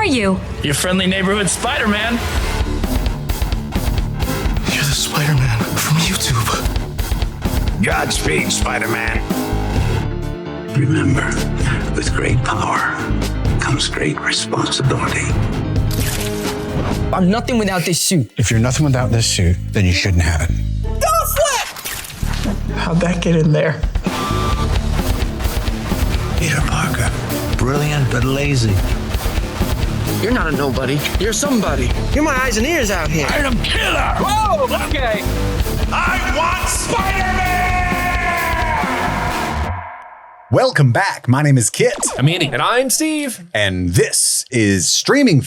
you? Your friendly neighborhood Spider-Man. You're the Spider-Man from YouTube. Godspeed, Spider-Man. Remember, with great power comes great responsibility. I'm nothing without this suit. If you're nothing without this suit, then you shouldn't have it. How'd that get in there? Peter Parker. Brilliant but lazy. You're not a nobody. You're somebody. You're my eyes and ears out here. I'm a killer! Whoa, okay. I want Spider-Man! Welcome back. My name is Kit. I'm Andy. And I'm Steve. And this is Streaming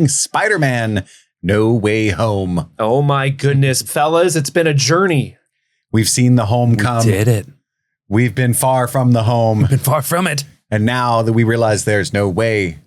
Spider-Man No Way Home. Oh my goodness, fellas, it's been a journey. We've seen the home come. We did it. We've been far from the home. Been far from it. And now that we realize there's no way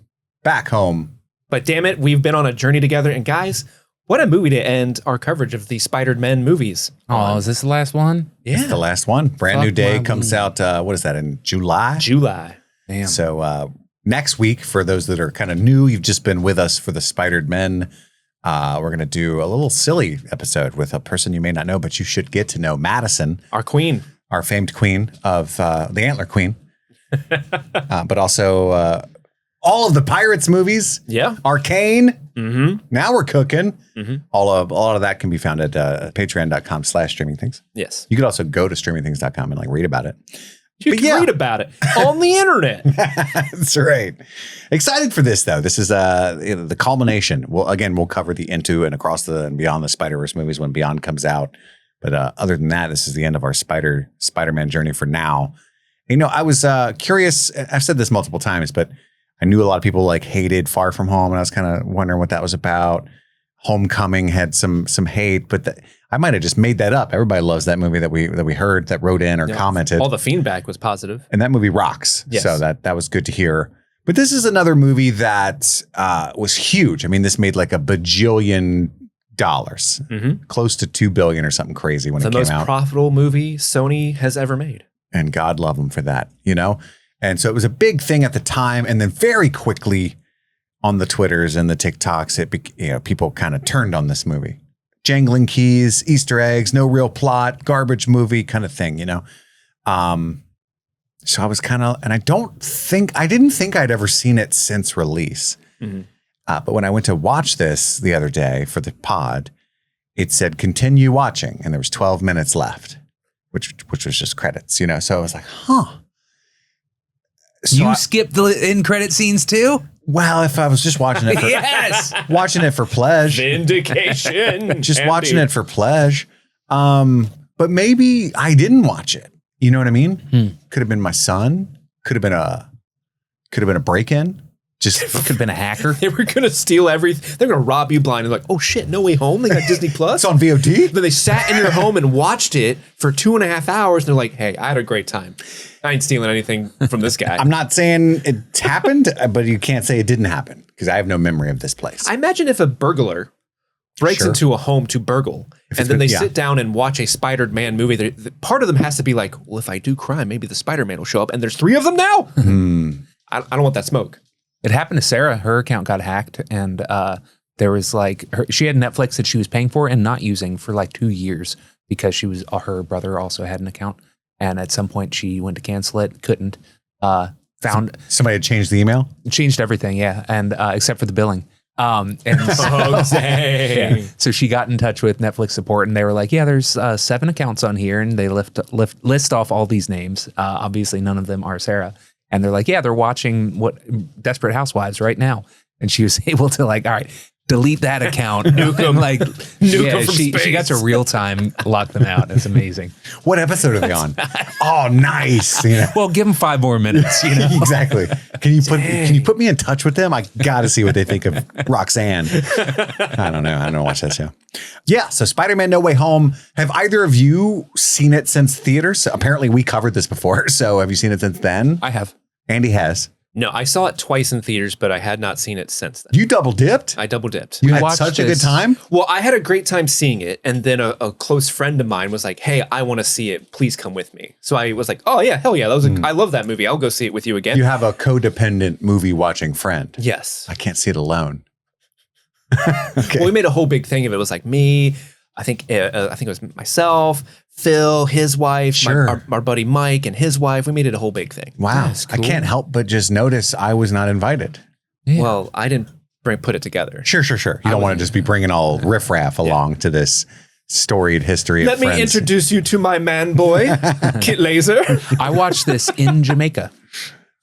back home. But damn it, we've been on a journey together. And guys, what a movie to end our coverage of the Spider-Man movies. Oh, is this the last one? Yeah. It's the last one. Brand new day comes out. What is that, in July? July. Damn. So next week, for those that are kind of new, you've just been with us for the Spider-Men. We're going to do a little silly episode with a person you may not know, but you should get to know, Madison. Our queen. Our famed queen of the Antler Queen. But also all of the Pirates movies. Yeah. Arcane. Mm-hmm. Now we're cooking. Mm-hmm. All of that can be found at patreon.com/streamingthings. Yes. You could also go to streamingthings.com and read about it. You can read about it on the internet. That's right. Excited for this, though. This is the culmination. We'll cover the Into and Across the and Beyond the Spider-Verse movies when Beyond comes out. But other than that, this is the end of our Spider-Man journey for now. You know, I was curious. I've said this multiple times, but I knew a lot of people hated Far From Home, and I was kind of wondering what that was about. Homecoming had some hate, but I might have just made that up. Everybody loves that movie that we heard, that wrote in or commented. All the Fiendback was positive. And that movie rocks. Yes. So that was good to hear. But this is another movie that was huge. I mean, this made like $1 bajillion, close to $2 billion or something crazy when it came out. The most profitable movie Sony has ever made. And God love them for that, you know? And so it was a big thing at the time. And then very quickly on the Twitters and the TikToks, people kind of turned on this movie. Jangling keys, Easter eggs, no real plot, garbage movie kind of thing, you know? So I was kind of, and I didn't think I'd ever seen it since release. Mm-hmm. But when I went to watch this the other day for the pod, it said continue watching, and there was 12 minutes left, which was just credits, you know? So I was like, huh. So you skipped the end credit scenes too? Well, if I was just watching it for watching it for pleasure. Vindication. Just watching it for pleasure. But maybe I didn't watch it. You know what I mean? Could have been my son. Could have been a break-in. Just could have been a hacker. They were gonna steal everything. They're gonna rob you blind. And like, oh shit, No Way Home. They got Disney Plus. It's on VOD. Then they sat in your home and watched it for 2.5 hours. And they're like, hey, I had a great time. I ain't stealing anything from this guy. I'm not saying it happened, but you can't say it didn't happen because I have no memory of this place. I imagine if a burglar breaks into a home to burgle, and then they sit down and watch a Spider-Man movie, part of them has to be like, well, if I do crime, maybe the Spider-Man will show up. And there's 3 of them now. I don't want that smoke. It happened to Sarah. Her account got hacked, and there was she had Netflix that she was paying for and not using for 2 years because her brother also had an account. And at some point she went to cancel it, couldn't, found somebody had changed the email, changed everything. Yeah. And, except for the billing. So she got in touch with Netflix support, and they were like, yeah, there's 7 accounts on here. And they list off all these names. Obviously none of them are Sarah. And they're like, yeah, they're watching Desperate Housewives right now. And she was able to all right, delete that account. Nuke them. Nuke them from space. She got to real time lock them out. It's amazing. What episode are they on? Oh, nice. You know? Well, give them 5 more minutes. You know? Exactly. Can you put me in touch with them? I got to see what they think of Roxanne. I don't know. I don't watch that show. Yeah. So Spider-Man No Way Home. Have either of you seen it since theaters? So apparently we covered this before. So have you seen it since then? I have. Andy has. No, I saw it twice in theaters, but I had not seen it since then. You double dipped? I double dipped. You had such a good time? Well, I had a great time seeing it, and then a close friend of mine was like, "Hey, I want to see it. Please come with me." So I was like, "Oh yeah, hell yeah! That was I love that movie. I'll go see it with you again." You have a codependent movie watching friend. Yes. I can't see it alone. Okay. Well, we made a whole big thing of it. It was like me. I think it was myself, Phil, his wife, our buddy Mike, and his wife. We made it a whole big thing. Wow. Cool. I can't help but just notice I was not invited. Yeah. Well, I didn't put it together. Sure. You don't want to just be bringing all riffraff along to this storied history Let of friends. me introduce you to my man boy, Kit Lazer. I watched this in Jamaica.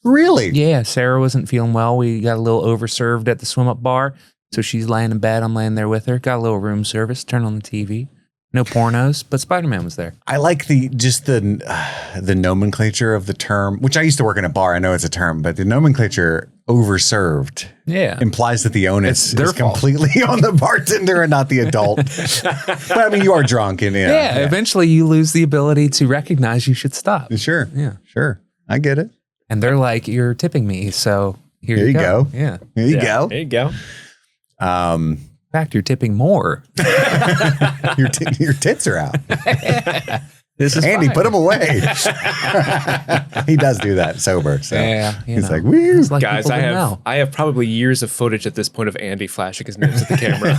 Really? Yeah, Sarah wasn't feeling well. We got a little overserved at the swim up bar. So she's laying in bed. I'm laying there with her. Got a little room service. Turn on the TV. No pornos, but Spider-Man was there. I like the nomenclature of the term, which I used to work in a bar. I know it's a term, but the nomenclature overserved implies that the onus is completely on the bartender and not the adult. But I mean, you are drunk. And eventually you lose the ability to recognize you should stop. Sure. Yeah. Sure. I get it. And they're like, you're tipping me. So here you go. Yeah. Here you go. There you go. In fact, you're tipping more. Your tits are out. This is Andy, fine. put them away. He does do that sober. So he's like, woo. Like guys, I have probably years of footage at this point of Andy flashing his nips at the camera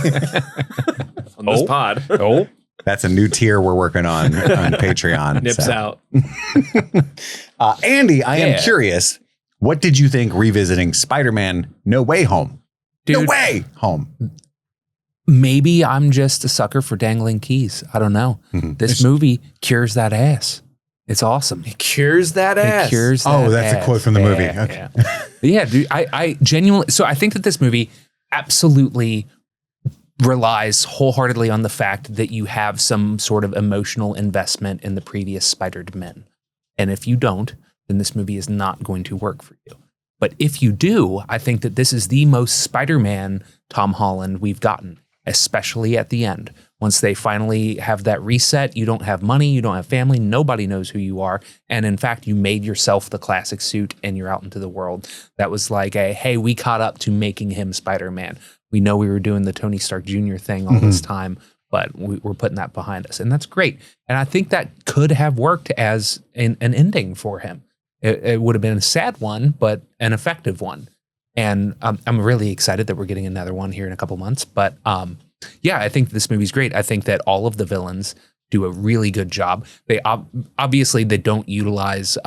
on this pod. Oh, that's a new tier we're working on Patreon. Nips out. Andy, I am curious. What did you think revisiting Spider-Man No Way Home? Dude, No Way Home. Maybe I'm just a sucker for dangling keys. I don't know. Mm-hmm. This movie cures that ass. It's awesome. It cures that ass. It cures that that's ass. a quote from the movie. Okay. Yeah, dude, I genuinely, so I think that this movie absolutely relies wholeheartedly on the fact that you have some sort of emotional investment in the previous Spider-Man. And if you don't, then this movie is not going to work for you. But if you do, I think that this is the most Spider-Man Tom Holland we've gotten, especially at the end. Once they finally have that reset, you don't have money, you don't have family, nobody knows who you are. And in fact, you made yourself the classic suit and you're out into the world. That was like hey, we caught up to making him Spider-Man. We know we were doing the Tony Stark Jr. thing all this time, but we're putting that behind us. And that's great. And I think that could have worked as an ending for him. It would have been a sad one, but an effective one. And I'm really excited that we're getting another one here in a couple months. But I think this movie's great. I think that all of the villains do a really good job. They obviously they don't utilize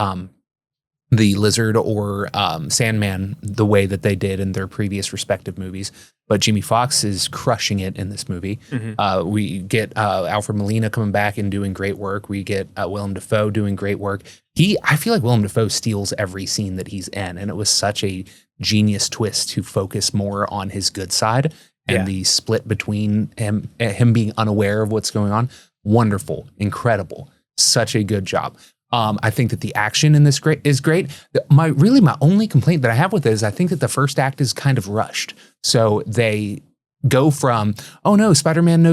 the Lizard or Sandman the way that they did in their previous respective movies. But Jamie Foxx is crushing it in this movie. Mm-hmm. We get Alfred Molina coming back and doing great work. We get Willem Dafoe doing great work. I feel like Willem Dafoe steals every scene that he's in, and it was such a genius twist to focus more on his good side and the split between him being unaware of what's going on. Wonderful, incredible, such a good job. I think that the action in this is great. My only complaint that I have with it is I think that the first act is kind of rushed. So they go from, oh no, Spider-Man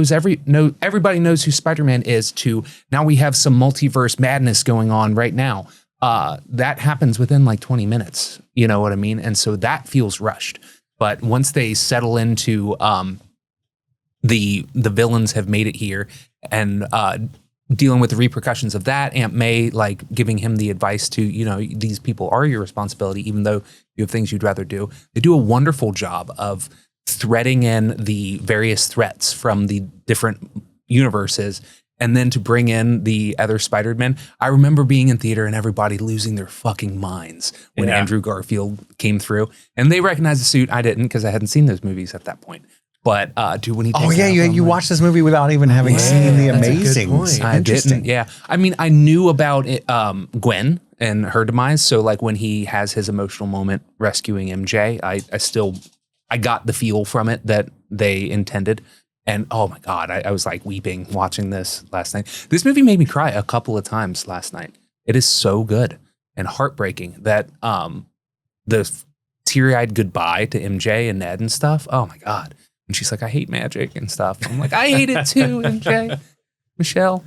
everybody knows who Spider-Man is, to now we have some multiverse madness going on right now. That happens within like 20 minutes. You know what I mean? And so that feels rushed. But once they settle into the villains have made it here and dealing with the repercussions of that, Aunt May like giving him the advice to, these people are your responsibility, even though you have things you'd rather do. They do a wonderful job of threading in the various threats from the different universes, and then to bring in the other Spider-Man. I remember being in theater and everybody losing their fucking minds when Andrew Garfield came through, and they recognized the suit. I didn't, because I hadn't seen those movies at that point. But when he takes you watched this movie without even having seen the Amazings. I didn't. Yeah, I mean, I knew about it, Gwen and her demise. So like when he has his emotional moment rescuing MJ, I got the feel from it that they intended. And oh my God, I was like weeping watching this last night. This movie made me cry a couple of times last night. It is so good and heartbreaking that the teary-eyed goodbye to MJ and Ned and stuff. Oh my God. And she's like, I hate magic and stuff. I'm like, I hate it too, MJ. Michelle.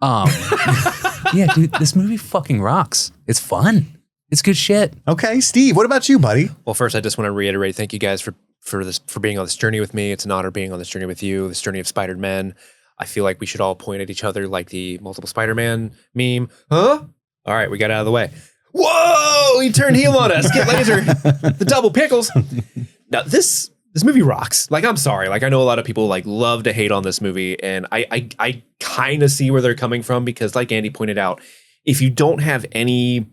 Yeah, dude, this movie fucking rocks. It's fun. It's good shit. Okay, Steve, what about you, buddy? Well, first, I just want to reiterate, thank you guys for being on this journey with me. It's an honor being on this journey with you, this journey of Spider-Man. I feel like we should all point at each other like the multiple Spider-Man meme. Huh? All right, we got it out of the way. Whoa! He turned heel on us. Kit Lazer, the double pickles. Now, this movie rocks. Like, I'm sorry. Like, I know a lot of people like love to hate on this movie, and I kind of see where they're coming from because, like Andy pointed out, if you don't have any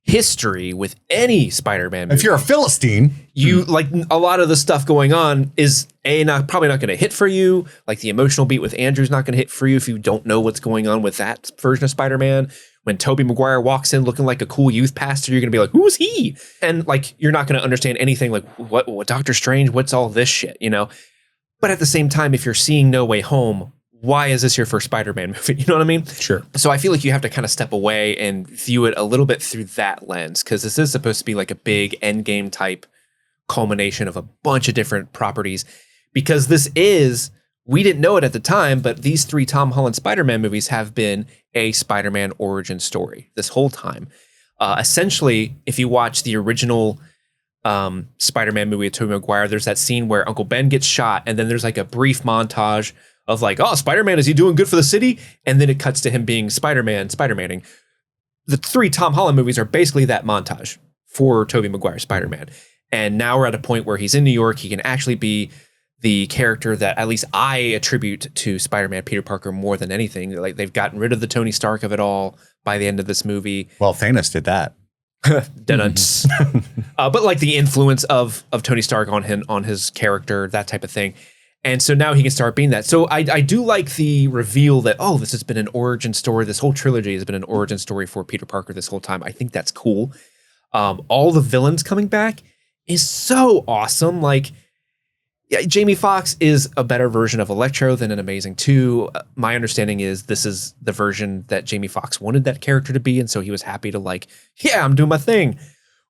history with any Spider-Man movie, If you're a Philistine, you like a lot of the stuff going on is probably not going to hit for you. Like the emotional beat with Andrew's not going to hit for you if you don't know what's going on with that version of Spider-Man. When Tobey Maguire walks in looking like a cool youth pastor, you're going to be like, who's he? And like, you're not going to understand anything like what Doctor Strange, what's all this shit, you know? But at the same time, if you're seeing No Way Home, why is this your first Spider-Man movie? You know what I mean? Sure. So I feel like you have to kind of step away and view it a little bit through that lens, because this is supposed to be like a big endgame type culmination of a bunch of different properties. Because this is, we didn't know it at the time, but these 3 Tom Holland Spider-Man movies have been a Spider-Man origin story this whole time. Essentially, if you watch the original Spider-Man movie with Tobey Maguire, there's that scene where Uncle Ben gets shot, and then there's like a brief montage of like, oh, Spider-Man, is he doing good for the city? And then it cuts to him being Spider-Maning. The 3 Tom Holland movies are basically that montage for Tobey Maguire Spider-Man. And now we're at a point where he's in New York. He can actually be the character that at least I attribute to Spider-Man Peter Parker more than anything. Like, they've gotten rid of the Tony Stark of it all by the end of this movie. well, Thanos did that. But like the influence of Tony Stark on his character, that type of thing. And so now he can start being that. So I do like the reveal that, oh, this has been an origin story. This whole trilogy has been an origin story for Peter Parker this whole time. I think that's cool. All the villains coming back is so awesome. Like, yeah, Jamie Foxx is a better version of Electro than an Amazing 2. My understanding is this is the version that Jamie Foxx wanted that character to be. And so he was happy to like, yeah, I'm doing my thing.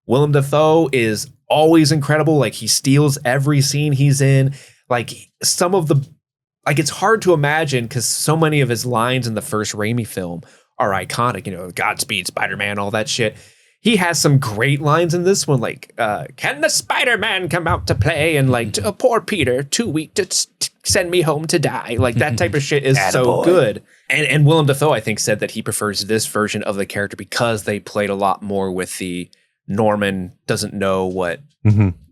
Willem Dafoe is always incredible. Like, he steals every scene he's in. Like, some of the, like, it's hard to imagine because so many of his lines in the first Raimi film are iconic, you know, Godspeed, Spider-Man, all that shit. He has some great lines in this one, like, can the Spider-Man come out to play? And like, poor Peter, too weak to send me home to die. Like, that type of shit is so good. And Willem Dafoe, I think, said that he prefers this version of the character because they played a lot more with the Norman doesn't know what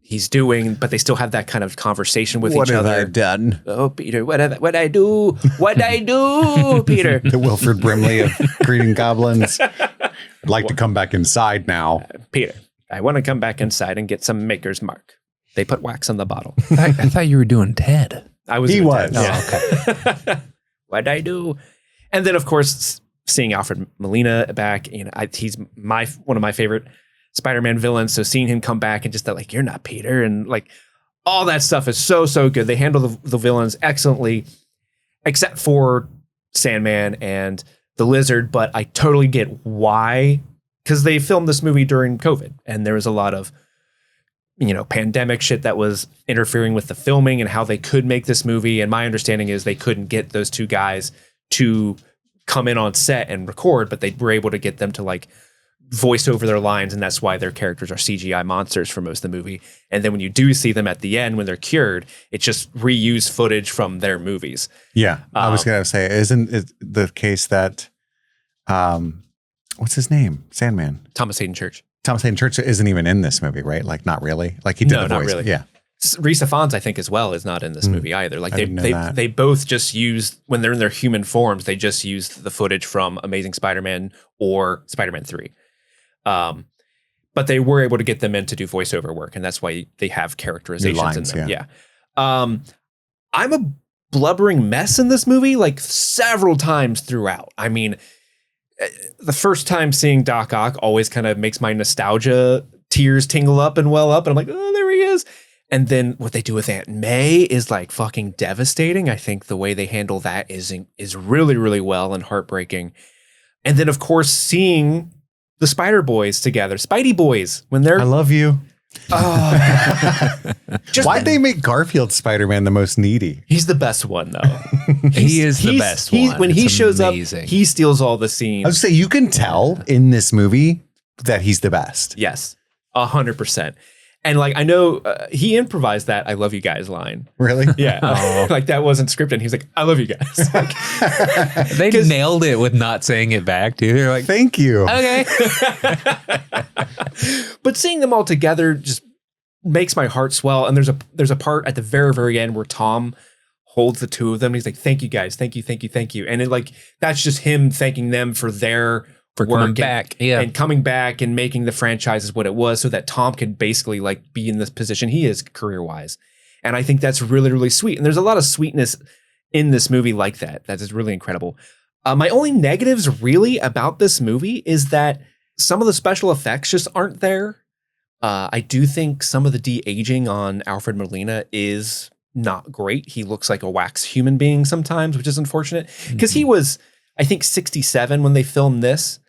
he's doing, but they still have that kind of conversation with each other. What have I done? Oh, Peter, what I do? What I do, Peter? The Wilford Brimley of Green Goblins. I'd like to come back inside now. Peter, I want to come back inside and get some Maker's Mark. They put wax on the bottle. I thought you were doing Ted. I was. He doing was. Ted. Oh, okay. What'd I do? And then, of course, seeing Alfred Molina back, you know, he's one of my favorite Spider-Man villains. So seeing him come back and just that, like, you're not Peter, and like all that stuff is so good. They handle the villains excellently, except for Sandman and the Lizard. But I totally get why, because they filmed this movie during COVID, and there was a lot of, you know, pandemic shit that was interfering with the filming and how they could make this movie. And my understanding is they couldn't get those 2 guys to come in on set and record, but they were able to get them to like voice over their lines, and that's why their characters are CGI monsters for most of the movie. And then when you do see them at the end when they're cured, it's just reused footage from their movies. Yeah, I was gonna say, isn't it the case that, what's his name? Sandman. Thomas Hayden Church. Thomas Hayden Church isn't even in this movie, right? Like, not really. Like, he did the voice. Not really. Yeah. Risa Fons, I think, as well, is not in this movie either. Like, that. they both just use, when they're in their human forms, they just use the footage from Amazing Spider-Man or Spider-Man 3. But they were able to get them in to do voiceover work, and that's why they have characterizations lines, in them. Yeah. I'm a blubbering mess in this movie, like several times throughout. I mean, the first time seeing Doc Ock always kind of makes my nostalgia tears tingle up and well up, and I'm like, oh, there he is. And then what they do with Aunt May is like fucking devastating. I think the way they handle that is really, really well and heartbreaking. And then, of course, seeing the Spider Boys together, Spidey Boys, when they're... I love you. Just Why'd they make Garfield Spider-Man the most needy? He's the best one, though. He is the best one. When he It's shows amazing. up, he steals all the scenes. I would say you can tell in this movie that he's the best. Yes, 100%. And like, I know he improvised that "I love you guys" line. Really? Yeah. Like that wasn't scripted. He was like, "I love you guys." Like, They nailed it with not saying it back, too. They're like, Thank you. okay. but seeing them all together just makes my heart swell. And there's a part at the very, very end where Tom holds the two of them. And he's like, "Thank you guys. Thank you. Thank you. Thank you." And it like, that's just him thanking them for their work coming back. Yeah. and coming back and making the franchise what it was so that Tom could basically like be in this position he is career wise. And I think that's really, really sweet. And there's a lot of sweetness in this movie like that. That is really incredible. My only negatives really about this movie is that some of the special effects just aren't there. I do think some of the de-aging on Alfred Molina is not great. He looks like a wax human being sometimes, which is unfortunate because he was, I think, 67 when they filmed this.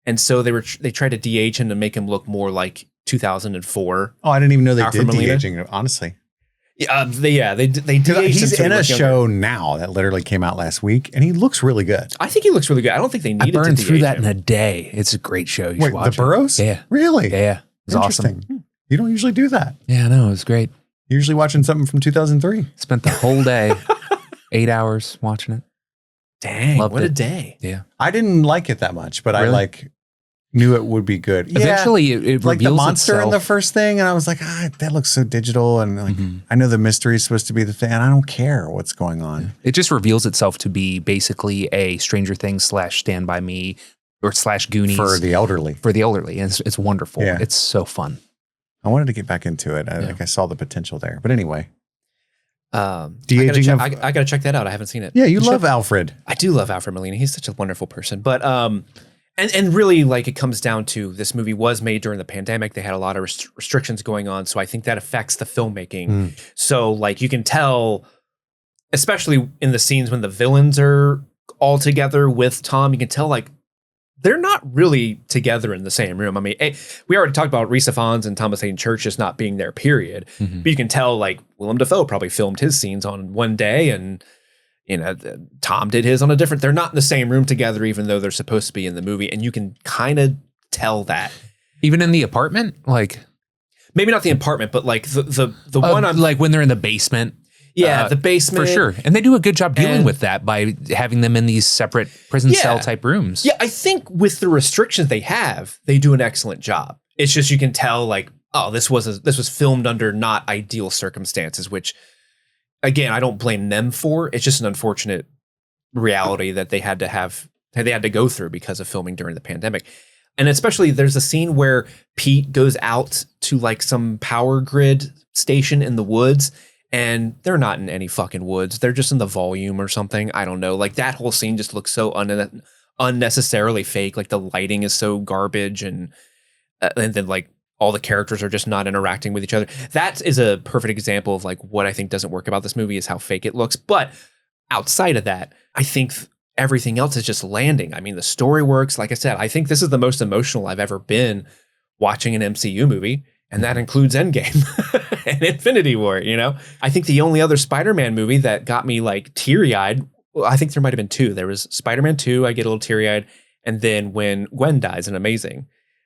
And so they tried to de-age him to make him look more like 2004. Oh, I didn't even know they Alfred did Molina. de-aging, honestly. They de-aged him He's to in a look younger. show now that literally came out last week, and he looks really good. I think he looks really good. I don't think they I needed to burned through de-age that him. in a day. It's a great show. You Wait, should watch the Burrows? it. Yeah. Really? Yeah. It was Interesting. awesome. You don't usually do that. Yeah, no, it was great. You're usually watching something from 2003. Spent the whole day, 8 hours watching it. Dang, Loved what a it. day. Yeah. I didn't like it that much, but I Really? knew it would be good. Eventually, it like the reveals monster itself. in the first thing, and I was like, that looks so digital, and like I know the mystery is supposed to be the thing, and I don't care what's going on. It just reveals itself to be basically a Stranger Things / Stand By Me or / Goonies For the elderly. And it's wonderful. Yeah. It's so fun. I wanted to get back into it. I saw the potential there. But anyway. De-aging I gotta check that out. I haven't seen it. Yeah, you love Alfred. I do love Alfred Molina. He's such a wonderful person. But and really, like, it comes down to this movie was made during the pandemic. They had a lot of restrictions going on, so I think that affects the filmmaking. So like you can tell, especially in the scenes when the villains are all together with Tom, you can tell like they're not really together in the same room. I mean, we already talked about Rhys Ifans and Thomas Hayden Church just not being there, period. But you can tell like Willem Dafoe probably filmed his scenes on one day and Tom did his on a different. They're not in the same room together, even though they're supposed to be in the movie, and you can kind of tell that. Even in the apartment, like maybe not the apartment, but like the one I'm like when they're in the basement. Yeah, the basement for sure, and they do a good job dealing with that by having them in these separate prison cell type rooms. Yeah, I think with the restrictions they have, they do an excellent job. It's just you can tell like, oh, this was filmed under not ideal circumstances, which. Again, I don't blame them for. It's just an unfortunate reality that they had to go through because of filming during the pandemic. And especially there's a scene where Pete goes out to like some power grid station in the woods and they're not in any fucking woods. They're just in the volume or something. I don't know. Like that whole scene just looks so unnecessarily fake. Like the lighting is so garbage and then like all the characters are just not interacting with each other. That is a perfect example of like what I think doesn't work about this movie is how fake it looks. But outside of that, I think everything else is just landing. I mean, the story works. Like I said, I think this is the most emotional I've ever been watching an MCU movie. And that includes Endgame and Infinity War, you know? I think the only other Spider-Man movie that got me like teary-eyed, well, I think there might have been two. There was Spider-Man 2, I get a little teary-eyed. And then when Gwen dies in Amazing.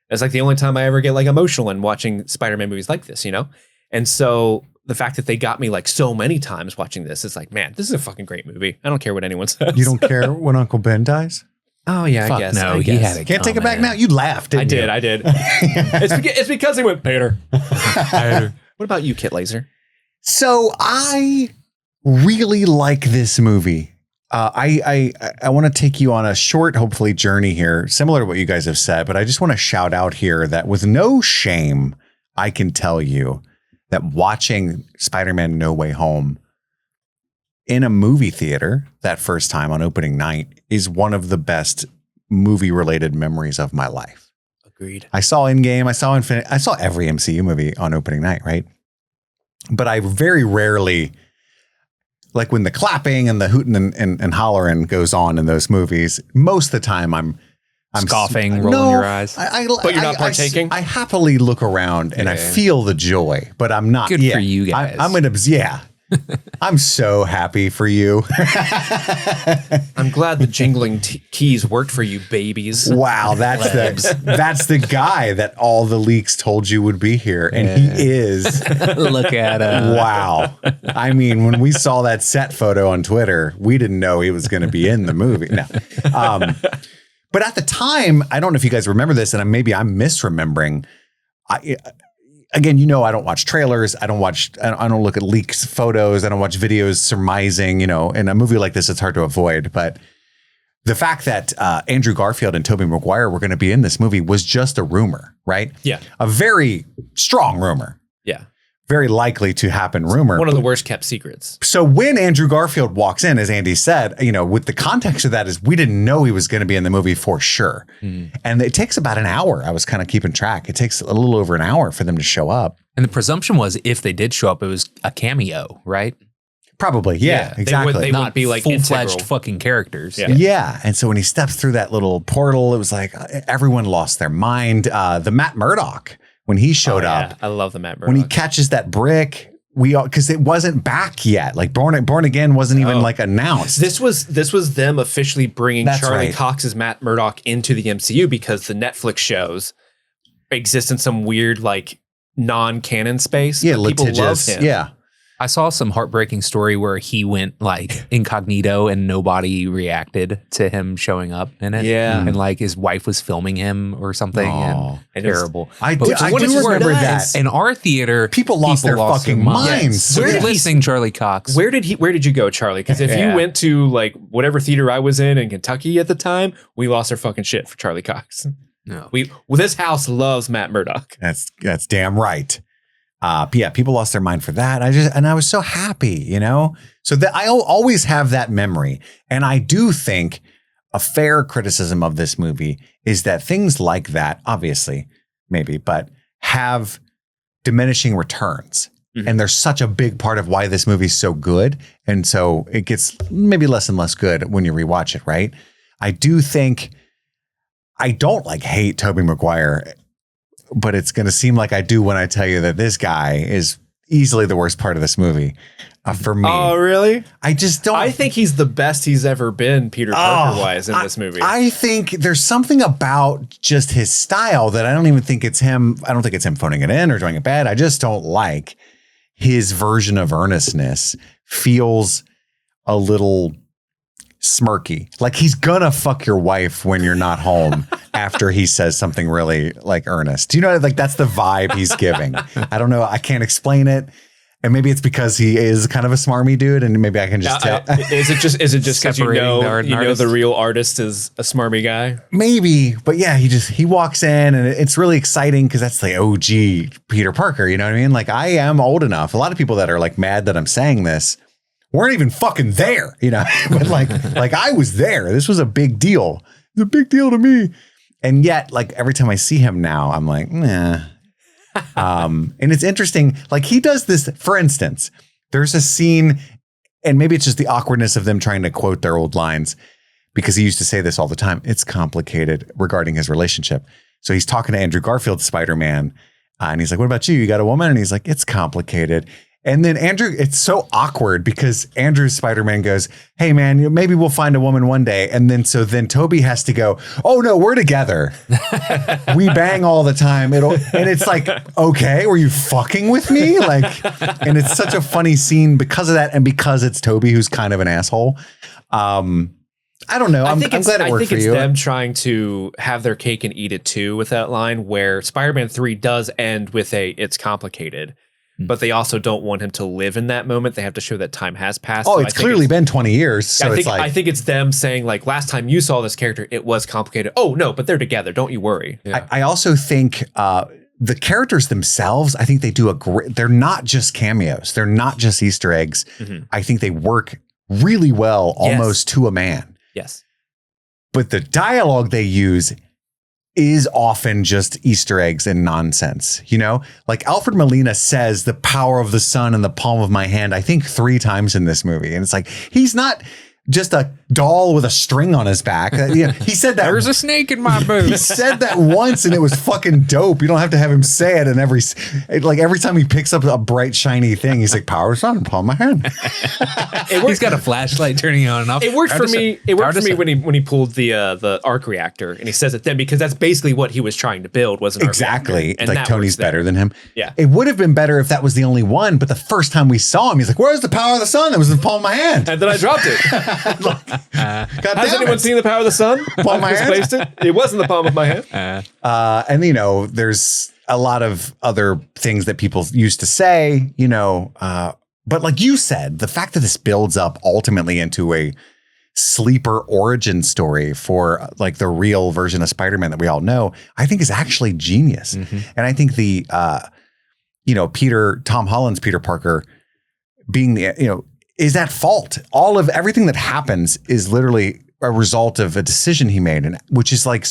It's like the only time I ever get like emotional in watching Spider-Man movies like this, you know? And so the fact that they got me like so many times watching this, it's like, man, this is a fucking great movie. I don't care what anyone says. You don't care when Uncle Ben dies? Oh yeah, Fuck I guess. no, I he guess. had it. Can't take it back now. You laughed, didn't you? I did. It's because he went Peter. What about you, Kit Lazer? So I really like this movie. I want to take you on a short, hopefully, journey here, similar to what you guys have said, but I just want to shout out here that with no shame, I can tell you that watching Spider-Man No Way Home in a movie theater that first time on opening night is one of the best movie-related memories of my life. Agreed. I saw Endgame, I saw Infinity, I saw every MCU movie on opening night, right? But I very rarely... Like when the clapping and the hooting and hollering goes on in those movies, most of the time I'm scoffing, rolling your eyes. But you're not partaking? I happily look around and I feel the joy, but I'm not. Good for you guys. I'm gonna, yeah. I'm so happy for you. I'm glad the jingling keys worked for you, babies. Wow, that's the guy that all the leaks told you would be here, and he is. Look at him. Wow. I mean, when we saw that set photo on Twitter, we didn't know he was going to be in the movie. No. But at the time, I don't know if you guys remember this, and maybe I'm misremembering. Again, I don't watch trailers. I don't look at leaks, photos. I don't watch videos surmising, in a movie like this, it's hard to avoid. But the fact that Andrew Garfield and Tobey Maguire were going to be in this movie was just a rumor, right? Yeah. A very strong rumor. Yeah. Very likely to happen rumor. One of the worst kept secrets. So when Andrew Garfield walks in, as Andy said, with the context of that is we didn't know he was going to be in the movie for sure. And it takes about an hour. I was kind of keeping track. It takes a little over an hour for them to show up. And the presumption was if they did show up, it was a cameo, right? Probably. Yeah, exactly. They Not wouldn't be like full-fledged integral. fucking characters. Yeah. And so when he steps through that little portal, it was like everyone lost their mind. The Matt Murdock, when he showed up. I love the Matt Murdock. When he catches that brick, because it wasn't back yet. Like Born Again wasn't even like announced. This was them officially bringing Charlie Cox's Matt Murdock into the MCU because the Netflix shows exist in some weird like non-canon space. Yeah, people love him. Yeah. I saw some heartbreaking story where he went like incognito and nobody reacted to him showing up in it. Yeah. And like his wife was filming him or something. Oh. And terrible. I do what is remember nice. that. In our theater, People lost their fucking minds. Where listening, Charlie Cox? Where did you go, Charlie? Because if you went to like whatever theater I was in Kentucky at the time, we lost our fucking shit for Charlie Cox. No. This house loves Matt Murdock. That's damn right. People lost their mind for that. I was so happy, so that I always have that memory. And I do think a fair criticism of this movie is that things like that, obviously, maybe, but have diminishing returns. Mm-hmm. And they're such a big part of why this movie's so good. And so it gets maybe less and less good when you rewatch it, right? I do think I don't hate Tobey Maguire, but it's going to seem like I do when I tell you that this guy is easily the worst part of this movie for me. Oh, really? I just don't. I think he's the best he's ever been, Peter Parker wise, in this movie. I think there's something about just his style that I don't even think it's him. I don't think it's him phoning it in or doing it bad. I just don't like his version of earnestness. Feels a little smirky, like he's gonna fuck your wife when you're not home after he says something really earnest. Do you know, that's the vibe he's giving. I don't know. I can't explain it. And maybe it's because he is kind of a smarmy dude, and maybe I can just tell. Is it just because you know the real artist is a smarmy guy? Maybe, but yeah, he walks in, and it's really exciting because that's the OG Peter Parker. You know what I mean? I am old enough. A lot of people that are mad that I'm saying this weren't even fucking there, but I was there. This was a big deal. It's a big deal to me. And yet, every time I see him now, I'm like, nah. And it's interesting. He does this, for instance, there's a scene, and maybe it's just the awkwardness of them trying to quote their old lines, because he used to say this all the time. It's complicated regarding his relationship. So he's talking to Andrew Garfield, Spider-Man, and he's like, what about you? You got a woman? And he's like, it's complicated. And then Andrew, it's so awkward because Andrew's Spider-Man goes, hey man, maybe we'll find a woman one day. And then Toby has to go, oh no, we're together. We bang all the time. And it's okay, were you fucking with me? And it's such a funny scene because of that. And because it's Toby, who's kind of an asshole. I don't know. I'm glad it worked for you. I think it's them trying to have their cake and eat it too with that line where Spider-Man 3 does end with it's complicated. But they also don't want him to live in that moment. They have to show that time has passed. Oh, it's clearly been 20 years. So I think it's them saying last time you saw this character, it was complicated. Oh no, but they're together. Don't you worry. Yeah. I also think the characters themselves, I think they do they're not just cameos. They're not just Easter eggs. Mm-hmm. I think they work really well, almost to a man. Yes. But the dialogue they use is often just Easter eggs and nonsense, Alfred Molina says the power of the sun in the palm of my hand, I think 3 times in this movie. And it's he's not just a doll with a string on his back. He said that. There's a snake in my He boot. said that once and it was fucking dope. You don't have to have him say it. And every time he picks up a bright, shiny thing, he's like, power is on, palm my hand. He's got a flashlight turning on and off. It worked for me. It worked for me when he pulled the arc reactor, and he says it then because that's basically what he was trying to build. Was an arc exactly reactor, and like Tony's better than him. Yeah, it would have been better if that was the only one. But the first time we saw him, he's like, "Where's the power of the sun?" That was in the palm of my hand, and then I dropped it. Has anyone seen the power of the sun? Palm of my hand. Misplaced it. It was in the palm of my hand. And there's a lot of other things that people used to say, but like you said, the fact that this builds up ultimately into a sleeper origin story for like the real version of Spider-Man that we all know, I think is actually genius. Mm-hmm. And I think the, Tom Holland's Peter Parker being is at fault. All of everything that happens is literally a result of a decision he made, and which is like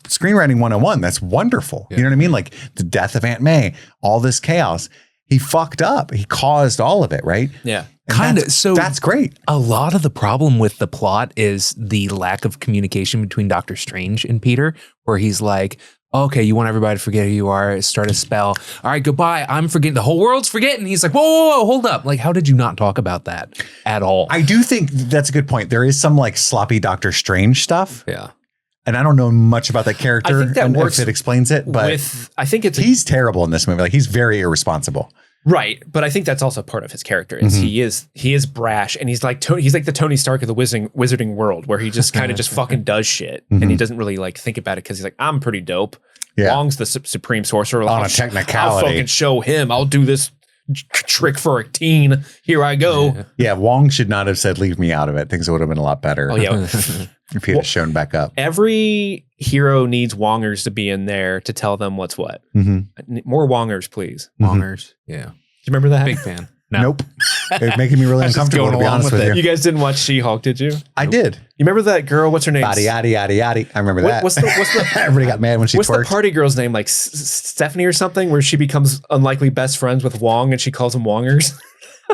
screenwriting 101. That's wonderful. Yeah. You know what I mean? Like the death of Aunt May, all this chaos. He fucked up. He caused all of it, right? Yeah. Kind of. So that's great. A lot of the problem with the plot is the lack of communication between Doctor Strange and Peter, where he's like, okay, you want everybody to forget who you are, start a spell. All right, goodbye. I'm forgetting. The whole world's forgetting. He's like, whoa, hold up. Like, how did you not talk about that at all? I do think that's a good point. There is some like sloppy Doctor Strange stuff. Yeah. And I don't know much about that character. I think that and works if it explains it, but he's terrible in this movie. Like he's very irresponsible. Right, but I think that's also part of his character. Is he is brash, and he's like the Tony Stark of the wizarding world, where he just kind of just fucking does shit, and he doesn't really like think about it because he's like, I'm pretty dope. Yeah. Wong's the supreme sorcerer. On a technicality, I'll fucking show him. I'll do this trick for a teen. Here I go. Yeah, Wong should not have said, "Leave me out of it." Things would have been a lot better. Oh yeah. If he had shown back up. Every hero needs Wongers to be in there to tell them what's what. More Wongers, please. Wongers. Yeah. Do you remember that? Big fan. No. Nope. It's making me really uncomfortable, to be honest with you. You guys didn't watch She-Hulk, did you? I did. You remember that girl? What's her name? Yaddy, yaddy, yaddy, yaddy. I remember that. What's the Everybody got mad when she What's twerked. the party girl's name? Like Stephanie or something, where she becomes unlikely best friends with Wong and she calls him Wongers?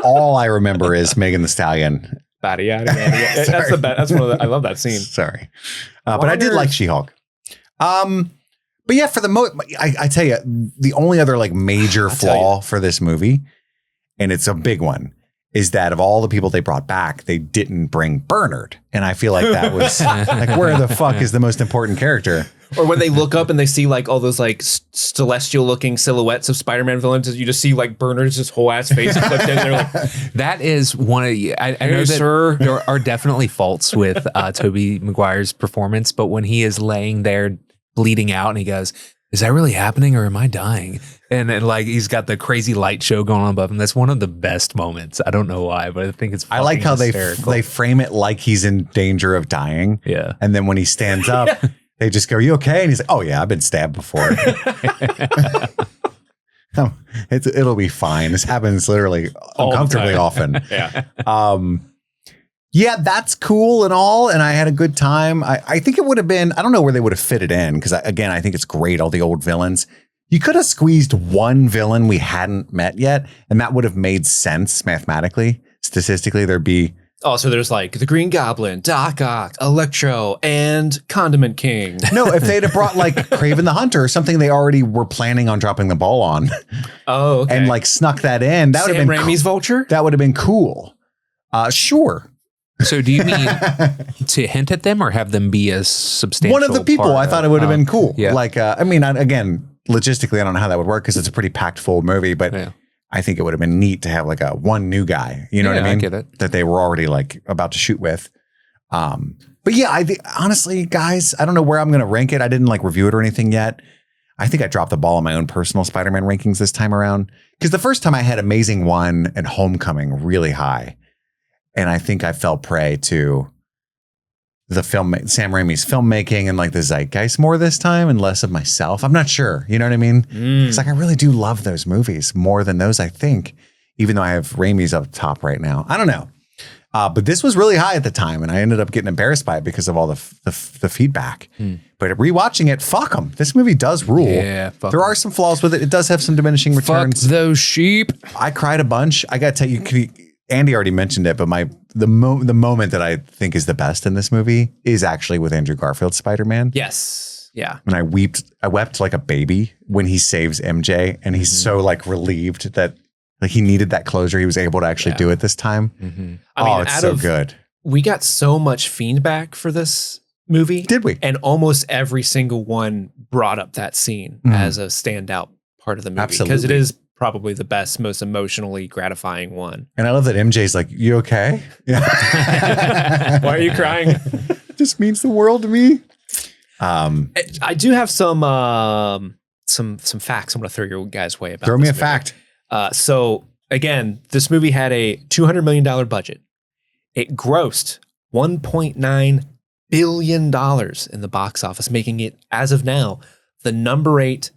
All I remember is Megan Thee Stallion. That's the best. That's one of the, I love that scene. Sorry. But I did like She-Hulk. But yeah, for the I tell you, the only other like major flaw for this movie, and it's a big one, is that of all the people they brought back, they didn't bring Bernard. And I feel like that was like, where the fuck is the most important character? Or when they look up and they see like all those like celestial looking silhouettes of Spider-Man villains, you just see like Bernard's just whole ass face clipped in there. Like, that is one of the, I know that there are definitely faults with Tobey Maguire's performance, but when he is laying there bleeding out and he goes, is that really happening or am I dying? And then like he's got the crazy light show going on above him. That's one of the best moments. I don't know why, but I think it's I like how hysterical. they frame it like he's in danger of dying. Yeah. And then when he stands up, they just go, "Are you okay?" And he's like, "Oh yeah, I've been stabbed before." It'll be fine. This happens literally uncomfortably often. Yeah. Yeah, that's cool and all. And I had a good time. I think it would have been, I don't know where they would have fit it in. Because again, I think it's great. All the old villains. You could have squeezed one villain we hadn't met yet. And that would have made sense mathematically. Statistically, there'd be. Oh, so there's like the Green Goblin, Doc Ock, Electro, and Condiment King. No, if they'd have brought like Kraven the Hunter or something they already were planning on dropping the ball on. Oh, okay. And like snuck that in. That would have been Raimi's Vulture? That would have been cool. Sure. So do you mean to hint at them or have them be a substantial one of the people? I thought it would have been cool. Yeah. Like, I mean, again, logistically, I don't know how that would work because it's a pretty packed full movie, but I think it would have been neat to have like one new guy, you know what I mean? I get it. That they were already like about to shoot with. But yeah, honestly, guys, I don't know where I'm going to rank it. I didn't like review it or anything yet. I think I dropped the ball on my own personal Spider-Man rankings this time around because the first time I had Amazing 1 and Homecoming really high. And I think I fell prey to the Sam Raimi's filmmaking and like the zeitgeist more this time and less of myself. I'm not sure. You know what I mean? It's like, I really do love those movies more than those, I think, even though I have Raimi's up top right now. I don't know. But this was really high at the time and I ended up getting embarrassed by it because of all the feedback. But rewatching it, fuck them. This movie does rule. Yeah, there are some flaws with it. It does have some diminishing returns. Fuck those sheep. I cried a bunch. I got to tell you, Andy already mentioned it, but the moment that I think is the best in this movie is actually with Andrew Garfield's Spider-Man. Yes. Yeah. And I wept like a baby when he saves MJ, and he's so like relieved that like he needed that closure. He was able to actually do it this time. I mean, it's so good. We got so much Fiendback for this movie. Did we? And almost every single one brought up that scene as a standout part of the movie. Absolutely. Because it is probably the best, most emotionally gratifying one. And I love that MJ's like, "You okay?" Yeah. Why are you crying? It just means the world to me. I do have some facts I'm going to throw your guys' way about. Throw me a movie. fact. So again, this movie had a $200 million budget. It grossed $1.9 billion in the box office, making it, as of now, the number 8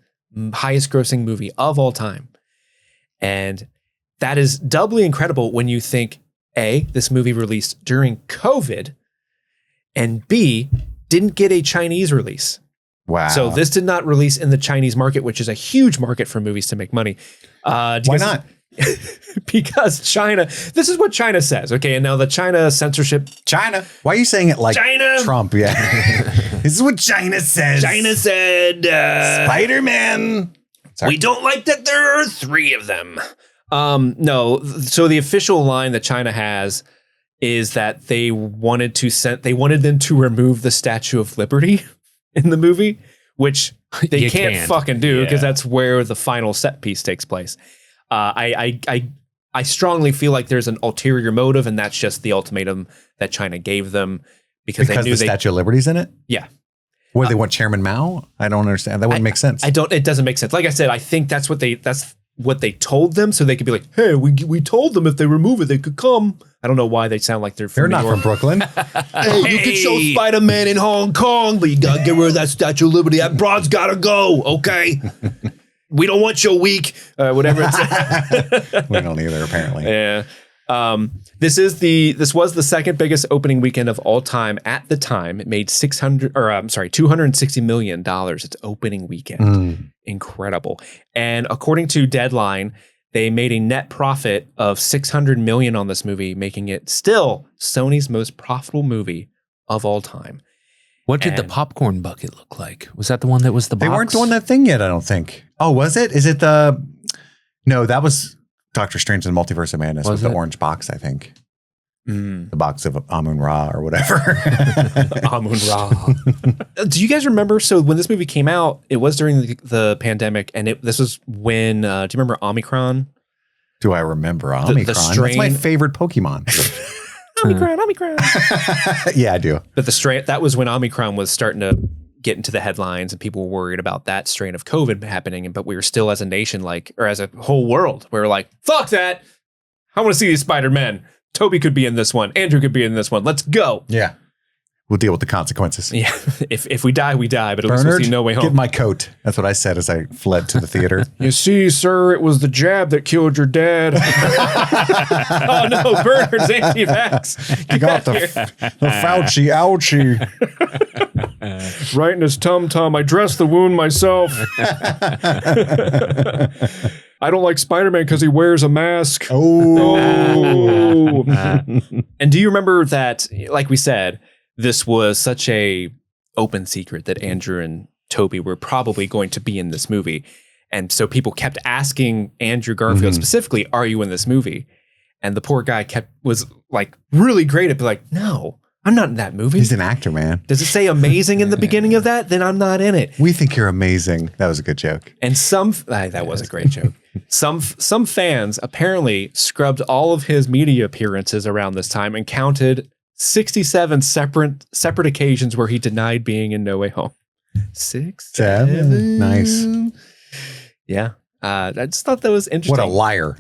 highest grossing movie of all time. And that is doubly incredible when you think, A, this movie released during COVID, and B, didn't get a Chinese release. Wow. So this did not release in the Chinese market, which is a huge market for movies to make money. Why not? Because China, this is what China says. Okay. And now the China censorship. China. Why are you saying it like China? Trump? Yeah. This is what China says. China said, Spider-Man. we don't like that there are 3 of them. No. So the official line that China has is that they wanted them to remove the Statue of Liberty in the movie, which they can't fucking do because that's where the final set piece takes place. I strongly feel like there's an ulterior motive, and that's just the ultimatum that China gave them because they knew the Statue of Liberty's in it. Yeah. What, they want Chairman Mao? I don't understand. That wouldn't make sense. It doesn't make sense. Like I said, I think that's what they told them, so they could be like, hey, we told them if they remove it, they could come. I don't know why they sound like they're from not from Brooklyn. Hey, you can show Spider-Man in Hong Kong, but you gotta get rid of that Statue of Liberty. That broad's gotta go, okay? We don't want your week, whatever it's. We don't either, apparently. Yeah. This was the second biggest opening weekend of all time at the time. It made $260 million its opening weekend. Incredible. And according to Deadline, they made a net profit of $600 million on this movie, making it still Sony's most profitable movie of all time. What did the popcorn bucket look like? Was that the one that was the box? They weren't doing that thing yet, I don't think. Oh, was it? Is it No, that was Doctor Strange and the Multiverse of Madness with the orange box, I think. The box of Amun-Ra or whatever. Amun-Ra. Do you guys remember? So when this movie came out, it was during the pandemic, and this was when. Do you remember Omicron? Do I remember Omicron? That's my favorite Pokemon. Omicron. Yeah, I do. But the strain that was when Omicron was starting to get into the headlines, and people were worried about that strain of COVID happening. But we were still, as a nation, or as a whole world, we were like, "Fuck that! I want to see these Spider-Men. Toby could be in this one. Andrew could be in this one. Let's go." Yeah. We'll deal with the consequences. Yeah. If we die, we die. But at least Bernard, we'll see No Way Home. get my coat. That's what I said as I fled to the theater. You see, sir, it was the jab that killed your dad. Oh, no. Bernard's anti-vax. You got the Fauci ouchie. Right in his tum-tum. I dressed the wound myself. I don't like Spider-Man because he wears a mask. Oh. And do you remember that, like we said, this was such a open secret that Andrew and Toby were probably going to be in this movie. And so people kept asking Andrew Garfield specifically, are you in this movie? And the poor guy was like really great at being like, no, I'm not in that movie. He's an actor, man. Does it say amazing in the beginning of that? Then I'm not in it. We think you're amazing. That was a good joke. And that was a great joke. Some fans apparently scrubbed all of his media appearances around this time and counted 67 separate occasions where he denied being in No Way Home. 6, 7. Nice. Yeah. I just thought that was interesting. What a liar.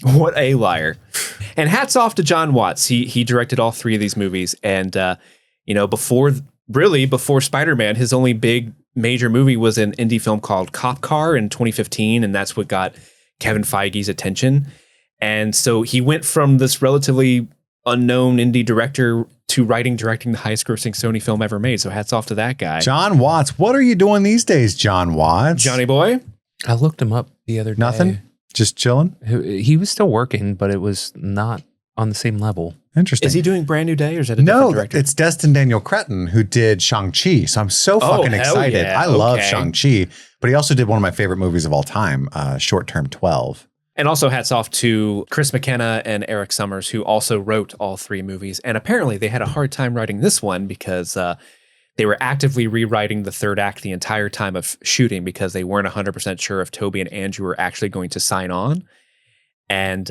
What a liar. And hats off to John Watts. He directed all 3 of these movies. And, before Spider-Man, his only big major movie was an indie film called Cop Car in 2015. And that's what got Kevin Feige's attention. And so he went from this relatively unknown indie director to directing the highest grossing Sony film ever made. So hats off to that guy. John Watts. What are you doing these days, John Watts? Johnny boy? I looked him up the other day. Nothing? Just chilling? He was still working, but it was not on the same level. Interesting. Is he doing Brand New Day or is it a different director? It's Destin Daniel Cretton who did Shang-Chi. So I'm so fucking excited. Yeah. I love Shang-Chi, but he also did one of my favorite movies of all time, Short Term 12. And also hats off to Chris McKenna and Eric Summers, who also wrote all 3 movies. And apparently they had a hard time writing this one because they were actively rewriting the third act the entire time of shooting because they weren't 100% sure if Toby and Andrew were actually going to sign on. And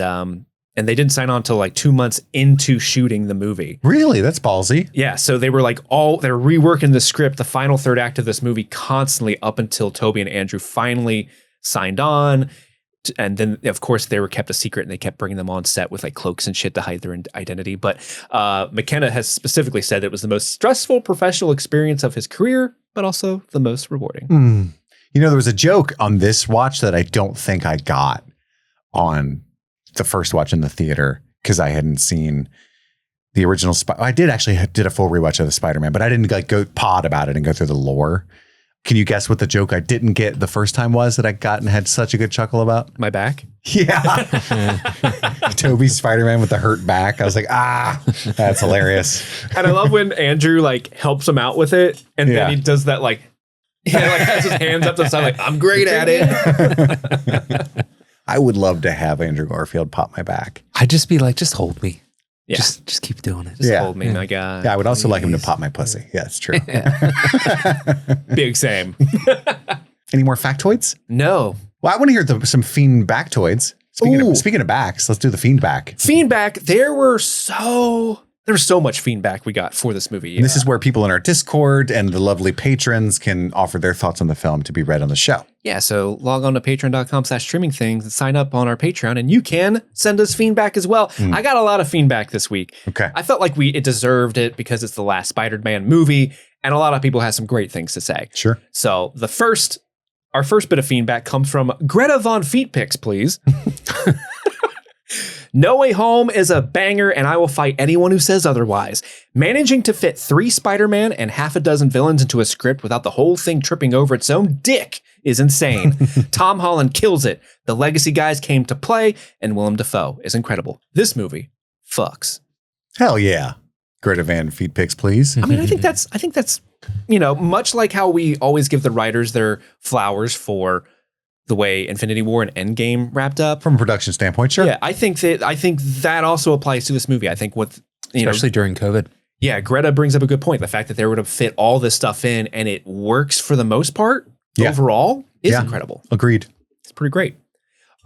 they didn't sign on until like 2 months into shooting the movie. Really? That's ballsy. Yeah. So they were like they're reworking the script, the final third act of this movie constantly up until Toby and Andrew finally signed on. And then, of course, they were kept a secret and they kept bringing them on set with like cloaks and shit to hide their identity. But McKenna has specifically said it was the most stressful professional experience of his career, but also the most rewarding. You know, there was a joke on this watch that I don't think I got on the first watch in the theater because I hadn't seen the original. I did a full rewatch of the Spider-Man, but I didn't like go pod about it and go through the lore. Can you guess what the joke I didn't get the first time was that I got and had such a good chuckle about? My back? Yeah. Toby's Spider-Man with the hurt back. I was like, that's hilarious. And I love when Andrew like helps him out with it. And then he does that like has his hands up to the side like, I'm great at it. I would love to have Andrew Garfield pop my back. I'd just be like, just hold me. Yeah. Just keep doing it. Just hold me, my guy. Yeah, I would also like him to pop my pussy. Yeah, it's true. Big same. Any more factoids? No. Well, I want to hear some Fiendbacktoids. Speaking of backs, let's do the Fiendback. Fiendback, there was so much Fiendback we got for this movie. Yeah. And this is where people in our Discord and the lovely patrons can offer their thoughts on the film to be read on the show. Yeah, so log on to patreon.com/streamingthings and sign up on our Patreon, and you can send us Fiendback as well. I got a lot of Fiendback this week. Okay. I felt like it deserved it because it's the last Spider-Man movie, and a lot of people have some great things to say. Sure. So our first bit of Fiendback comes from Greta Von Feetpicks, please. No Way Home is a banger, and I will fight anyone who says otherwise. Managing to fit 3 Spider-Man and half a dozen villains into a script without the whole thing tripping over its own dick is insane. Tom Holland kills it. The legacy guys came to play, and Willem Dafoe is incredible. This movie fucks. Hell yeah. Greta Van Feetpicks, please. I mean, I think that's, much like how we always give the writers their flowers for the way Infinity War and Endgame wrapped up. From a production standpoint, sure. Yeah, I think that also applies to this movie. I think especially during COVID. Yeah, Greta brings up a good point. The fact that they were to fit all this stuff in and it works for the most part overall is incredible. Agreed. It's pretty great.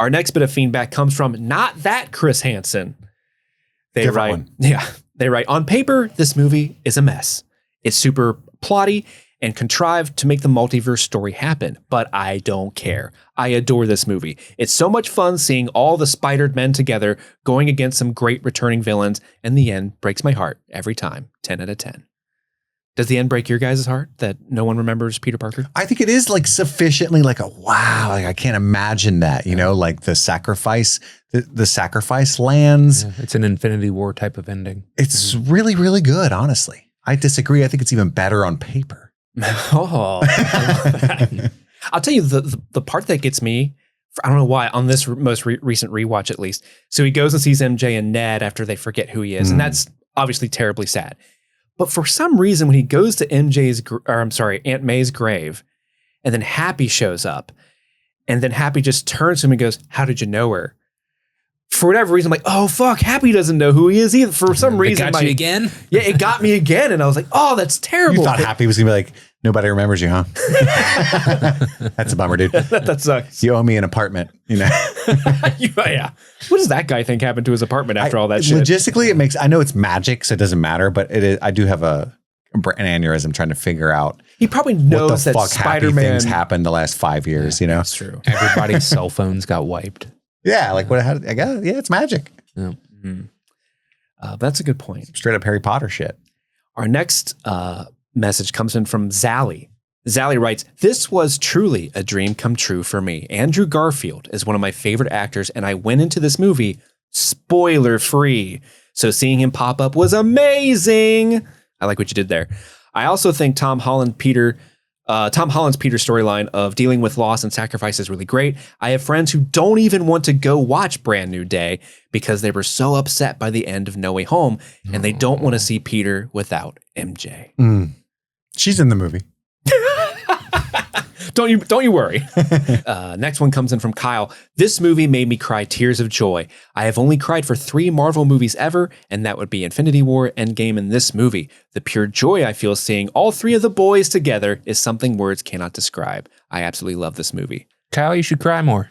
Our next bit of feedback comes from Not That Chris Hansen. They write, on paper, this movie is a mess. It's super plotty and contrived to make the multiverse story happen, but I don't care. I adore this movie. It's so much fun seeing all the spidered men together going against some great returning villains, and the end breaks my heart every time. 10 out of 10. Does the end break your guys' heart that no one remembers Peter Parker? I think it is like sufficiently like a wow. Like I can't imagine that, like the sacrifice lands. Yeah, it's an Infinity War type of ending. It's really, really good, honestly. I disagree. I think it's even better on paper. Oh, I'll tell you the part that gets me, I don't know why, on this most recent rewatch at least. So he goes and sees MJ and Ned after they forget who he is, and that's obviously terribly sad. But for some reason, when he goes to Aunt May's grave, and then Happy shows up, and then Happy just turns to him and goes, "How did you know her?" For whatever reason, I'm like, oh, fuck, Happy doesn't know who he is either. For some reason. It got you again? Yeah, it got me again. And I was like, oh, that's terrible. You thought Happy was going to be like, nobody remembers you, huh? That's a bummer, dude. That sucks. You owe me an apartment, Yeah. What does that guy think happened to his apartment after all that shit? Logistically, I know it's magic, so it doesn't matter, but I do have an aneurysm trying to figure out. He probably knows what the that fuck Spider-Man happy things happened the last 5 years, That's true. Everybody's cell phones got wiped. Yeah, like what? I guess, it's magic. Yeah. That's a good point. Straight up Harry Potter shit. Our next message comes in from Zally. Zally writes, "This was truly a dream come true for me. Andrew Garfield is one of my favorite actors, and I went into this movie spoiler free. So seeing him pop up was amazing." I like what you did there. I also think Tom Holland Peter Tom Holland's Peter storyline of dealing with loss and sacrifice is really great. I have friends who don't even want to go watch Brand New Day because they were so upset by the end of No Way Home, and they don't want to see Peter without MJ. She's in the movie. Don't you worry. Next one comes in from Kyle. This movie made me cry tears of joy. I have only cried for 3 Marvel movies ever, and that would be Infinity War, Endgame, and this movie. The pure joy I feel seeing all 3 of the boys together is something words cannot describe. I absolutely love this movie. Kyle, you should cry more.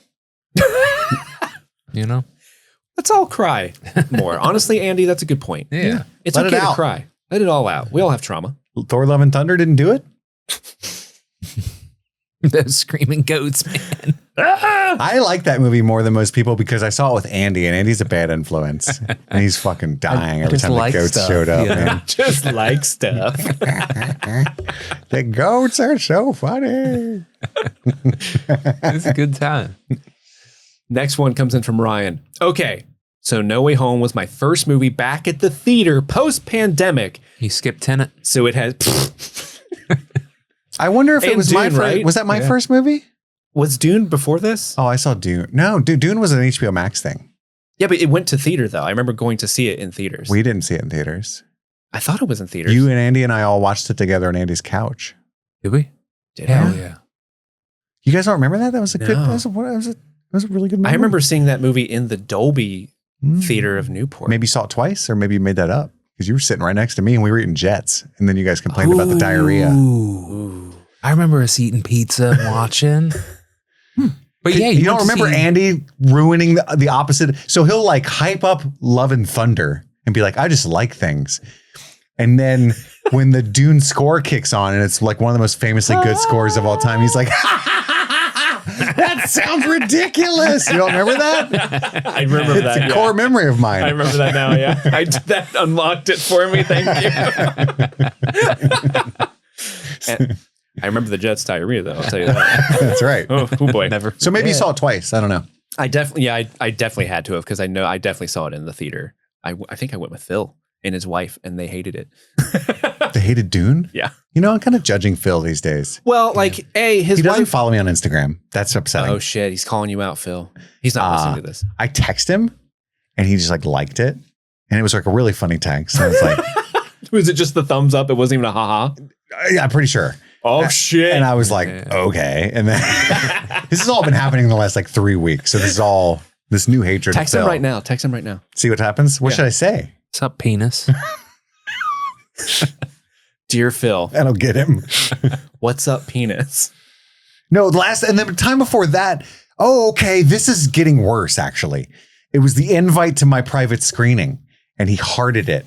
You know? Let's all cry more. Honestly, Andy, that's a good point. Yeah. It's Let okay it to out. cry. Let it all out. We all have trauma. Thor: Love and Thunder didn't do it? Those screaming goats, man. I like that movie more than most people because I saw it with Andy, and Andy's a bad influence. And he's fucking dying every just time the like goats stuff, showed up. you know? Man. Just like stuff. The goats are so funny. It's a good time. Next one comes in from Ryan. Okay, so No Way Home was my first movie back at the theater post-pandemic. You skipped Tenet. So it has... I wonder if it And was my Dune, first. right? Was that my Yeah. first movie? Was Dune before this? Oh, I saw Dune. No, dude, Dune was an HBO Max thing. Yeah, but it went to theater, though. I remember going to see it in theaters. We didn't see it in theaters. I thought it was in theaters. You and Andy and I all watched it together on Andy's couch. Did we? Did Hell I? yeah. You guys don't remember that? That was a good. No. That was a really good movie. I remember seeing that movie in the Dolby Theater of Newport. Maybe you saw it twice, or maybe you made that up because you were sitting right next to me and we were eating Jets, and then you guys complained about the diarrhea. Ooh. I remember us eating pizza and watching. But yeah, you don't went to remember see- Andy ruining the opposite. So he'll like hype up Love and Thunder and be like, I just like things. And then when the Dune score kicks on and it's like one of the most famously good scores of all time, he's like, that sounds ridiculous. You don't remember that? I remember It's a core memory of mine. I remember that now, yeah. That unlocked it for me. Thank you. And I remember the Jets diarrhea, though. I'll tell you that. That's right. Oh boy. Never. So maybe you saw it twice. I don't know. I definitely had to have because I know I definitely saw it in the theater. I think I went with Phil and his wife, and they hated it. They hated Dune? Yeah. You know, I'm kind of judging Phil these days. Well, like, his He doesn't wife. follow me on Instagram. That's upsetting. Oh shit, he's calling you out, Phil. He's not listening to this. I text him and he just like liked it. And it was like a really funny text. I was like, Was it just the thumbs up? It wasn't even a haha. I'm pretty sure. Oh shit. And I was like, okay. And then this has all been happening in the last like 3 weeks. So this is all this new hatred. Text him right now. Text him right now. See what happens. What Yeah. should I say? What's up, penis? Dear Phil, That'll get him. what's up, penis? No, and the time before that. Oh, okay. This is getting worse, actually. It was the invite to my private screening and he hearted it.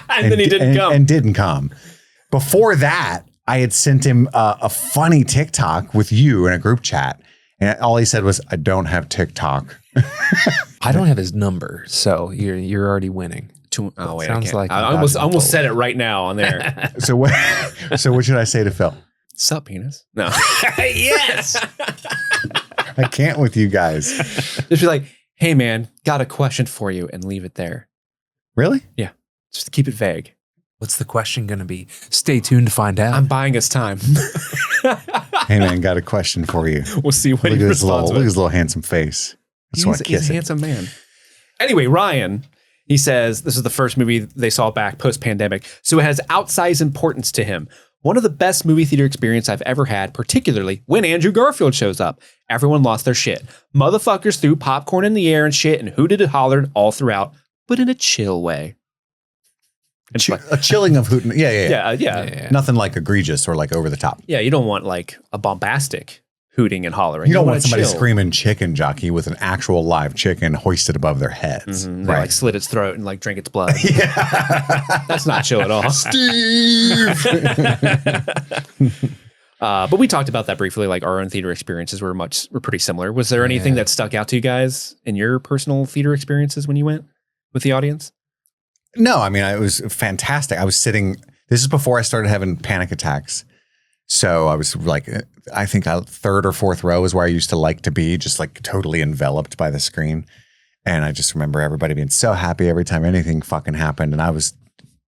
And then he didn't come. And didn't come. Before that, I had sent him a funny TikTok with you in a group chat. And all he said was, I don't have TikTok. I don't have his number, so you're already winning. Oh wait, Sounds I can't. like I I'm almost dodging a said it right now on there. So what should I say to Phil? Sup, penis? No. Yes. I can't with you guys. Just be like, hey man, got a question for you, and leave it there. Really? Yeah. Just to keep it vague. What's the question going to be? Stay tuned to find out. I'm buying us time. Hey man, got a question for you. We'll see what Look he at his responds with. little handsome face. That's why I He's a kiss it. handsome man. Anyway, Ryan, he says this is the first movie they saw back post-pandemic, so it has outsized importance to him. One of the best movie theater experience I've ever had, particularly when Andrew Garfield shows up. Everyone lost their shit. Motherfuckers threw popcorn in the air and shit and hooted and hollered all throughout, but in a chill way. It's like, A chilling of Hooten. Yeah. yeah. Nothing like egregious or like over the top. Yeah, you don't want like a bombastic hooting and hollering. You don't want wanna somebody chill. screaming chicken jockey with an actual live chicken hoisted above their heads. They like slit its throat and like drink its blood. That's not chill at all. Steve. But we talked about that briefly. Like our own theater experiences were pretty similar. Was there anything that stuck out to you guys in your personal theater experiences when you went with the audience? No, I mean, it was fantastic. I was sitting, this is before I started having panic attacks. So I was like, I think third or fourth row is where I used to like to be, just like totally enveloped by the screen. And I just remember everybody being so happy every time anything fucking happened. And I was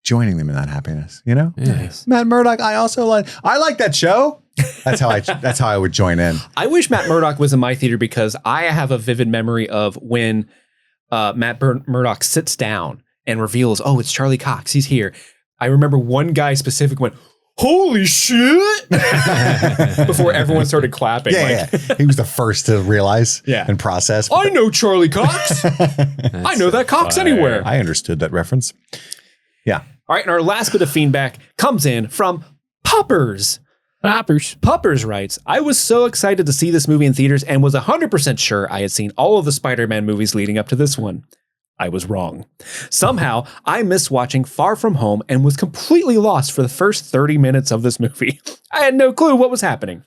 joining them in that happiness, you know? Yes. Matt Murdock, I like that show. That's how I would join in. I wish Matt Murdock was in my theater because I have a vivid memory of when Matt Murdock sits down and reveals, oh, it's Charlie Cox. He's here. I remember one guy specifically went, holy shit, before everyone started clapping. Yeah. He was the first to realize and process. I know Charlie Cox. I know that Cox anywhere. I understood that reference. Yeah. All right. And our last bit of feedback comes in from Puppers. Puppers writes, I was so excited to see this movie in theaters and was 100% sure I had seen all of the Spider-Man movies leading up to this one. I was wrong. Somehow, I missed watching Far From Home and was completely lost for the first 30 minutes of this movie. I had no clue what was happening.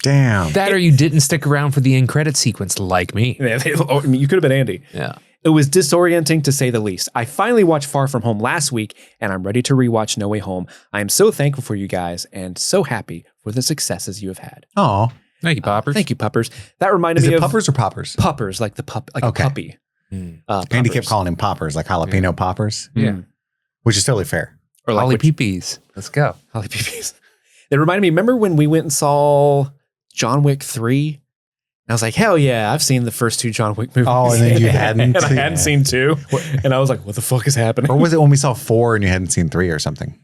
Damn. That or you didn't stick around for the end credit sequence like me. You could have been Andy. Yeah. It was disorienting to say the least. I finally watched Far From Home last week, and I'm ready to rewatch No Way Home. I am so thankful for you guys and so happy for the successes you have had. Oh, thank you, Poppers. Thank you, Puppers. That reminded me of Puppers or Poppers? Puppers, like the pup, like a puppy. Andy kept calling him Poppers, like jalapeno poppers. Yeah. Which is totally fair. Or like Holly Peepees. Let's go. Holly Peepees. It reminded me, remember when we went and saw John Wick 3? And I was like, hell yeah, I've seen the first 2 John Wick movies. Oh, and then you hadn't? And I hadn't seen 2. And I was like, what the fuck is happening? Or was it when we saw 4 and you hadn't seen 3 or something?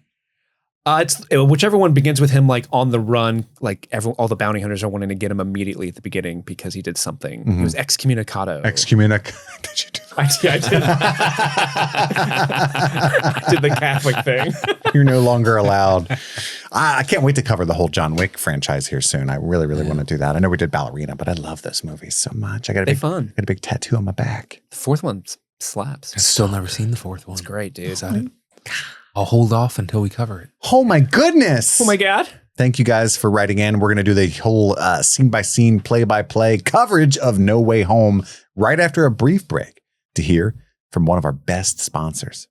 It's whichever one begins with him like on the run, like all the bounty hunters are wanting to get him immediately at the beginning because he did something. He was excommunicado. Did you do that? I did. I did the Catholic thing. You're no longer allowed. I can't wait to cover the whole John Wick franchise here soon. I really, really want to do that. I know we did Ballerina, but I love those movies so much. I got a big tattoo on my back. The 4th one slaps. I've still never seen the 4th one. It's great, dude. I'll hold off until we cover it. Oh my goodness. Oh my God. Thank you guys for writing in. We're going to do the whole scene by scene, play by play coverage of No Way Home right after a brief break to hear from one of our best sponsors.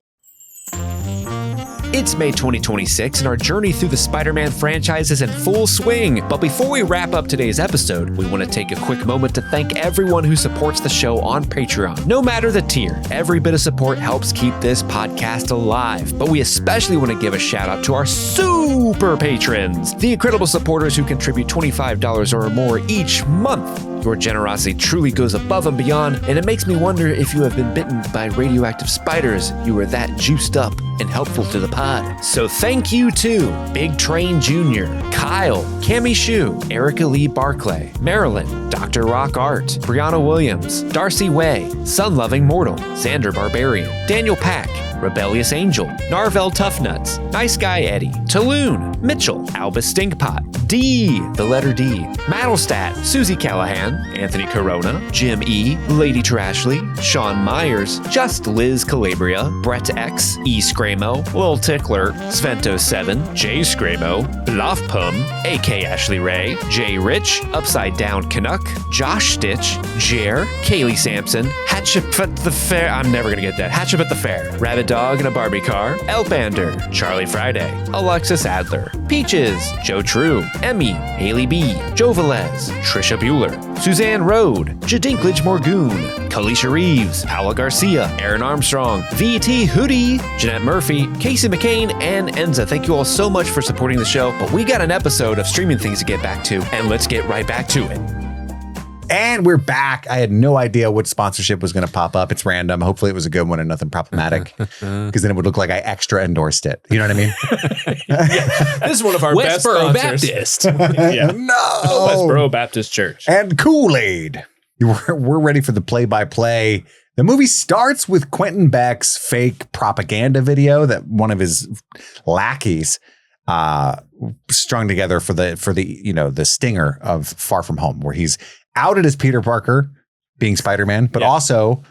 It's May 2026 and our journey through the Spider-Man franchise is in full swing. But before we wrap up today's episode, we want to take a quick moment to thank everyone who supports the show on Patreon. No matter the tier, every bit of support helps keep this podcast alive. But we especially want to give a shout out to our super patrons, the incredible supporters who contribute $25 or more each month. Your generosity truly goes above and beyond, and it makes me wonder if you have been bitten by radioactive spiders. You are that juiced up and helpful to the pod. So thank you to Big Train Jr., Kyle, Cami Shu, Erica Lee Barclay, Marilyn, Dr. Rock Art, Brianna Williams, Darcy Way, Sun-Loving Mortal, Xander Barbarian, Daniel Pack, Rebellious Angel, Narvel Toughnuts, Nice Guy Eddie, Taloon, Mitchell, Albus Stinkpot, D, the letter D, Maddlestat, Susie Callahan, Anthony Corona, Jim E, Lady Trashley, Sean Myers, Just Liz Calabria, Brett X, E Scramo, Lil Tickler, Svento7, J Scramo, Bluffpum, AK Ashley Ray, J Rich, Upside Down Canuck, Josh Stitch, Jer, Kaylee Sampson, Hatchip at the Fair, I'm never gonna get that, Hatchip at the Fair, Rabbit Dog in a Barbie Car, Elbander, Charlie Friday, Alexis Adler, Peaches, Joe True, Emmy, Haley B, Joe Velez, Trisha Bueller, Suzanne Rode, Jadinklage Morgoon, Kalisha Reeves, Paula Garcia, Aaron Armstrong, VT Hoodie, Jeanette Murphy, Casey McCain, and Enza. Thank you all so much for supporting the show, but we got an episode of streaming things to get back to, and let's get right back to it. And we're back. I had no idea what sponsorship was going to pop up. It's random. Hopefully it was a good one and nothing problematic, because then it would look like I extra endorsed it. You know what I mean? This is one of our best Westboro sponsors. Baptist. Yeah. No. Westboro Baptist Church. And Kool-Aid. We're ready for the play-by-play. The movie starts with Quentin Beck's fake propaganda video that one of his lackeys strung together for the stinger of Far From Home, where he's outed as Peter Parker being Spider-Man, but also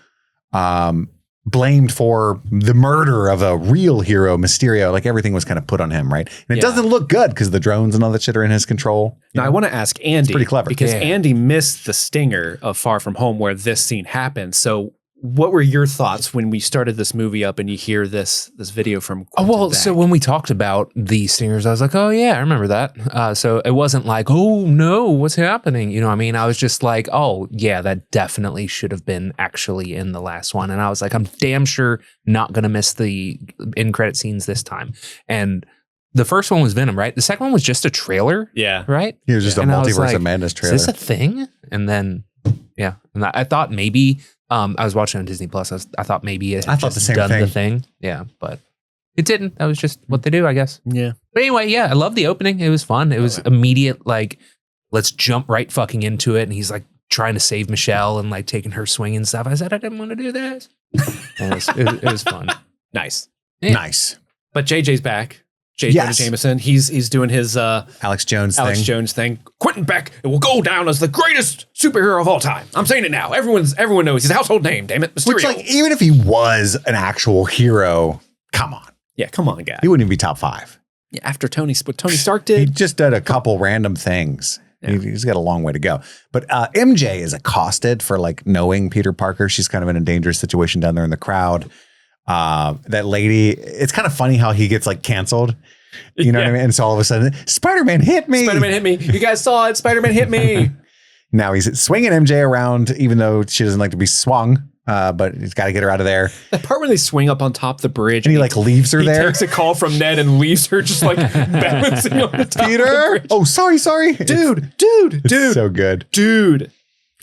blamed for the murder of a real hero, Mysterio. Like everything was kind of put on him, right? And it doesn't look good because the drones and all that shit are in his control. Now I want to ask Andy, it's pretty clever, because Andy missed the stinger of Far From Home where this scene happened. So what were your thoughts when we started this movie up and you hear this video from Quentin Beck? So when we talked about the stingers, I was like, oh yeah, I remember that. So it wasn't like, oh no, what's happening? You know what I mean? I was just like, oh yeah, that definitely should have been actually in the last one. And I was like, I'm damn sure not going to miss the end credit scenes this time. And the first one was Venom, right? The second one was just a trailer. Yeah. Right? It was just a And I was multiverse like, of madness trailer. Is this a thing? And then, yeah. And I thought maybe, I was watching on Disney Plus. I thought maybe it had thought the just same done thing. the thing. Yeah, but it didn't. That was just what they do, I guess. Yeah. But anyway, yeah, I love the opening. It was fun. It was immediate, like, let's jump right fucking into it. And he's like trying to save Michelle and like taking her swing and stuff. I said, I didn't want to do this. And it was fun. Nice. Yeah. Nice. But JJ's back. J. Yes. Jonah Jameson. He's doing his Alex Jones thing. Quentin Beck will go down as the greatest superhero of all time. I'm saying it now. Everyone knows he's a household name. Damn it, Mysterio. Which, like, even if he was an actual hero, come on, yeah, come on, guy. he wouldn't even be top 5. Yeah, after Tony Stark He did. just did a couple random things. Yeah. He's got a long way to go. But MJ is accosted for like knowing Peter Parker. She's kind of in a dangerous situation down there in the crowd. That lady, it's kind of funny how he gets like canceled. You know what I mean? And so all of a sudden, Spider-Man hit me. Spider-Man hit me. You guys saw it. Spider-Man hit me. Now he's swinging MJ around, even though she doesn't like to be swung. But he's got to get her out of there. That part where they swing up on top of the bridge. And he like leaves her he there. takes a call from Ned and leaves her just like balancing on the top Peter? of the bridge. Oh, sorry. Dude. It's so good. Dude.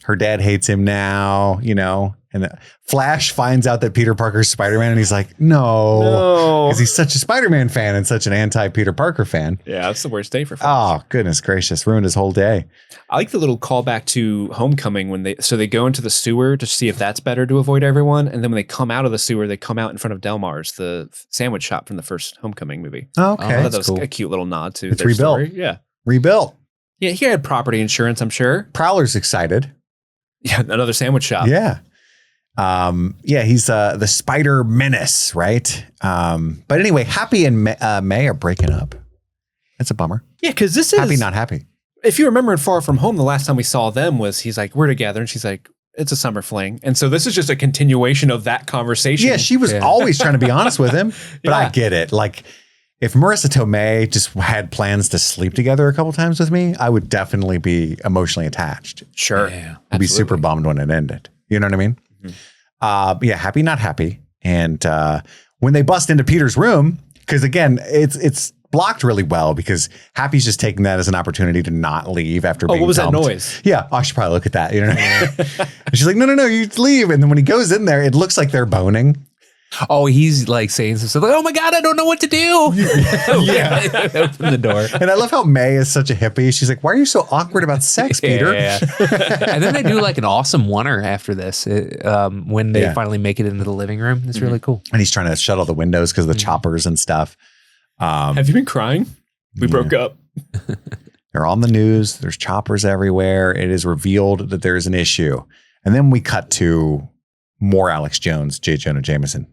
Her dad hates him now, you know. And Flash finds out that Peter Parker's Spider-Man and he's like, no. Because he's such a Spider-Man fan and such an anti-Peter Parker fan. Yeah, that's the worst day for Flash. Oh, goodness gracious. Ruined his whole day. I like the little callback to Homecoming when they go into the sewer to see if that's better to avoid everyone. And then when they come out of the sewer, they come out in front of Delmar's, the sandwich shop from the first Homecoming movie. Okay. I thought that was cool. a cute little nod to It's their rebuilt. story. Yeah. Rebuilt. Yeah, he had property insurance, I'm sure. Prowler's excited. Yeah, another sandwich shop. Yeah. He's the Spider Menace, right? But anyway, Happy and May are breaking up. That's a bummer. Yeah, because this is... Happy, not happy. If you remember in Far From Home, the last time we saw them was he's like, we're together. And she's like, it's a summer fling. And so this is just a continuation of that conversation. Yeah, she was always trying to be honest with him. But Yeah. I get it. Like, if Marissa Tomei just had plans to sleep together a couple times with me, I would definitely be emotionally attached. Sure. Yeah. I'd be super bummed when it ended. You know what I mean? Mm-hmm. Happy, not happy. And when they bust into Peter's room, because again, it's blocked really well because Happy's just taking that as an opportunity to not leave after being what was dumped. that noise? Yeah, I should probably look at that. You know what I mean? And she's like, no, you leave. And then when he goes in there, it looks like they're boning. Oh, he's like saying some stuff like, oh my God, I don't know what to do. Yeah. Open the door. And I love how May is such a hippie. She's like, why are you so awkward about sex, Peter? Yeah. And then they do like an awesome oneer after this when they finally make it into the living room. It's really cool. And he's trying to shut all the windows because of the choppers and stuff. Have you been crying? We broke up. They're on the news. There's choppers everywhere. It is revealed that there is an issue. And then we cut to more Alex Jones, J. Jonah Jameson.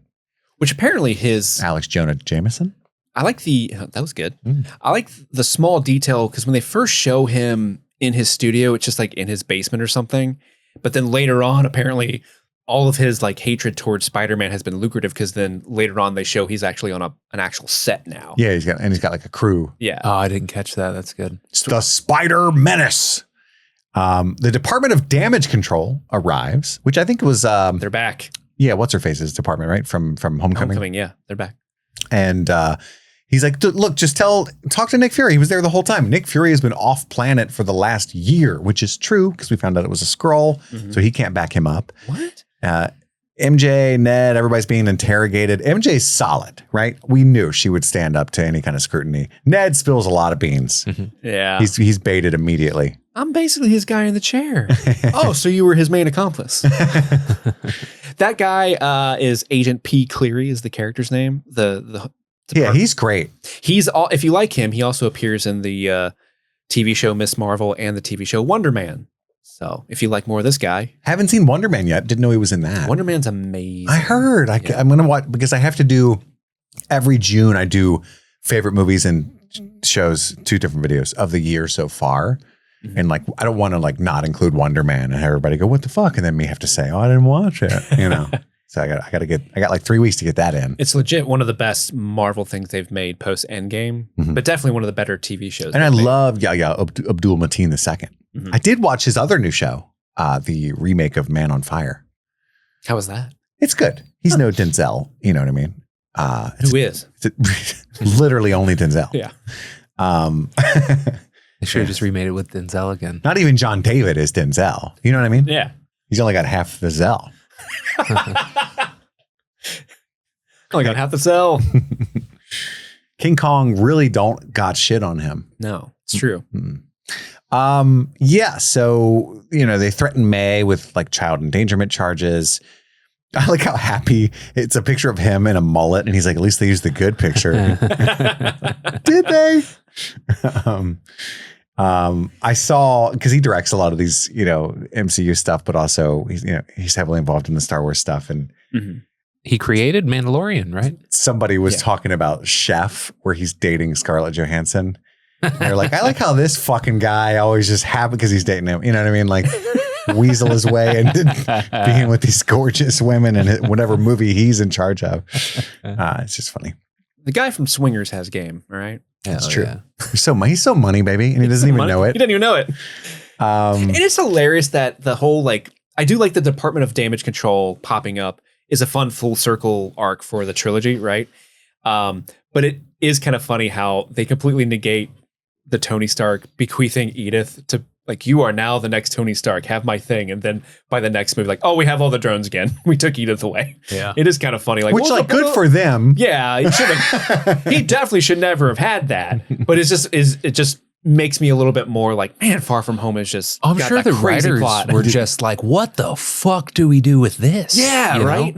Which apparently his... Alex Jonah Jameson? I like that was good. I like the small detail because when they first show him in his studio, it's just like in his basement or something. But then later on, apparently all of his like hatred towards Spider-Man has been lucrative because then later on they show he's actually on an actual set now. Yeah, he's got like a crew. Yeah. Oh, I didn't catch that. That's good. It's the Spider Menace. The Department of Damage Control arrives, which I think was They're back. yeah, what's her face's department, right? From Homecoming. Yeah, they're back. And he's like, look, just talk to Nick Fury. He was there the whole time. Nick Fury has been off planet for the last year, which is true because we found out it was a Skrull, so he can't back him up. What? MJ, Ned, everybody's being interrogated. MJ's solid, right? We knew she would stand up to any kind of scrutiny. Ned spills a lot of beans. Yeah. He's baited immediately. I'm basically his guy in the chair. Oh, so you were his main accomplice. That guy is Agent P. Cleary is the character's name. Yeah, he's great. He's all. If you like him, he also appears in the TV show Miss Marvel and the TV show Wonder Man. So if you like more of this guy, Haven't seen Wonder Man yet. Didn't know he was in that. Wonder Man's amazing. I heard. I'm going to watch because I have to do every June. I do favorite movies and shows, 2 different videos of the year so far. And like, I don't want to like not include Wonder Man and have everybody go, what the fuck? And then me have to say, oh, I didn't watch it, you know? So I got like 3 weeks to get that in. It's legit one of the best Marvel things they've made post Endgame, but definitely one of the better TV shows. And I they've made. love Yahya Abdul Mateen II. I did watch his other new show, the remake of Man on Fire. How was that? It's good. He's no Denzel, you know what I mean? Who is? It's literally only Denzel. Yeah. They should have just remade it with Denzel again. Not even John David is Denzel. You know what I mean? Yeah. He's only got half the Zell. Only got half the cell. King Kong really don't got shit on him. No, it's true. Yeah. So, they threaten May with like child endangerment charges. I like how happy it's a picture of him in a mullet. And he's like, at least they used the good picture. Did they? I saw, because he directs a lot of these, MCU stuff, but also he's heavily involved in the Star Wars stuff. And he created Mandalorian, right? somebody was talking about Chef, where he's dating Scarlett Johansson. And they're like, I like how this fucking guy always just happy because he's dating him. You know what I mean? Like weasel his way into being with these gorgeous women in whatever movie he's in charge of. It's just funny. The guy from Swingers has game, all right? That's true. Yeah. He's so money, baby. And he doesn't even know it. He doesn't even know it. It is hilarious that the whole, I do like the Department of Damage Control popping up is a fun full circle arc for the trilogy, right? But it is kind of funny how they completely negate the Tony Stark bequeathing Edith to you are now the next Tony Stark, have my thing. And then by the next movie, we have all the drones again. We took Edith away. Yeah. It is kind of funny. Which good for them. Yeah. He definitely should never have had that. But it just makes me a little bit more man, Far From Home is just, I'm sure the writers were just like, what the fuck do we do with this? Yeah. Right.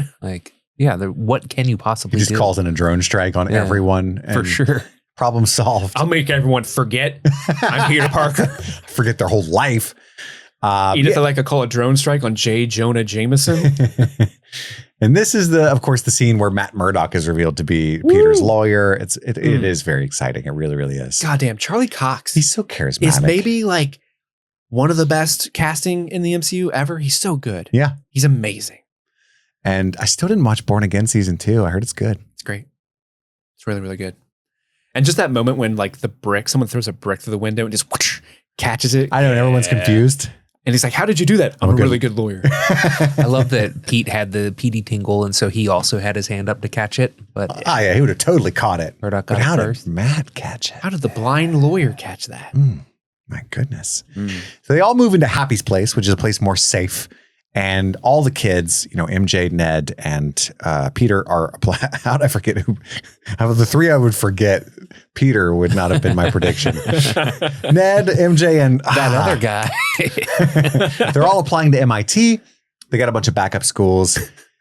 What can you possibly do? He just calls in a drone strike on everyone. For sure. Problem solved. I'll make everyone forget I'm Peter Parker. Forget their whole life. Edith, I call a drone strike on J. Jonah Jameson. And this is of course, the scene where Matt Murdock is revealed to be Peter's lawyer. It is very exciting. It really, really is. Goddamn, Charlie Cox. He's so charismatic. Is maybe one of the best casting in the MCU ever. He's so good. Yeah. He's amazing. And I still didn't watch Born Again season 2. I heard it's good. It's great. It's really, really good. And just that moment when someone throws a brick through the window and just whoosh, catches it. I know, everyone's confused. And he's like, how did you do that? I'm a really good lawyer. I love that Pete had the PD tingle, and so he also had his hand up to catch it. But yeah, he would have totally caught it. Murdoch but got how it first. did Matt catch it? How did the blind lawyer catch that? My goodness. So they all move into Happy's place, which is a place more safe. And all the kids, MJ, Ned, and Peter are, how did I forget who? Out of the three I would forget, Peter would not have been my prediction. Ned, MJ, and that other guy. They're all applying to MIT. They got a bunch of backup schools.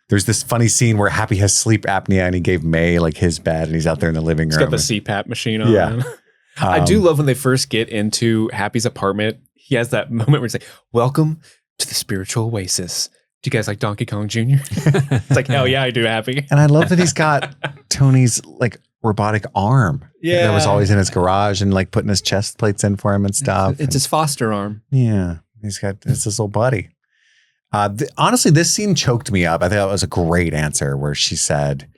There's this funny scene where Happy has sleep apnea and he gave May his bed and he's out there in the living room. He's got the CPAP machine on. Yeah. I do love when they first get into Happy's apartment. He has that moment where he's like, welcome to the spiritual oasis. Do you guys like Donkey Kong Jr.? It's like, hell yeah, I do, Happy. And I love that he's got Tony's robotic arm. Yeah. That was always in his garage and putting his chest plates in for him and stuff. It's his foster arm. Yeah. It's his little buddy. Honestly, this scene choked me up. I thought it was a great answer where she said,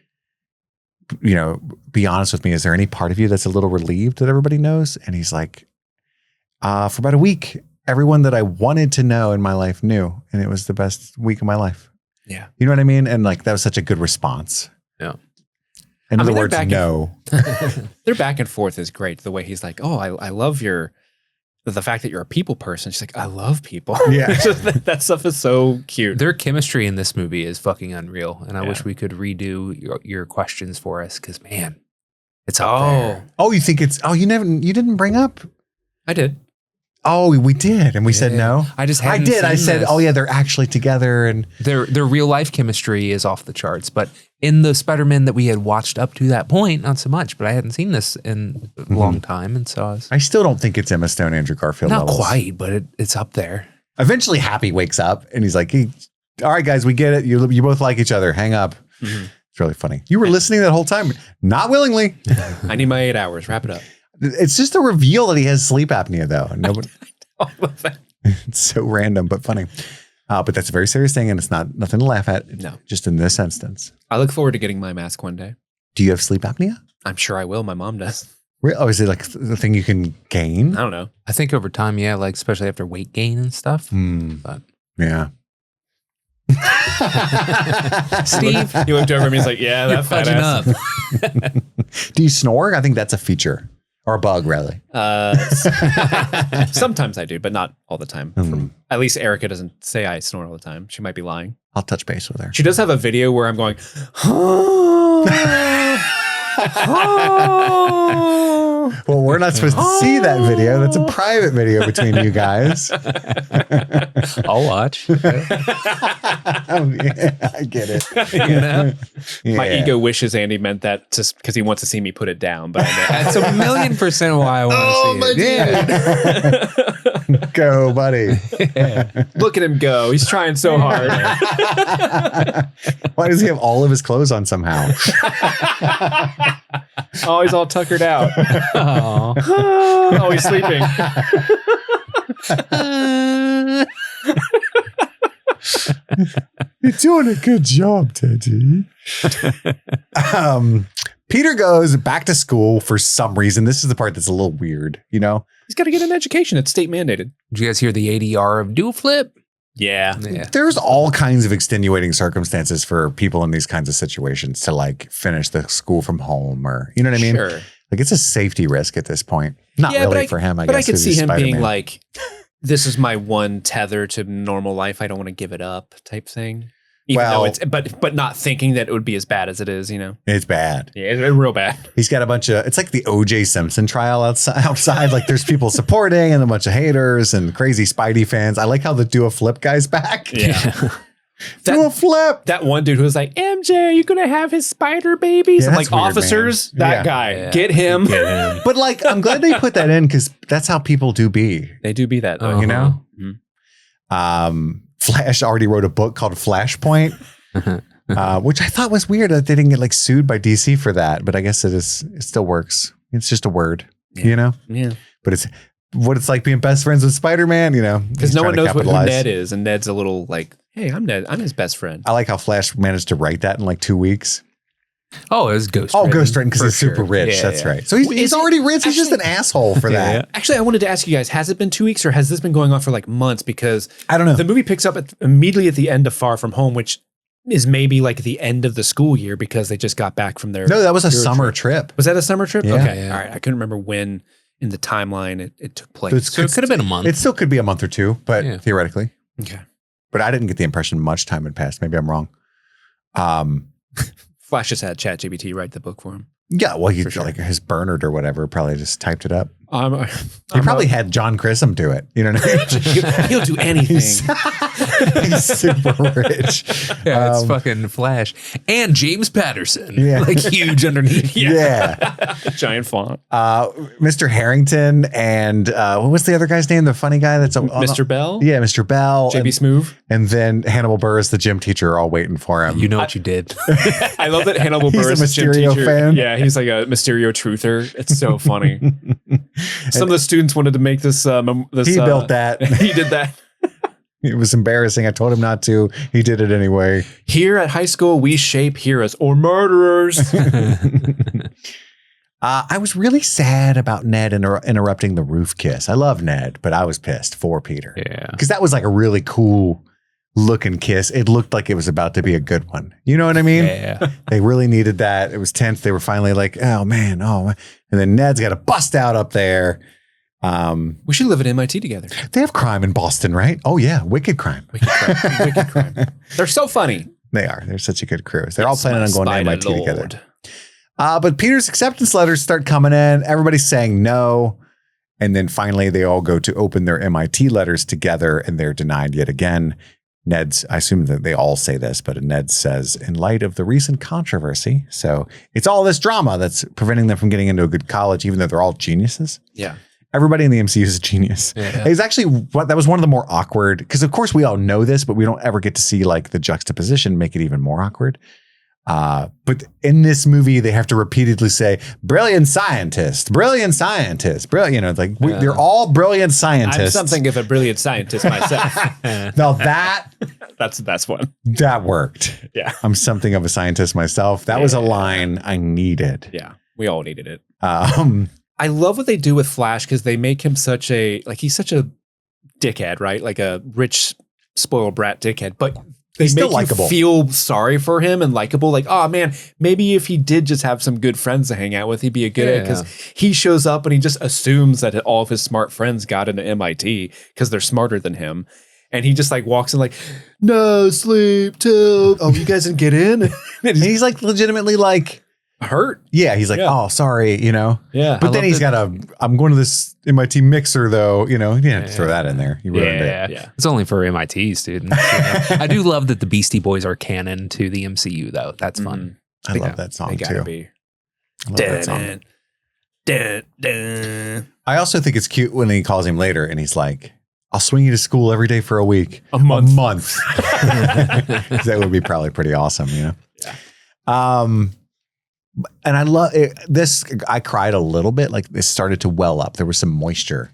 be honest with me. Is there any part of you that's a little relieved that everybody knows? And he's like, for about a week, everyone that I wanted to know in my life knew, and it was the best week of my life. Yeah. You know what I mean? And that was such a good response. Yeah. In other words, no. Their back and forth is great. The way he's like, oh, I love the fact that you're a people person. She's like, I love people. Yeah. That stuff is so cute. Their chemistry in this movie is fucking unreal. And I wish we could redo your questions for us because, man, it's up there. Oh, you think it's, you didn't bring up? I did. Oh, we did. And we said no. I did. I said, oh yeah, they're actually together. And their real life chemistry is off the charts. But in the Spider-Man that we had watched up to that point, not so much, but I hadn't seen this in a long time. And so I still don't think it's Emma Stone, Andrew Garfield not levels. quite, but it's up there. Eventually Happy wakes up and he's like, all right, guys, we get it. You both like each other. Hang up. It's really funny. You were listening that whole time. Not willingly. I need my 8 hours. Wrap it up. It's just a reveal that he has sleep apnea, though. Nobody, it's so random, but funny. But that's a very serious thing, and it's nothing to laugh at. No. Just in this instance. I look forward to getting my mask one day. Do you have sleep apnea? I'm sure I will. My mom does. Oh, is it the thing you can gain? I don't know. I think over time, yeah, especially after weight gain and stuff. But yeah. Steve, He looked over at me. He's like, "Yeah, that fat ass." up. Do you snore? I think that's a feature or a bug, really. Sometimes I do, but not all the time. At least Erica doesn't say I snore all the time. She might be lying. I'll touch base with her. She does have a video where I'm going. Well, we're not supposed to see that video. That's a private video between you guys. I'll watch. I get it. You know? My ego wishes Andy meant that just because he wants to see me put it down. But That's 1,000,000% why I want to see it. Go, buddy. look at him go. He's trying so hard. Why does he have all of his clothes on somehow? Oh, he's all tuckered out. Oh, he's sleeping. You're doing a good job, Teddy. Peter goes back to school for some reason. This is the part that's a little weird, you know? He's got to get an education. It's state mandated. Did you guys hear the ADR of dual flip? Yeah. There's all kinds of extenuating circumstances for people in these kinds of situations to like finish the school from home or, you know what I mean? Sure. Like it's a safety risk at this point. Not really for him, I guess. But I could 'cause see he's him being Spider-Man. like, this is my one tether to normal life. I don't want to give it up type thing. Even though it's, but not thinking that it would be as bad as it is, you know? It's bad. Yeah, it's real bad. He's got a bunch of, it's like the O.J. Simpson trial outside. Like there's people supporting and a bunch of haters and crazy Spidey fans. I like how the do a flip guy's back. Yeah. Do a flip. That one dude who was like, MJ, are you going to have his spider babies? Yeah, I'm that's like, weird, officers, man. that guy, get him. But like, I'm glad they put that in because that's how people do be. They do be that, though. You know? Mhm. Flash already wrote a book called Flashpoint, which I thought was weird that they didn't get like sued by DC for that. But I guess it still works. It's just a word, you know? Yeah. But it's what it's like being best friends with Spider-Man, you know? Because no one knows who Ned is. And Ned's a little like, hey, I'm Ned. I'm his best friend. I like how Flash managed to write that in like 2 weeks. Oh, it was Ghost. Ghostwriting because he's super rich. That's right. So he's already rich. He's just an asshole for that. Actually, I wanted to ask you guys, has it been 2 weeks or has this been going on for like months? Because I don't know. The movie picks up immediately at the end of Far From Home, which is maybe like the end of the school year because they just got back from their... No, that was a summer trip. Was that a summer trip? Yeah. Okay. Yeah. All right. I couldn't remember when in the timeline it took place. So it could have been a month. It still could be a month or two, but theoretically. Okay. But I didn't get the impression much time had passed. Maybe I'm wrong. Flash just had ChatGPT write the book for him. Yeah, well, he like his Bernard or whatever probably just typed it up. He probably had John Grissom do it. You know what I mean? He'll do anything. He's super rich. Yeah, it's fucking Flash and James Patterson. Yeah. Like huge underneath. Yeah. Giant font. Mr. Harrington and what was the other guy's name? The funny guy that's Mr. Bell? Yeah, Mr. Bell. JB Smoove. And then Hannibal Buress, the gym teacher, are all waiting for him. You know what you did. I love that Hannibal He's a Buress, gym Mysterio teacher. fan. Yeah, he's like a Mysterio truther. It's so funny. Some of the students wanted to make this. He built that. He did that. It was embarrassing. I told him not to. He did it anyway. Here at high school, we shape heroes or murderers. I was really sad about Ned interrupting the roof kiss. I love Ned, but I was pissed for Peter. Yeah. Because that was like a really cool looking kiss. It looked like it was about to be a good one. You know what I mean? Yeah. They really needed that. It was tense. They were finally like, oh man. And then Ned's got to bust out up there. We should live at MIT together. They have crime in Boston, right? Oh yeah. Wicked crime. Wicked crime. They're so funny. They are. They're such a good crew. They're all planning on going to MIT together. Lord. But Peter's acceptance letters start coming in. Everybody's saying no. And then finally they all go to open their MIT letters together and they're denied yet again. I assume that they all say this, but Ned says, in light of the recent controversy. So it's all this drama that's preventing them from getting into a good college, even though they're all geniuses. Yeah. Everybody in the MCU is a genius. Yeah. It's actually that was one of the more awkward, because of course we all know this, but we don't ever get to see like the juxtaposition make it even more awkward. But in this movie, they have to repeatedly say, brilliant scientist, brilliant scientist, brilliant, you know, like they're all brilliant scientists. I'm something of a brilliant scientist myself. Now that's the best one. That worked. Yeah. I'm something of a scientist myself. That was a line I needed. Yeah. We all needed it. I love what they do with Flash because they make him he's such a dickhead, right? Like a rich, spoiled brat dickhead. But He's still make likable. you feel sorry for him and likable. Like, oh man, maybe if he did just have some good friends to hang out with, he'd be a good at it. Because he shows up and he just assumes that all of his smart friends got into MIT because they're smarter than him. And he just like walks in like, no sleep till, oh, you guys didn't get in? And he's like legitimately like hurt. Yeah, he's like, oh, sorry, you know. Yeah. But then he's got I'm going to this MIT mixer though, you know. Yeah, throw that in there. You ruined it. Yeah. It's only for MIT students. I do love that the Beastie Boys are canon to the MCU though. That's fun. I love that song too. Be. I love that song. I also think it's cute when he calls him later and he's like, I'll swing you to school every day for a week. A month. That would be probably pretty awesome, you know? Yeah. And I love this. I cried a little bit. Like it started to well up. There was some moisture,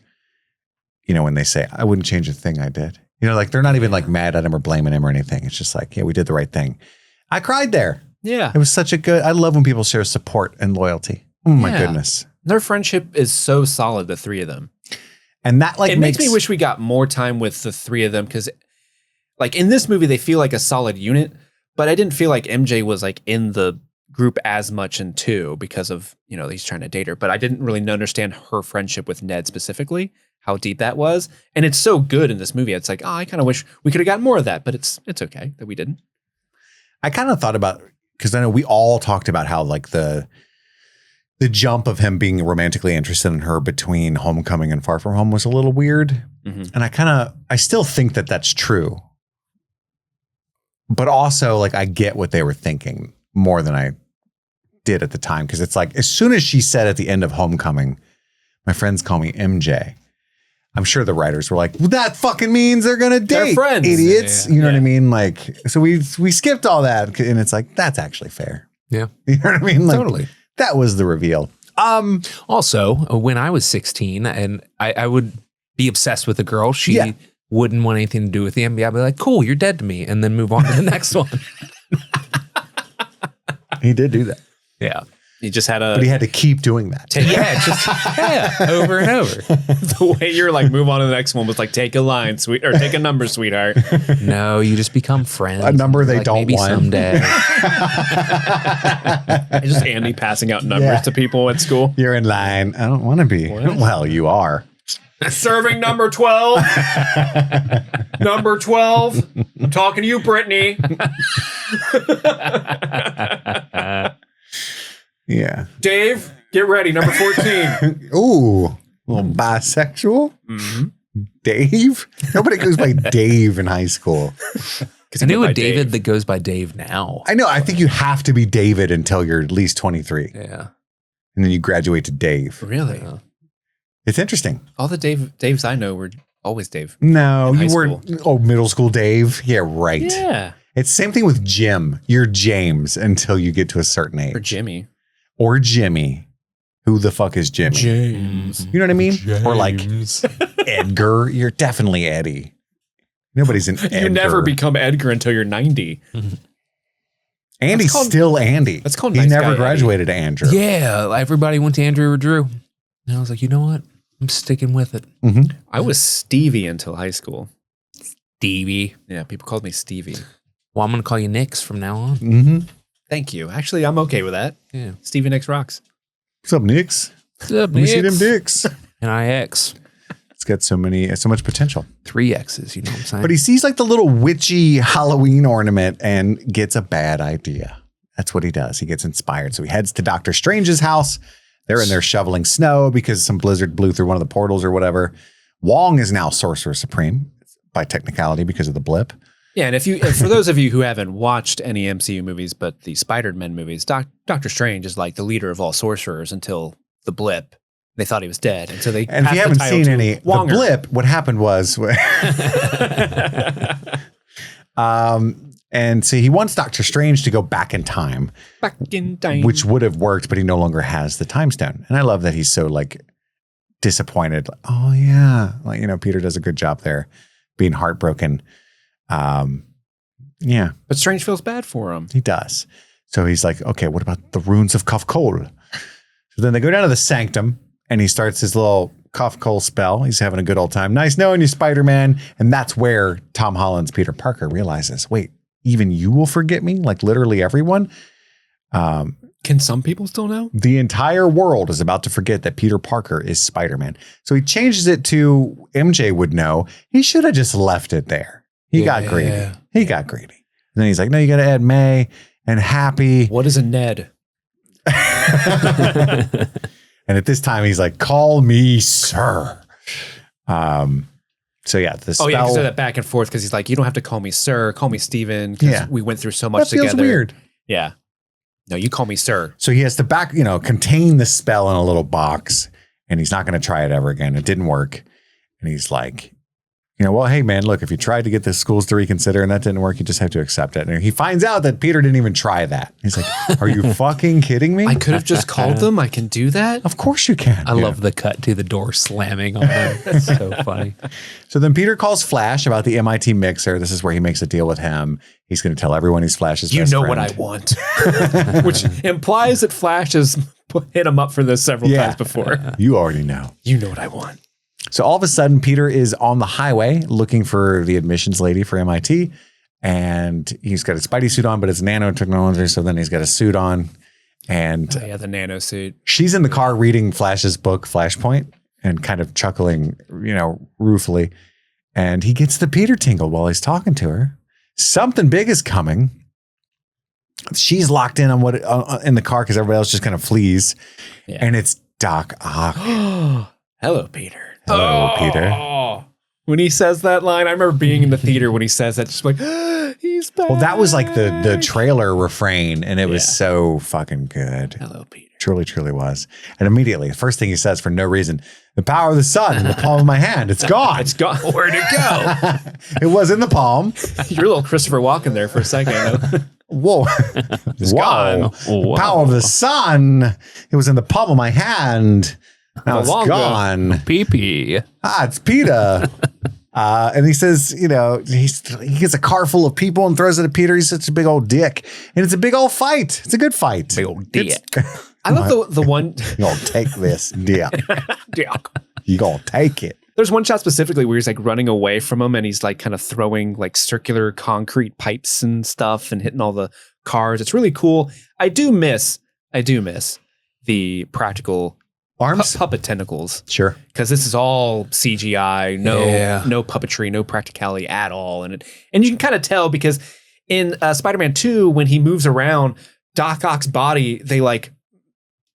you know, when they say, I wouldn't change a thing I did. You know, like they're not even like mad at him or blaming him or anything. It's just like, yeah, we did the right thing. I cried there. Yeah. It was such a good, I love when people share support and loyalty. Oh my goodness. Their friendship is so solid, the three of them. And that like it makes me wish we got more time with the three of them because like in this movie, they feel like a solid unit, but I didn't feel like MJ was like in the group as much in 2 because of, you know, he's trying to date her, but I didn't really understand her friendship with Ned specifically, how deep that was. And it's so good in this movie. It's like, oh, I kind of wish we could have gotten more of that, but it's okay that we didn't. I kind of thought about, because I know we all talked about how like the jump of him being romantically interested in her between Homecoming and Far From Home was a little weird. Mm-hmm. And I still think that that's true. But also like I get what they were thinking more than I did at the time. Because it's like, as soon as she said at the end of Homecoming, my friends call me MJ. I'm sure the writers were like, well, that fucking means they're going to date. They're friends. Idiots. You know what I mean? Like, so we skipped all that. And it's like, that's actually fair. Yeah. You know what I mean? Like, totally. That was the reveal. Also, when I was 16 and I would be obsessed with a girl, she wouldn't want anything to do with the NBA. I'd be like, cool, you're dead to me. And then move on to the next one. He did do that. Yeah. He just had But he had to keep doing that. Over and over. The way you're like, move on to the next one was like, take a line, sweet, or take a number, sweetheart. No, you just become friends. A number they like, don't maybe want. Someday. Just Andy passing out numbers to people at school. You're in line. I don't want to be. What? Well, you are. Serving number 12. Number 12. I'm talking to you, Brittany. Yeah. Dave, get ready. Number 14. Ooh, a little bisexual. Mm-hmm. Dave? Nobody goes by Dave in high school. I knew a David that goes by Dave now. I know. I think you have to be David until you're at least 23. Yeah. And then you graduate to Dave. Really? It's interesting. All the Daves I know were always Dave. No, you weren't. Oh, middle school Dave. Yeah, right. Yeah. It's the same thing with Jim. You're James until you get to a certain age. Or Jimmy. Or Jimmy. Who the fuck is Jimmy? James. You know what I mean? James. Or like Edgar. You're definitely Eddie. Nobody's an Edgar. You never become Edgar until you're 90. Mm-hmm. Andy's still Andy. That's called He nice never guy graduated to Andrew. Yeah. Everybody went to Andrew or Drew. And I was like, you know what? I'm sticking with it. Mm-hmm. I was Stevie until high school. Stevie. Yeah, people called me Stevie. Well, I'm going to call you Nix from now on. Mm-hmm. Thank you. Actually, I'm okay with that. Yeah. Stevie Nicks rocks. What's up, Nix? What's up, Let me see Nix? them dicks. And IX. It's got so much potential. 3 X's, you know what I'm saying? But he sees like the little witchy Halloween ornament and gets a bad idea. That's what he does. He gets inspired. So he heads to Doctor Strange's house. They're in there shoveling snow because some blizzard blew through one of the portals or whatever. Wong is now Sorcerer Supreme by technicality because of the blip. Yeah, and for those of you who haven't watched any MCU movies, but the Spider-Man movies, Doctor Strange is like the leader of all sorcerers until the blip. They thought he was dead, and so they. And if you haven't seen any, Wonger. The blip, what happened was, and so he wants Doctor Strange to go back in time, which would have worked, but he no longer has the time stone. And I love that he's so like disappointed. Like, oh yeah, like Peter does a good job there, being heartbroken. Yeah, but Strange feels bad for him. He does. So he's like, okay, what about the runes of Cough Coal? So then they go down to the sanctum. And he starts his little cough coal spell. He's having a good old time. Nice knowing you, Spider-Man. And that's where Tom Holland's Peter Parker realizes, wait, even you will forget me, like literally everyone. Can some people still know? The entire world is about to forget that Peter Parker is Spider-Man. So he changes it to MJ would know. He should have just left it there. He got greedy. He got greedy. And then he's like, no, you got to add May and Happy. What is a Ned? And at this time, he's like, call me sir. So yeah, the spell. Oh yeah, because they're that back and forth. Because he's like, you don't have to call me sir, call me Steven. Because we went through so much that feels together. Weird. Yeah. No, you call me sir. So he has to contain the spell in a little box, and he's not going to try it ever again. It didn't work, and he's like, well, hey man, look, if you tried to get the schools to reconsider and that didn't work, you just have to accept it. And he finds out that Peter didn't even try that. He's like, are you fucking kidding me? I could have just called them. I can do that. Of course you can. I love the cut to the door slamming on them. That's so funny. So then Peter calls Flash about the MIT mixer. This is where he makes a deal with him. He's going to tell everyone he's Flash's best friend. What I want. Which implies that Flash has hit him up for this several times before. You already know. You know what I want. So all of a sudden, Peter is on the highway looking for the admissions lady for MIT. And he's got a Spidey suit on, but it's nanotechnology. So then he's got a suit on. And the nano suit. She's in the car reading Flash's book, Flashpoint, and kind of chuckling, ruefully. And he gets the Peter tingle while he's talking to her. Something big is coming. She's locked in on in the car because everybody else just kind of flees. Yeah. And it's Doc Ock. Hello, Peter. Hello, Peter. When he says that line, I remember being in the theater when he says that, just like, he's back. Well, that was like the trailer refrain, and it was so fucking good. Hello, Peter. Truly, truly was. And immediately, the first thing he says for no reason, the power of the sun in the palm of my hand. It's gone. It's gone. Where'd it go? It was in the palm. You're a little Christopher Walken there for a second. Whoa. It's gone. The power of the sun. It was in the palm of my hand. Now it's gone. Pee-pee. It's Peter. And he says, he gets a car full of people and throws it at Peter. He's such a big old dick. And it's a big old fight. It's a good fight. Big old dick. I love the one. You're going to take this dick. Dick. You're going to take it. There's one shot specifically where he's like running away from him and he's like kind of throwing like circular concrete pipes and stuff and hitting all the cars. It's really cool. I do miss the practical arms, puppet tentacles. Sure. Because this is all CGI, no puppetry, no practicality at all. And you can kind of tell because in Spider-Man 2, when he moves around, Doc Ock's body, they like,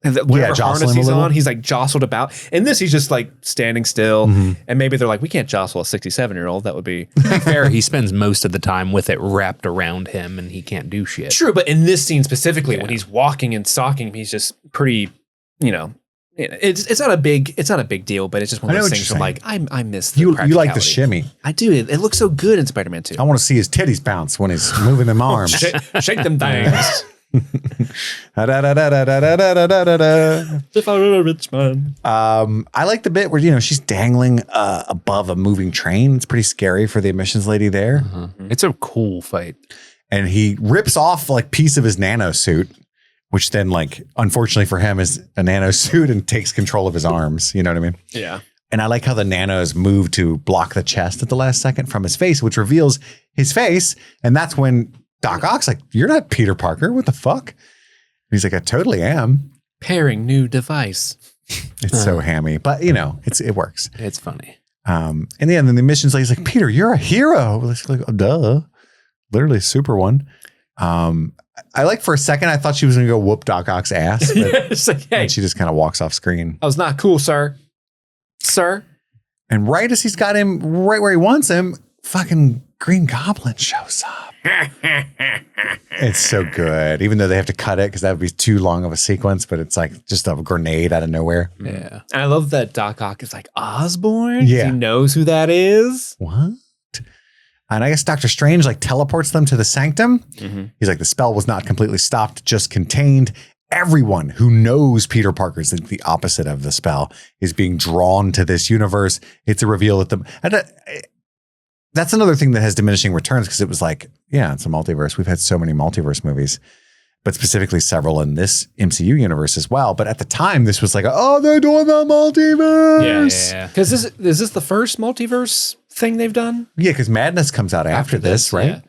whatever harness he's on, he's like jostled about. In this, he's just like standing still. Mm-hmm. And maybe they're like, we can't jostle a 67-year-old. That would be... To be fair, he spends most of the time with it wrapped around him and he can't do shit. True, but in this scene specifically, when he's walking and stalking, he's just pretty, it's not a big deal, but it's just one of those things where like, I miss the practicality. You like the shimmy. I do. It looks so good in Spider-Man 2. I want to see his titties bounce when he's moving them arms. Shake them things. If I were a rich man. I like the bit where she's dangling above a moving train. It's pretty scary for the admissions lady there. It's a cool fight, and he rips off like piece of his nano suit, which then like unfortunately for him is a nano suit and takes control of his arms. You know what I mean? Yeah. And I like how the nanos move to block the chest at the last second from his face, which reveals his face, and that's when Doc Ock's like, you're not Peter Parker. What the fuck? And he's like, I totally am. Pairing new device. It's so hammy, but it works. It's funny. In the end, then the mission's lady's like, Peter, you're a hero. Like, duh. Literally super one. I like for a second, I thought she was going to go whoop Doc Ock's ass, but like, hey, and she just kind of walks off screen. That was not cool, sir. Sir. And right as he's got him right where he wants him, fucking Green Goblin shows up. It's so good, even though they have to cut it because that would be too long of a sequence, but it's like just a grenade out of nowhere. Yeah. And I love that Doc Ock is like Osborn. Yeah. He knows who that is. What? And I guess Doctor Strange like teleports them to the sanctum. Mm-hmm. He's like, the spell was not completely stopped, just contained. Everyone who knows Peter Parker is the opposite of the spell is being drawn to this universe. It's a reveal that that's another thing that has diminishing returns because it was like, yeah, it's a multiverse. We've had so many multiverse movies, but specifically several in this MCU universe as well. But at the time, this was like, oh, they're doing the multiverse. Yeah. Because is this the first multiverse thing they've done? Yeah, because Madness comes out after this, right? Yeah.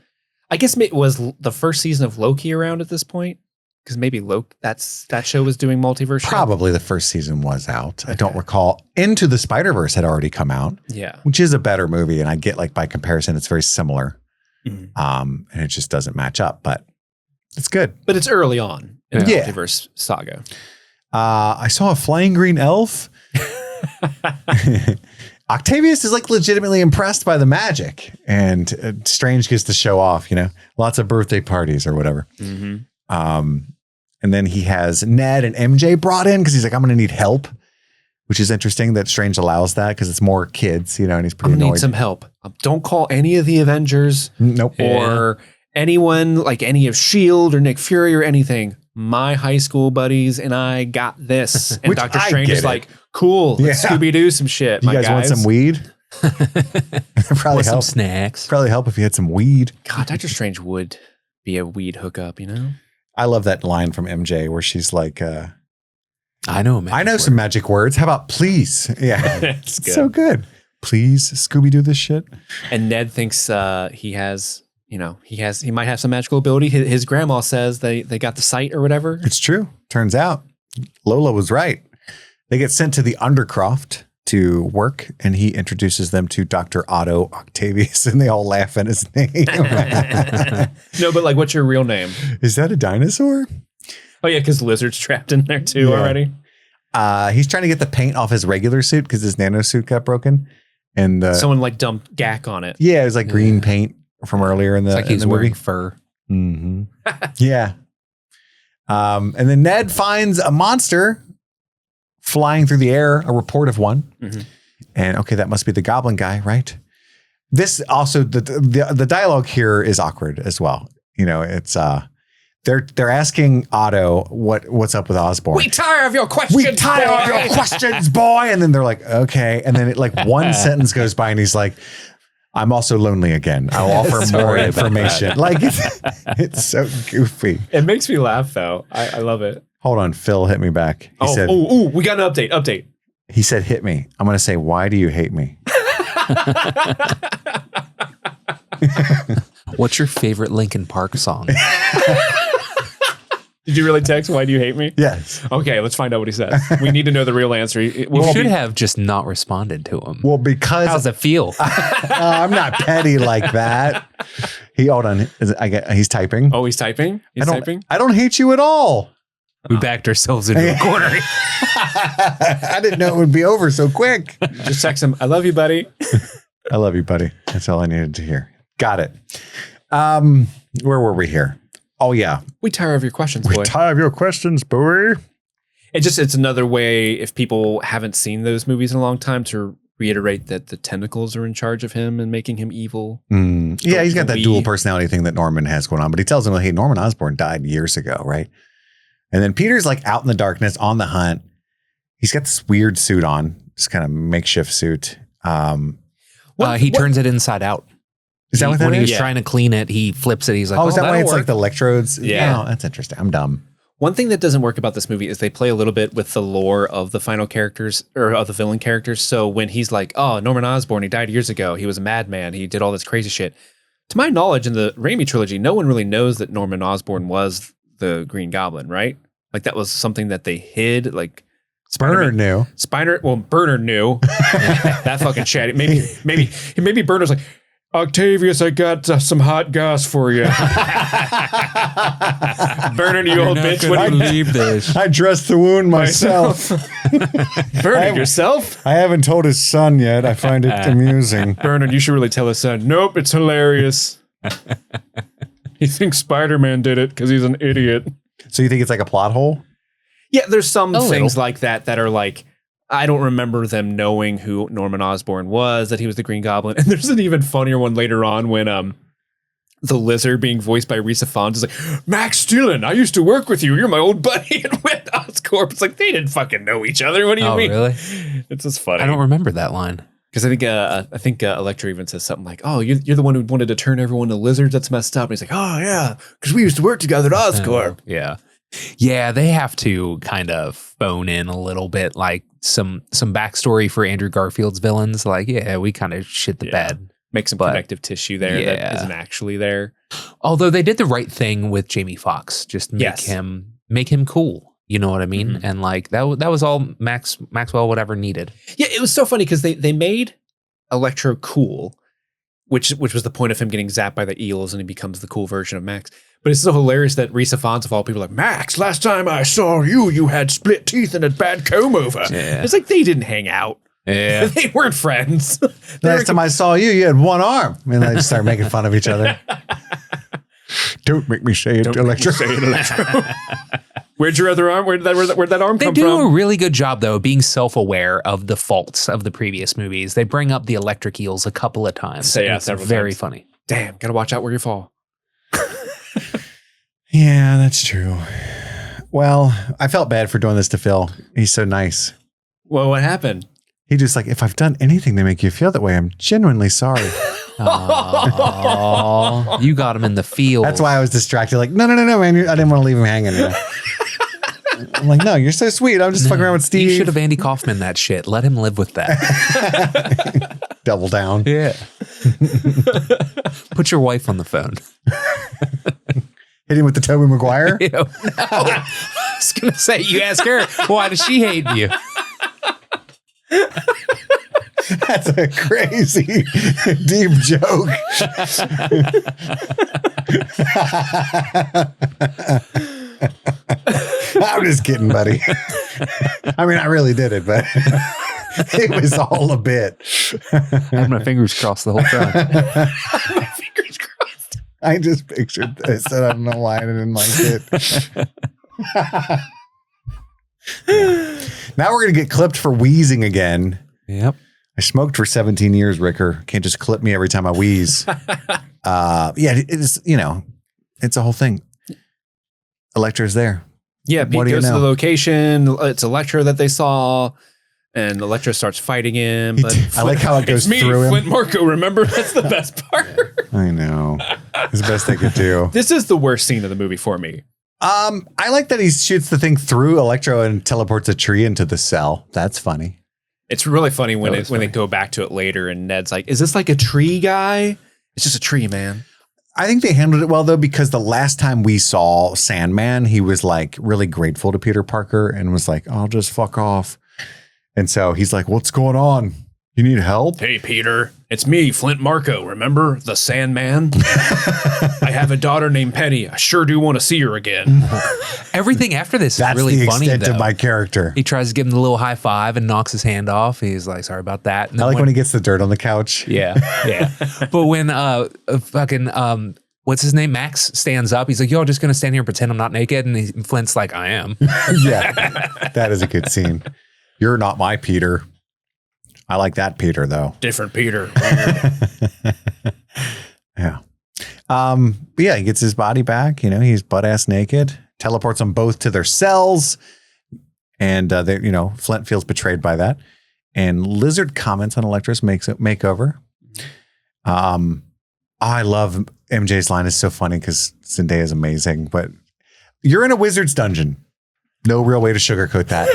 I guess it was the first season of Loki around at this point. Because maybe Loki, that show was doing multiverse. Probably the first season was out. Okay. I don't recall. Into the Spider-Verse had already come out. Yeah. Which is a better movie. And I get like by comparison, it's very similar. And it just doesn't match up, but it's good. But it's early on in the multiverse saga. I saw a flying green elf. Octavius is like legitimately impressed by the magic, and Strange gets to show off, lots of birthday parties or whatever. And then he has Ned and MJ brought in because he's like, I'm going to need help, which is interesting that Strange allows that because it's more kids, and he's pretty annoyed. Need some help. Don't call any of the Avengers. Nope. Or anyone like any of S.H.I.E.L.D. or Nick Fury or anything. My high school buddies and I got this. And Dr. Strange is like, cool, let's Scooby-Doo some shit, you guys want some weed? Probably help. Some snacks. Probably help if you had some weed. God, Dr. Strange would be a weed hookup, I love that line from MJ where she's like, I know some magic words. How about please? Yeah. It's good. So good. Please Scooby-Doo this shit. And Ned thinks he has, he might have some magical ability. His grandma says they got the sight or whatever. It's true. Turns out Lola was right. They get sent to the Undercroft to work, and he introduces them to Dr. Otto Octavius, and they all laugh at his name. No, but like, what's your real name? Is that a dinosaur? Oh yeah, because Lizard's trapped in there too already. He's trying to get the paint off his regular suit because his nano suit got broken, and someone like dumped gack on it. Yeah, it was like green paint from earlier in the. It's like he's wearing fur. Mm-hmm. Yeah. And then Ned finds a monster flying through the air, a report of one. And okay, that must be the goblin guy, right? This also, the dialogue here is awkward as well. It's they're asking Otto what's up with Osborn. We tire of your questions, boy. And then they're like, okay. And then one sentence goes by and he's like, I'm also lonely again. I'll offer more information. Like it's so goofy. It makes me laugh though. I love it. Hold on, Phil hit me back. He said, we got an update. He said, hit me. I'm going to say, why do you hate me? What's your favorite Linkin Park song? Did you really text, why do you hate me? Yes. Okay, let's find out what he says. We need to know the real answer. We should have just not responded to him. Well, because... How's it feel? I'm not petty like that. Hold on. He's typing. Oh, he's typing? I don't hate you at all. We backed ourselves into a corner. I didn't know it would be over so quick. Just text him, I love you, buddy. I love you, buddy. That's all I needed to hear. Got it. Where were we here? Oh, yeah. We tire of your questions, boy. We tire of your questions, boy. It's another way, if people haven't seen those movies in a long time, to reiterate that the tentacles are in charge of him and making him evil. Yeah, he's got that dual personality thing that Norman has going on. But he tells him, hey, Norman Osborn died years ago, right? And then Peter's like out in the darkness on the hunt. He's got this weird suit on, this kind of makeshift suit. He turns it inside out. Is that what that when is? When he was trying to clean it, he flips it. He's like, is that why it's work. like the electrodes? Yeah. Oh, that's interesting. I'm dumb. One thing that doesn't work about this movie is they play a little bit with the lore of the final characters or of the villain characters. So when he's like, oh, Norman Osborn, he died years ago. He was a madman. He did all this crazy shit. To my knowledge, in the Raimi trilogy, no one really knows that Norman Osborn was the Green Goblin, right? Like that was something that they hid. Like Bernard knew. Bernard knew. That fucking shit. Maybe Bernard's like, Octavius, I got some hot goss for you. Bernard, you old bitch. What do you believe this? I dressed the wound myself. Bernard, yourself? I haven't told his son yet. I find it amusing. Bernard, you should really tell his son. Nope, it's hilarious. He thinks Spider-Man did it because he's an idiot. So you think it's like a plot hole? Yeah, there's some things like that are like, I don't remember them knowing who Norman Osborn was, that he was the Green Goblin. And there's an even funnier one later on when the Lizard, being voiced by Risa Fons, is like, Max Dillon, I used to work with you. You're my old buddy at Wet Oscorp. It's like, they didn't fucking know each other. What do you mean? Really? It's just funny. I don't remember that line. Because I think Electra even says something like, "Oh, you're the one who wanted to turn everyone to lizards. That's messed up." And he's like, "Oh yeah, because we used to work together at Oscorp." Yeah. They have to kind of phone in a little bit, like some backstory for Andrew Garfield's villains. Like, yeah, we kind of shit the bed. Make some connective tissue there that isn't actually there. Although they did the right thing with Jamie Foxx, just make him cool. You know what I mean? Mm-hmm. And like that was all Maxwell whatever needed. Yeah, it was so funny because they made Electro cool, which was the point of him getting zapped by the eels and he becomes the cool version of Max. But it's so hilarious that Risa Fonz of all people are like, Max, last time I saw you had split teeth and a bad comb over. Yeah. It's like they didn't hang out. Yeah. They weren't friends. Last time I saw you had one arm. And they just start making fun of each other. Don't make me say it, Electro. Where'd your other arm? Where'd that arm come from? They do a really good job, though, being self-aware of the faults of the previous movies. They bring up the electric eels a couple of times. It's very funny. Damn, gotta watch out where you fall. Yeah, that's true. Well, I felt bad for doing this to Phil. He's so nice. Well, what happened? He just like, if I've done anything to make you feel that way, I'm genuinely sorry. Oh, you got him in the field. That's why I was distracted. Like, no, man. I didn't want to leave him hanging. I'm like, no, you're so sweet. I'm just fucking around with Steve. You should have Andy Kaufman that shit. Let him live with that. Double down. Yeah. Put your wife on the phone. Hit him with the Tobey Maguire? No. I was going to say, you ask her, why does she hate you? That's a crazy deep joke. I'm just kidding, buddy. I mean, I really did it, but it was all a bit. I had my fingers crossed the whole time. My fingers crossed. I just pictured this, and I don't know why I didn't like it. Now we're going to get clipped for wheezing again. Yep. I smoked for 17 years, Ricker. Can't just clip me every time I wheeze. It's, it's a whole thing. Electra's there. Yeah, Pete goes to the location. It's Electra that they saw, and Electra starts fighting him. But I like how it goes through him. Flint Marco, remember? That's the best part. I know. It's the best they could do. This is the worst scene of the movie for me. I like that he shoots the thing through Electro and teleports a tree into the cell. That's funny. It's really funny when they go back to it later and Ned's like, is this like a tree guy? It's just a tree, man. I think they handled it well, though, because the last time we saw Sandman, he was like really grateful to Peter Parker and was like, I'll just fuck off. And so he's like, what's going on? You need help? Hey, Peter, it's me, Flint Marco. Remember the Sandman? I have a daughter named Penny. I sure do want to see her again. Everything after this That's is really the funny, extent though. of my character. He tries to give him the little high five and knocks his hand off. He's like, sorry about that. And I like when he gets the dirt on the couch. Yeah, yeah. But when what's his name? Max stands up. He's like, yo, I'm just going to stand here and pretend I'm not naked. And Flint's like, I am. Yeah, that is a good scene. You're not my Peter. I like that Peter, though. Different Peter. Yeah. But yeah, he gets his body back. He's butt-ass naked. Teleports them both to their cells. And, Flint feels betrayed by that. And Lizard comments on Electra's makeover. I love MJ's line. It's so funny because Zendaya is amazing. But you're in a wizard's dungeon. No real way to sugarcoat that.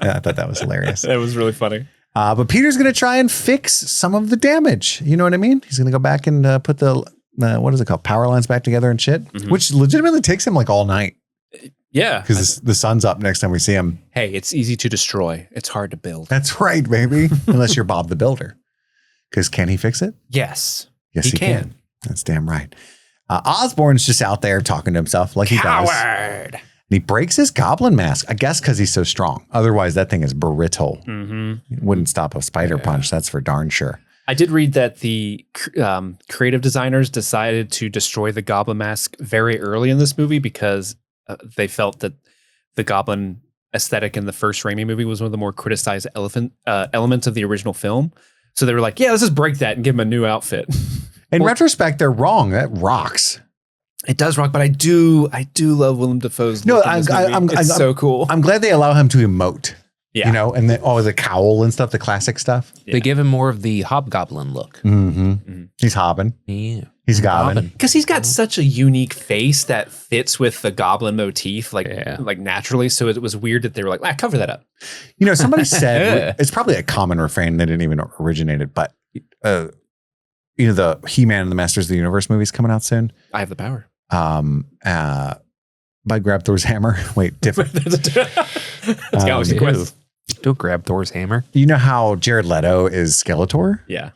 Yeah, I thought that was hilarious. That was really funny. But Peter's going to try and fix some of the damage. You know what I mean? He's going to go back and put the, what is it called? Power lines back together and shit, which legitimately takes him like all night. Yeah. Because the sun's up next time we see him. Hey, it's easy to destroy. It's hard to build. That's right, baby. Unless you're Bob the Builder. Because can he fix it? Yes. Yes, he can. That's damn right. Osborn's just out there talking to himself like he does. Coward. And he breaks his goblin mask, I guess because he's so strong. Otherwise, that thing is brittle. It wouldn't stop a spider punch. That's for darn sure. I did read that the creative designers decided to destroy the goblin mask very early in this movie because they felt that the goblin aesthetic in the first Raimi movie was one of the more criticized elements of the original film. So they were like, yeah, let's just break that and give him a new outfit. In retrospect, they're wrong. That rocks. It does rock, but I do love Willem Dafoe's look in this movie. It's so cool. I'm glad they allow him to emote. Yeah. And the cowl and stuff, the classic stuff. They give him more of the hobgoblin look. He's hobbing. Yeah. He's gobbling. Because he's got such a unique face that fits with the goblin motif, like naturally. So it was weird that they were like, cover that up. Somebody said, it's probably a common refrain. They didn't even originate it, but the He-Man and the Masters of the Universe movies coming out soon. I have the power. By grab Thor's hammer. Wait, different. It's Galaxy Quest. Don't grab Thor's hammer. You know how Jared Leto is Skeletor? Yeah.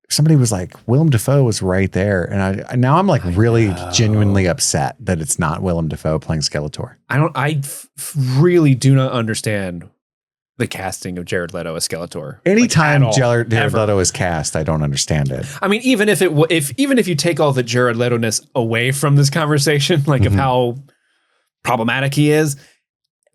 Somebody was like, Willem Dafoe was right there. And now I'm like really genuinely upset that it's not Willem Dafoe playing Skeletor. I really do not understand the casting of Jared Leto as Skeletor. Anytime Jared Leto is cast, I don't understand it. I mean, even if you take all the Jared Leto-ness away from this conversation, like of how problematic he is,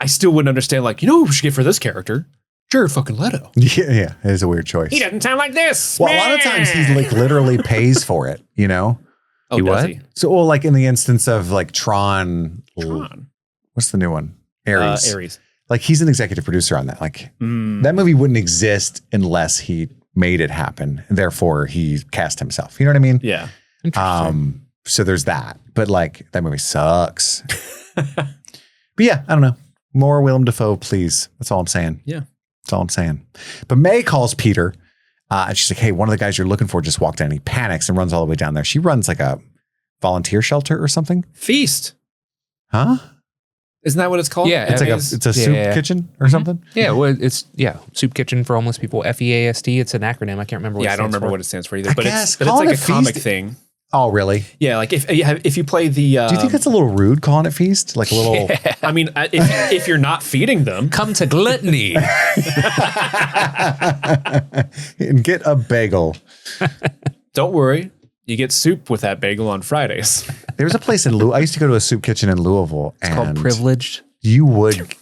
I still wouldn't understand, like, who we should get for this character? Jared fucking Leto. Yeah, it is a weird choice. He doesn't sound like this. Well, a lot of times he's like literally pays for it, Oh, does he? So, like in the instance of like Tron. What's the new one? Ares. Like he's an executive producer on that. Like that movie wouldn't exist unless he made it happen. And therefore he cast himself. You know what I mean? Yeah. So there's that. But like that movie sucks. But yeah, I don't know. More Willem Dafoe, please. That's all I'm saying. Yeah. That's all I'm saying. But May calls Peter and she's like, hey, one of the guys you're looking for just walked in. He panics and runs all the way down there. She runs like a volunteer shelter or something. Feast. Huh? Isn't that what it's called? Yeah. It's a soup kitchen or something. Yeah. Well, it's soup kitchen for homeless people. FEAST. It's an acronym. I can't remember what it stands for. I don't remember what it stands for either. But guess, it's like a comic thing. Oh, really? Yeah, like if you play the... do you think that's a little rude calling it feast? Like a little... Yeah. I mean, if you're not feeding them... Come to Gluttony. And get a bagel. Don't worry. You get soup with that bagel on Fridays. There's a place in Louisville. I used to go to a soup kitchen in Louisville. It's called Privileged. You would...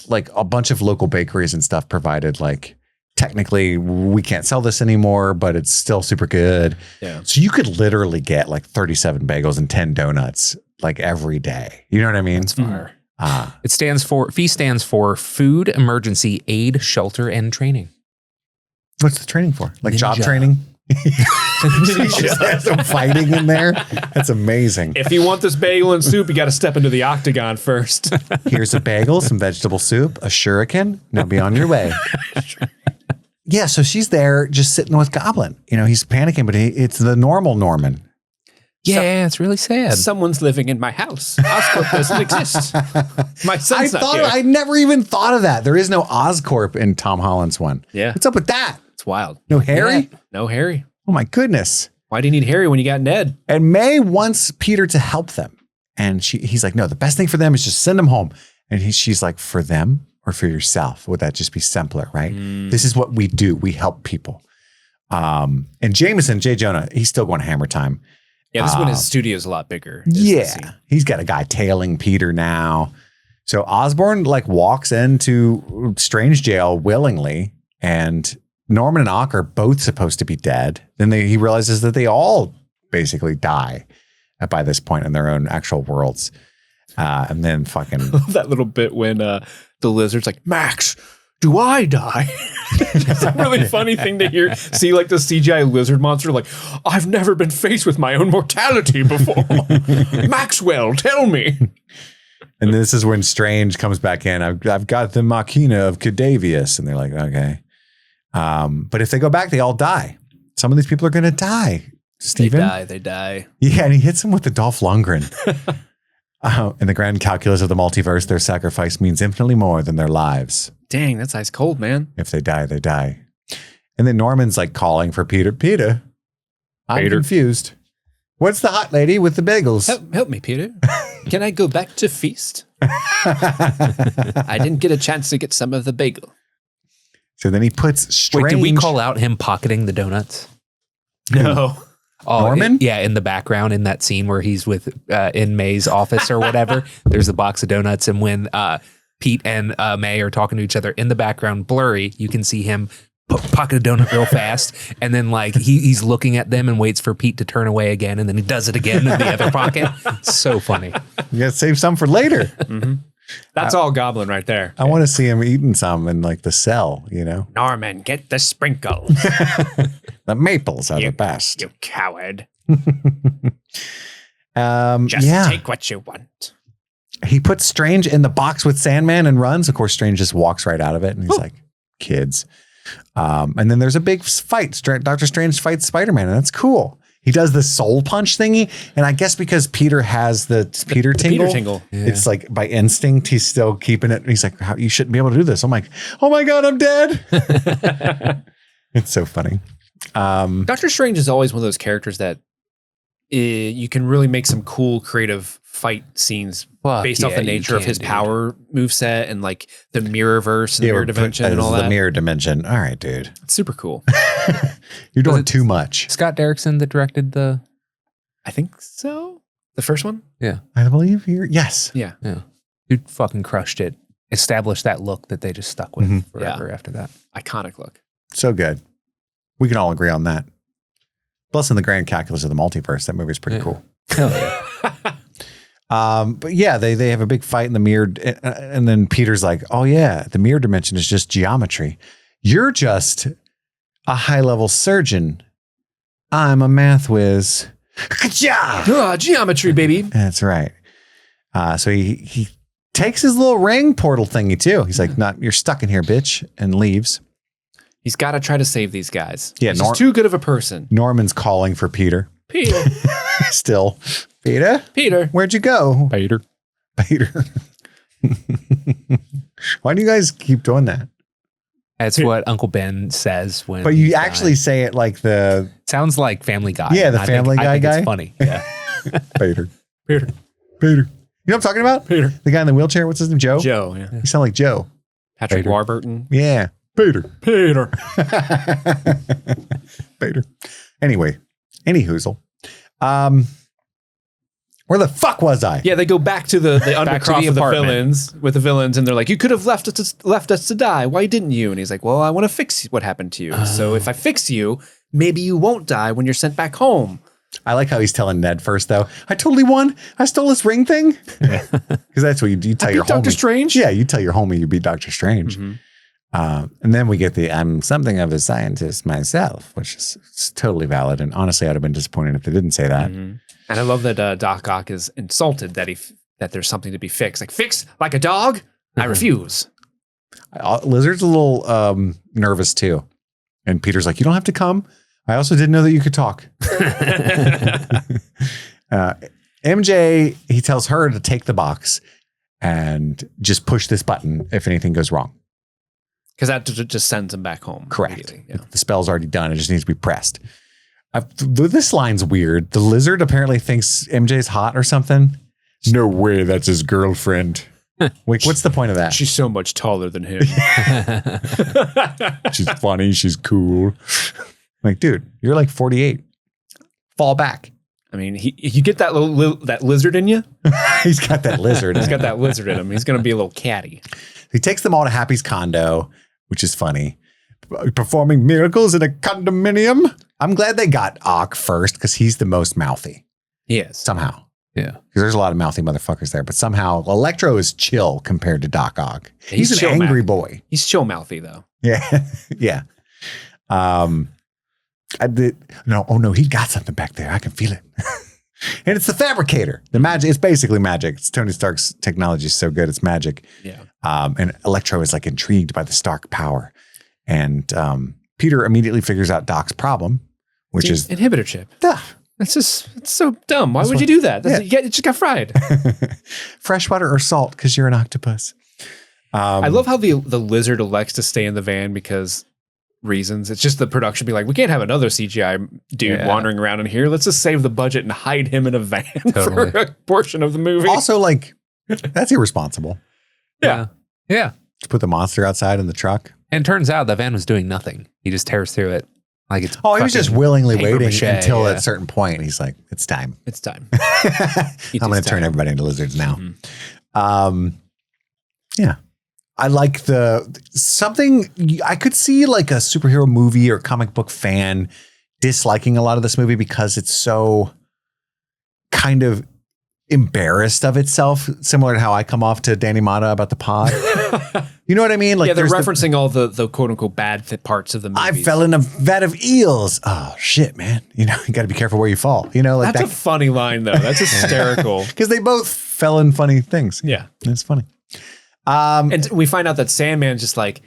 Like a bunch of local bakeries and stuff provided like... Technically, we can't sell this anymore, but it's still super good. Yeah. So you could literally get like 37 bagels and 10 donuts like every day. You know what I mean? That's fire. FEAST stands for Food Emergency Aid, Shelter, and Training. What's the training for? Like Ninja. job training? She just has some fighting in there. That's amazing. If you want this bagel and soup, you got to step into the octagon first. Here's a bagel, some vegetable soup, a shuriken. Now be on your way. Yeah, so she's there just sitting with Goblin. He's panicking, but it's the normal Norman. Yeah, it's really sad. Someone's living in my house. Oscorp doesn't exist. My son's not here. I never even thought of that. There is no Oscorp in Tom Holland's one. Yeah. What's up with that? It's wild. No Harry? Yeah. No Harry. Oh my goodness. Why do you need Harry when you got Ned? And May wants Peter to help them. And he's like, no, the best thing for them is just send them home. And she's like, for them? Or for yourself? Would that just be simpler, right? This is what we do. We help people. And Jameson, J. Jonah, he's still going hammer time. Yeah, this one, his studio's a lot bigger. Yeah. He's got a guy tailing Peter now. So Osborn walks into Strange Jail willingly, and Norman and Ock are both supposed to be dead. Then he realizes that they all basically die by this point in their own actual worlds. And then fucking that little bit when the lizard's like, Max, do I die? It's a really funny thing to see like the CGI lizard monster like, I've never been faced with my own mortality before. Maxwell, tell me. And this is when Strange comes back in. I've got the Machina of Cadavius. And they're like, okay. But if they go back, they all die. Some of these people are going to die. Steven? They die. Yeah, and he hits him with the Dolph Lundgren. In the grand calculus of the multiverse, their sacrifice means infinitely more than their lives. Dang, that's ice cold, man. If they die, they die. And then Norman's calling for Peter. Peter, I'm confused. What's the hot lady with the bagels? Help me, Peter. Can I go back to Feast? I didn't get a chance to get some of the bagel. So then he puts Strange. Wait, did we call out him pocketing the donuts? No. Oh, Norman? In the background in that scene where he's with in May's office or whatever, there's a box of donuts, and when Pete and May are talking to each other in the background, blurry, you can see him pocket a donut real fast, and then he's looking at them and waits for Pete to turn away again, and then he does it again in the other pocket. So funny. You gotta save some for later. Mm-hmm. That's all Goblin right there. I want to see him eating some in the cell, Norman, get the sprinkles. The maples are the best. You coward. Just take what you want. He puts Strange in the box with Sandman and runs. Of course, Strange just walks right out of it, and he's like, kids. And then there's a big fight. Doctor Strange fights Spider-Man, and that's cool. He does the soul punch thingy, and I guess because Peter has the Peter tingle, it's like by instinct he's still keeping it. And he's like, "You shouldn't be able to do this." I'm like, "Oh my god, I'm dead!" It's so funny. Doctor Strange is always one of those characters that you can really make some cool creative fight scenes based off the nature of his power moveset and like the mirrorverse and the mirror dimension and all that. The mirror dimension. All right, dude. It's super cool. You're doing too much. Scott Derrickson that directed the... I think so. The first one? Yeah. I believe you're... Yes. Yeah. Dude fucking crushed it. Established that look that they just stuck with forever after that. Iconic look. So good. We can all agree on that. Plus, in the grand calculus of the multiverse, that movie's pretty cool. Hell yeah. But yeah, they have a big fight in the mirror, and then Peter's like, "Oh yeah, the mirror dimension is just geometry. You're just a high-level surgeon. I'm a math whiz." Geometry, baby. That's right. So he takes his little ring portal thingy too. He's like, "Not, you're stuck in here, bitch," and leaves. He's got to try to save these guys. Yeah, he's too good of a person. Norman's calling for Peter. Peter. Still. Peter, where'd you go? Peter. Why do you guys keep doing that? That's what Uncle Ben says when. But you actually say it like the. Sounds like Family Guy. Yeah, the Family Guy guy. It's funny. Yeah. Peter. You know what I'm talking about? Peter. The guy in the wheelchair. What's his name? Joe. Yeah. You sound like Joe. Patrick Warburton. Yeah. Peter. Peter. Anyway, any hoozle. Where the fuck was I? Yeah, they go back to the undercroft of the villains, and they're like, "You could have left us to die. Why didn't you?" And he's like, "Well, I want to fix what happened to you. So if I fix you, maybe you won't die when you're sent back home." I like how he's telling Ned first, though. I totally won. I stole this ring thing. Because that's what you tell your homie. Doctor Strange? Yeah, you tell your homie you beat Doctor Strange. And then we get I'm something of a scientist myself, which is totally valid. And honestly, I'd have been disappointed if they didn't say that. And I love that Doc Ock is insulted that there's something to be fixed. Like, fix like a dog? I refuse. Lizard's a little nervous too. And Peter's like, "You don't have to come. I also didn't know that you could talk." MJ, he tells her to take the box and just push this button if anything goes wrong. Because that just sends him back home. Correct. Yeah. The spell's already done. It just needs to be pressed. This line's weird. The lizard apparently thinks MJ's hot or something. No way, that's his girlfriend. Wait, what's the point of that? She's so much taller than him. She's funny. She's cool. Like, dude, you're like 48. Fall back. I mean, you get that that lizard in you. He's got that lizard. He's got that lizard in him. He's going to be a little catty. He takes them all to Happy's condo, which is funny. Performing miracles in a condominium. I'm glad they got Ock first because he's the most mouthy. He is. Somehow. Yeah. Because there's a lot of mouthy motherfuckers there, but somehow Electro is chill compared to Doc Ock. Yeah, he's an angry boy. He's chill mouthy though. Yeah. Yeah. No, he got something back there. I can feel it. And it's the fabricator. The magic. It's basically magic. It's Tony Stark's technology is so good. It's magic. Yeah. And Electro is like intrigued by the Stark power. And Peter immediately figures out Doc's problem, which is inhibitor chip. Duh. It's so dumb. Why would you do that? It just got fried. Freshwater or salt because you're an octopus. I love how the lizard elects to stay in the van because reasons. It's just the production be like, we can't have another CGI dude wandering around in here. Let's just save the budget and hide him in a van for a portion of the movie. Also, like, that's irresponsible. Yeah. To put the monster outside in the truck. And turns out the van was doing nothing. He just tears through it. Like it's he was just willingly waiting mache, until at a certain point. He's like, it's time. It's time. I'm going to turn everybody into lizards now. Yeah. I like something I could see like a superhero movie or comic book fan disliking a lot of this movie because it's so kind of embarrassed of itself, similar to how I come off to Danny Mata about the pod. You know what I mean? Like, they're referencing all the quote unquote bad parts of the movie. I fell in a vat of eels. Oh shit, man. You know, you got to be careful where you fall. You know, like that's a funny line though. That's hysterical. Because they both fell in funny things. Yeah. It's funny. And we find out that Sandman's just like,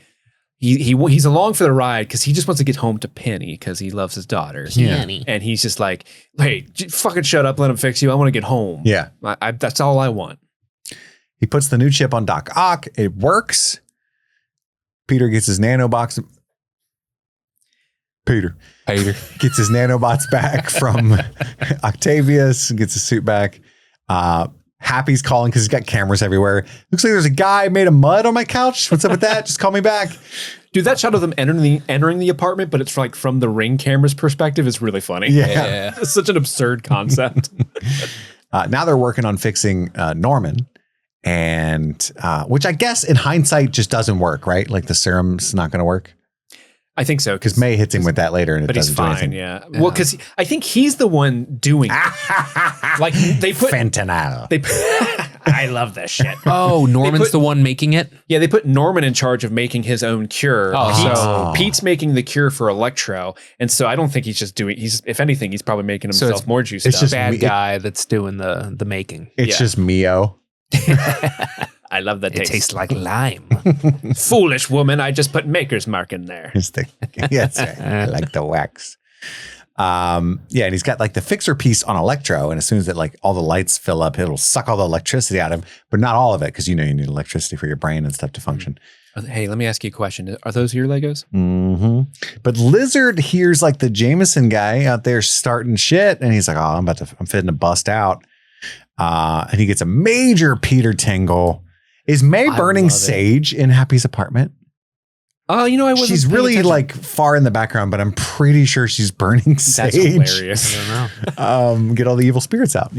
he's along for the ride because he just wants to get home to Penny because he loves his daughter. Penny. And he's just like, hey, fucking shut up, let him fix you. I want to get home. Yeah. That's all I want. He puts the new chip on Doc Ock. It works. Peter gets his nanobox. Peter gets his nanobots back from Octavius and gets his suit back. Happy's calling because he's got cameras everywhere. Looks like there's a guy made of mud on my couch. What's up with that? Just call me back. Dude, that shot of them entering the apartment, but it's like from the Ring camera's perspective is really funny. Yeah. It's such an absurd concept. Now they're working on fixing Norman, and which I guess in hindsight just doesn't work, right? Like the serum's not going to work. I think so. Because May hits him with that later and it but he's doesn't do fine, anything. yeah. Well, because I think he's the one doing it. Like they put fentanyl. I love this shit. Oh, Norman's the one making it? Yeah, they put Norman in charge of making his own cure. Pete's making the cure for Electro. And so I don't think he's just doing, if anything, he's probably making himself more juiced it's up. just Bad guy that's doing the making. It's just Mio. I love that taste. It tastes like lime. Foolish woman, I just put Maker's Mark in there. Yes, right. I like the wax. And he's got like the fixer piece on Electro, and as soon as it like all the lights fill up, it'll suck all the electricity out of him, but not all of it, because you need electricity for your brain and stuff to function. Hey, let me ask you a question. Are those your Legos? Mm-hmm. But Lizard hears like the Jameson guy out there starting shit, and he's like, "Oh, I'm fitting to bust out." And he gets a major Peter tingle. Is May burning sage in Happy's apartment? Oh, I wasn't. She's really like far in the background, but I'm pretty sure she's burning sage. That's hilarious. I don't know. Get all the evil spirits out,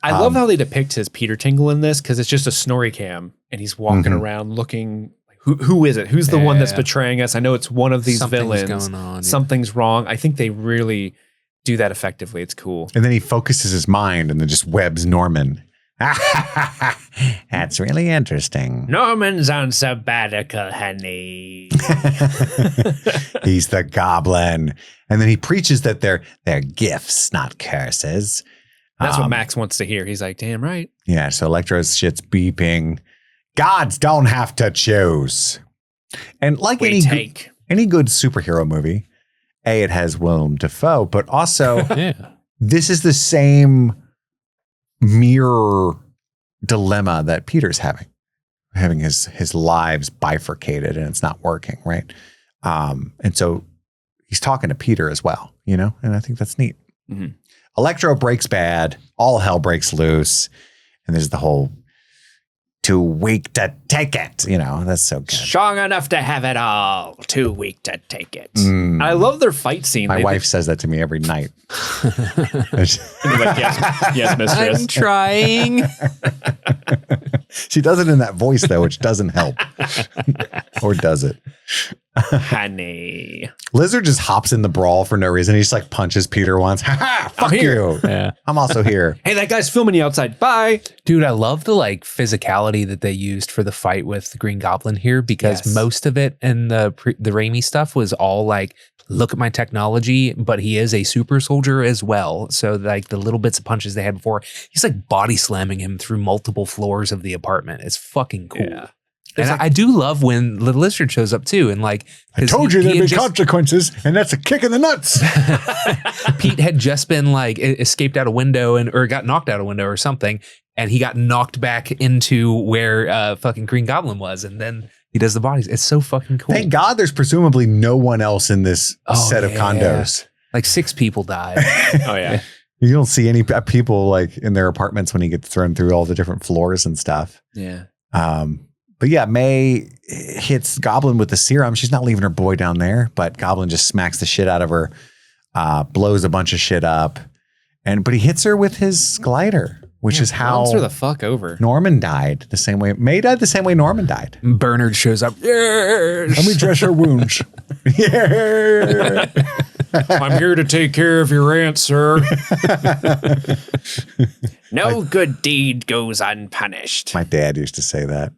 I love how they depict his Peter tingle in this, because it's just a snorri cam and he's walking around looking. Who is it? Who's the one that's betraying us? I know it's one of these villains. Going on, Something's wrong. I think they really do that effectively. It's cool. And then he focuses his mind and then just webs Norman. That's really interesting. Norman's on sabbatical, honey. He's the goblin. And then he preaches that they're gifts, not curses. That's what Max wants to hear. He's like, damn right. Yeah, so Electro's shit's beeping. Gods don't have to choose. And like any good superhero movie, it has Willem Dafoe, but also this is the same mirror dilemma that Peter's having his lives bifurcated and it's not working, right? And so he's talking to Peter as well, and I think that's neat. Mm-hmm. Electro breaks bad, all hell breaks loose, and there's the whole too weak to take it, that's so good. Strong enough to have it all, too weak to take it. I love their fight scene. My wife says that to me every night. Like, yes, mistress. I'm trying. She does it in that voice though, which doesn't help. Or does it? Honey. Lizard just hops in the brawl for no reason. He just like punches Peter once. Ha ha! Fuck you. Yeah. I'm also here. Hey, that guy's filming you outside. Bye. Dude, I love the like physicality that they used for the fight with the Green Goblin here, because most of it in the Raimi stuff was all like, look at my technology, but he is a super soldier as well. So like the little bits of punches they had before, he's like body slamming him through multiple floors of the apartment. It's fucking cool. Yeah. And I do love when the Lizard shows up too. And like, I told you there'd be consequences, and that's a kick in the nuts. Pete had just been like escaped out a window or got knocked out a window or something. And he got knocked back into where fucking Green Goblin was. And then he does the bodies. It's so fucking cool. Thank God there's presumably no one else in this set of condos. Like 6 people died. Oh, yeah. You don't see any people like in their apartments when he gets thrown through all the different floors and stuff. Yeah. But yeah, May hits Goblin with the serum. She's not leaving her boy down there, but Goblin just smacks the shit out of her, blows a bunch of shit up. But he hits her with his glider, which is how runs her the fuck over. Norman died the same way. May died the same way Norman died. Bernard shows up. Yes. Let me dress her wounds. Yeah. I'm here to take care of your aunt, sir. No good deed goes unpunished. My dad used to say that.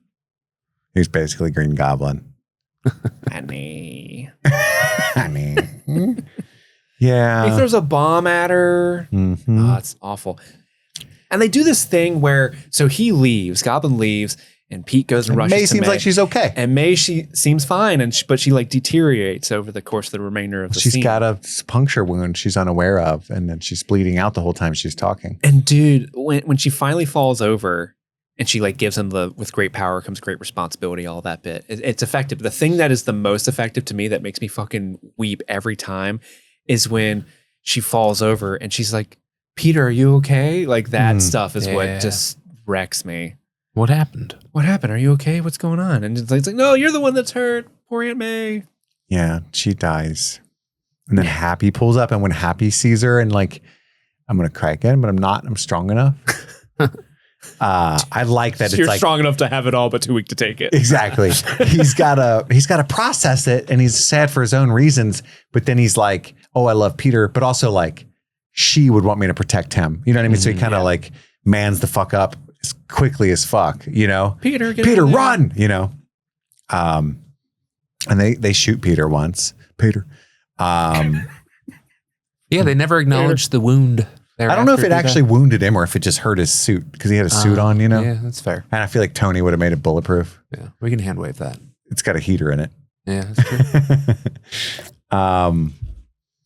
He was basically Green Goblin. Honey. Honey. Yeah. He throws a bomb at her. Mm-hmm. Oh, it's awful. And they do this thing where, so he leaves, Goblin leaves, And Pete goes and rushes May to seems like she's okay. And May, she seems fine, but she like deteriorates over the course of the remainder of the scene. She's got a puncture wound she's unaware of, and then she's bleeding out the whole time she's talking. And dude, when she finally falls over and she like gives him with great power comes great responsibility, all that bit, it's effective. The thing that is the most effective to me that makes me fucking weep every time is when she falls over and she's like, Peter, are you okay? Like that stuff is what just wrecks me. What happened? What happened? Are you okay? What's going on? And it's like, no, you're the one that's hurt. Poor Aunt May. Yeah, she dies. And then Happy pulls up, and when Happy sees her and like, I'm going to cry again, but I'm not. I'm strong enough. I like that. You're it's like strong enough to have it all, but too weak to take it. Exactly. he's got to process it, and he's sad for his own reasons. But then he's like, oh, I love Peter, but also like she would want me to protect him. You know what I mean? So he kind of like mans the fuck up as quickly as fuck, you know? Peter, run, you know? And they shoot Peter once. Peter. Yeah, they never acknowledged the wound. I don't know if it actually wounded him or if it just hurt his suit because he had a suit on, you know? Yeah, that's fair. And I feel like Tony would have made it bulletproof. Yeah, we can hand wave that. It's got a heater in it. Yeah, that's true.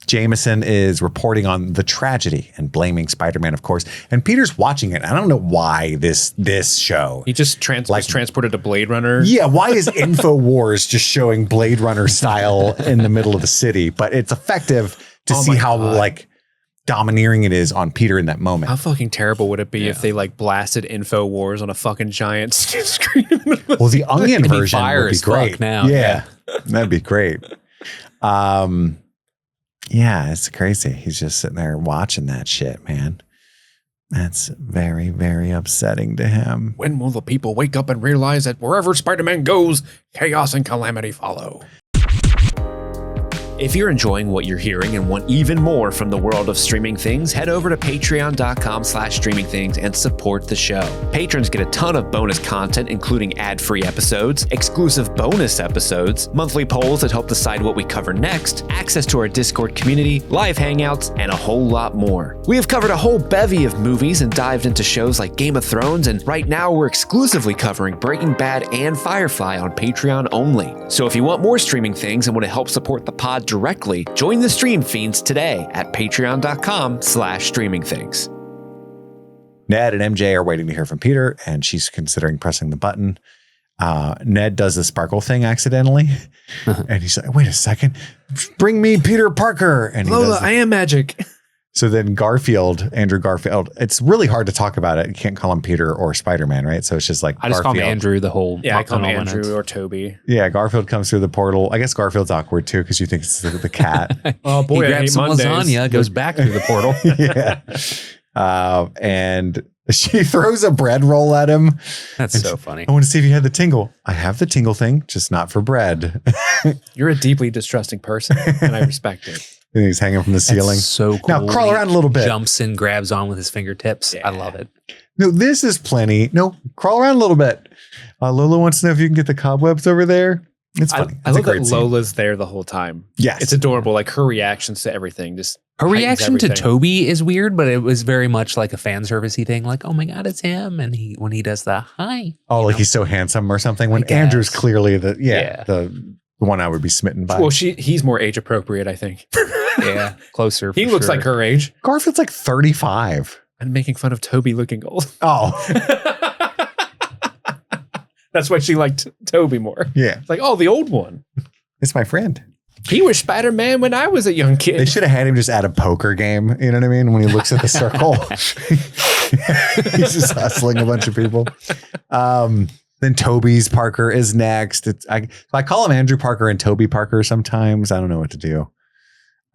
Jameson is reporting on the tragedy and blaming Spider-Man, of course. And Peter's watching it. I don't know why this show. He just was transported to Blade Runner. Yeah, why is InfoWars just showing Blade Runner style in the middle of the city? But it's effective to see how like domineering it is on Peter in that moment. How fucking terrible would it be if they like blasted InfoWars on a fucking giant screen? Well, the Onion version would be great. Now. Yeah, that'd be great. Yeah, it's crazy. He's just sitting there watching that shit, man. That's very, very upsetting to him. When will the people wake up and realize that wherever Spider-Man goes, chaos and calamity follow? If you're enjoying what you're hearing and want even more from the world of streaming things, head over to patreon.com/streamingthings and support the show. Patrons get a ton of bonus content, including ad-free episodes, exclusive bonus episodes, monthly polls that help decide what we cover next, access to our Discord community, live hangouts, and a whole lot more. We have covered a whole bevy of movies and dived into shows like Game of Thrones, and right now we're exclusively covering Breaking Bad and Firefly on Patreon only. So if you want more streaming things and want to help support the pod directly, join the stream fiends today at patreon.com/streamingthings. Ned and MJ are waiting to hear from Peter, and she's considering pressing the button. Ned does the sparkle thing accidentally, and he's like, wait a second, bring me Peter Parker. And he Lola, I am magic. So then Andrew Garfield, it's really hard to talk about it. You can't call him Peter or Spider-Man, right? So it's just like I just call him Andrew the whole. Yeah, I call him Andrew or Toby. Yeah, Garfield comes through the portal. I guess Garfield's awkward too because you think it's the cat. Oh boy, he grabs some lasagna, goes back through the portal. Yeah, and she throws a bread roll at him. That's so funny. I want to see if you had the tingle. I have the tingle thing, just not for bread. You're a deeply distrusting person, and I respect it. And he's hanging from the ceiling. That's so cool. Now crawl around a little bit. Jumps and grabs on with his fingertips. Yeah. I love it. No, this is plenty. No, crawl around a little bit. Lola wants to know if you can get the cobwebs over there. It's funny. I love that Lola's there the whole time. Yes. It's adorable. Like her reactions to everything. Just her reaction to Toby is weird, but it was very much like a fan servicey thing. Like, oh my God, it's him. And when he does the hi. Oh, like he's so handsome or something. When Andrew's clearly the one I would be smitten by. Well, he's more age appropriate, I think. Yeah, closer. He looks like her age. Garfield's like 35. I'm making fun of Toby looking old. Oh. That's why she liked Toby more. Yeah. It's like, oh, the old one. It's my friend. He was Spider-Man when I was a young kid. They should have had him just at a poker game. You know what I mean? When he looks at the circle. He's just hustling a bunch of people. Then Toby's Parker is next. I call him Andrew Parker and Toby Parker sometimes. I don't know what to do.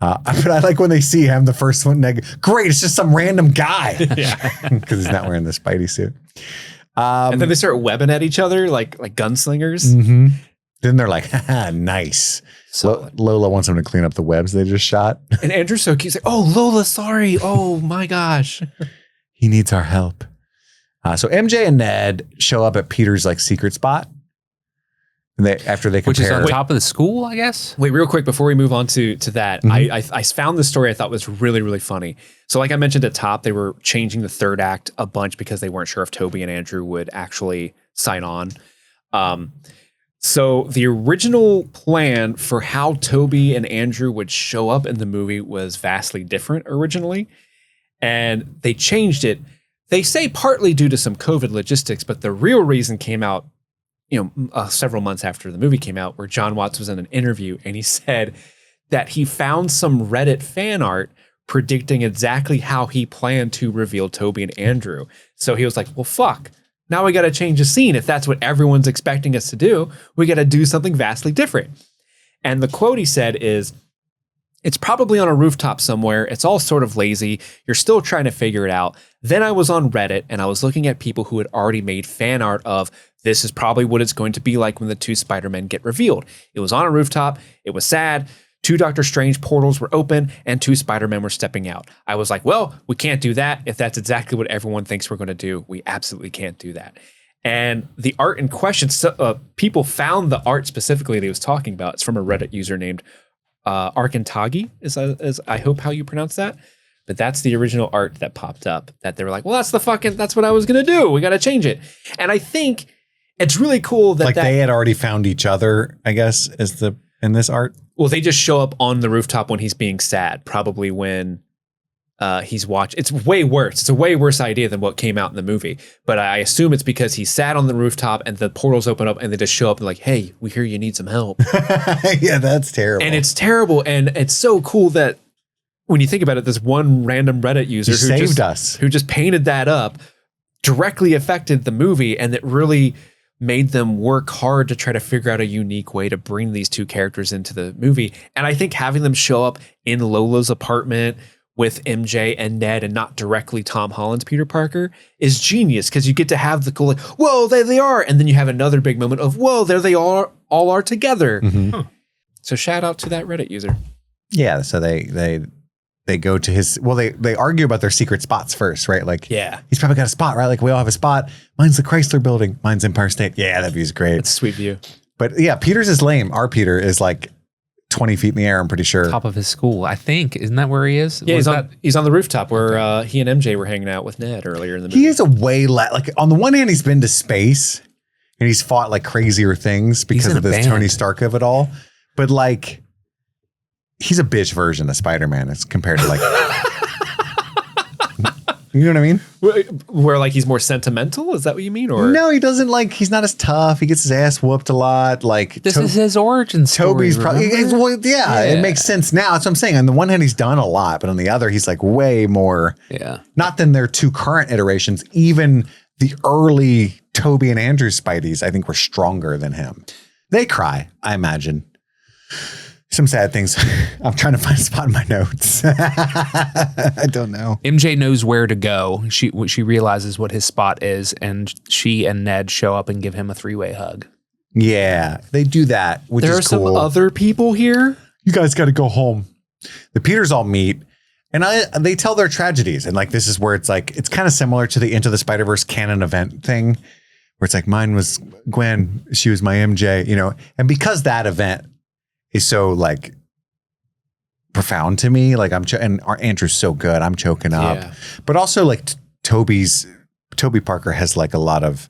But I like when they see him, the first one, great, it's just some random guy. Yeah. Because he's not wearing the Spidey suit. And then they start webbing at each other like gunslingers. Mm-hmm. Then they're like, haha, nice. Lola wants him to clean up the webs they just shot. And Andrew's so cute. He's like, oh, Lola, sorry. Oh, my gosh. He needs our help. So MJ and Ned show up at Peter's like secret spot. And after they compare, which is on top of the school, I guess. Wait, real quick before we move on to that, I found this story I thought was really, really funny. So like I mentioned at top, they were changing the third act a bunch because they weren't sure if Toby and Andrew would actually sign on. So the original plan for how Toby and Andrew would show up in the movie was vastly different originally. And they changed it. They say partly due to some COVID logistics, but the real reason came out, several months after the movie came out, where John Watts was in an interview and he said that he found some Reddit fan art predicting exactly how he planned to reveal Toby and Andrew. So he was like, well, fuck. Now we got to change the scene. If that's what everyone's expecting us to do, we got to do something vastly different. And the quote he said is, it's probably on a rooftop somewhere. It's all sort of lazy. You're still trying to figure it out. Then I was on Reddit and I was looking at people who had already made fan art of this is probably what it's going to be like when the 2 Spider-Men get revealed. It was on a rooftop. It was sad. 2 Doctor Strange portals were open and 2 Spider-Men were stepping out. I was like, well, we can't do that. If that's exactly what everyone thinks we're going to do, we absolutely can't do that. And the art in question, people found the art specifically that he was talking about. It's from a Reddit user named Arkantagi, is I hope how you pronounce that. But that's the original art that popped up that they were like, well, that's what I was going to do. We got to change it. And I think it's really cool that they had already found each other, I guess, in this art. Well, they just show up on the rooftop when he's being sad, probably when he's watching. It's way worse. It's a way worse idea than what came out in the movie. But I assume it's because he's sat on the rooftop and the portals open up and they just show up and like, hey, we hear you need some help. Yeah, that's terrible. And it's terrible. And it's so cool that when you think about it, this one random Reddit user who just painted that up directly affected the movie, and it really made them work hard to try to figure out a unique way to bring these 2 characters into the movie. And I think having them show up in Lola's apartment with MJ and Ned and not directly Tom Holland's Peter Parker is genius, because you get to have the cool, like, whoa, there they are. And then you have another big moment of, whoa, there they all are together. Mm-hmm. So shout out to that Reddit user. Yeah. So they go to his, well, they argue about their secret spots first, right? Like, yeah, he's probably got a spot, right? Like, we all have a spot. Mine's the Chrysler Building. Mine's Empire State. Yeah, that view's great. It's a sweet view. But yeah, Peter's is lame. Our Peter is like 20 feet in the air, I'm pretty sure. Top of his school, I think. Isn't that where he is? Yeah, he's on the rooftop where he and MJ were hanging out with Ned earlier in the movie. He is a way like, on the one hand, he's been to space and he's fought like crazier things because of this Tony Stark of it all. But like, he's a bitch version of Spider-Man as compared to like, you know what I mean? Where like he's more sentimental? Is that what you mean? Or no, he doesn't like, he's not as tough. He gets his ass whooped a lot. Like this is his origin story. Toby's probably, it makes sense now. That's what I'm saying. On the one hand, he's done a lot, but on the other, he's like way more, not than their 2 current iterations. Even the early Toby and Andrew Spideys, I think, were stronger than him. They cry, I imagine. Some sad things. I'm trying to find a spot in my notes. I don't know. MJ knows where to go. She realizes what his spot is, and she and Ned show up and give him a 3-way hug. Yeah, they do that, which is cool. There are some other people here. You guys got to go home. The Peters all meet, and they tell their tragedies. And like, this is where it's like, it's kind of similar to the Into the Spider-Verse canon event thing, where it's like, mine was Gwen. She was my MJ, and because that event is so like profound to me. Like and our Andrew's so good. I'm choking up, but also like Toby Parker has like a lot of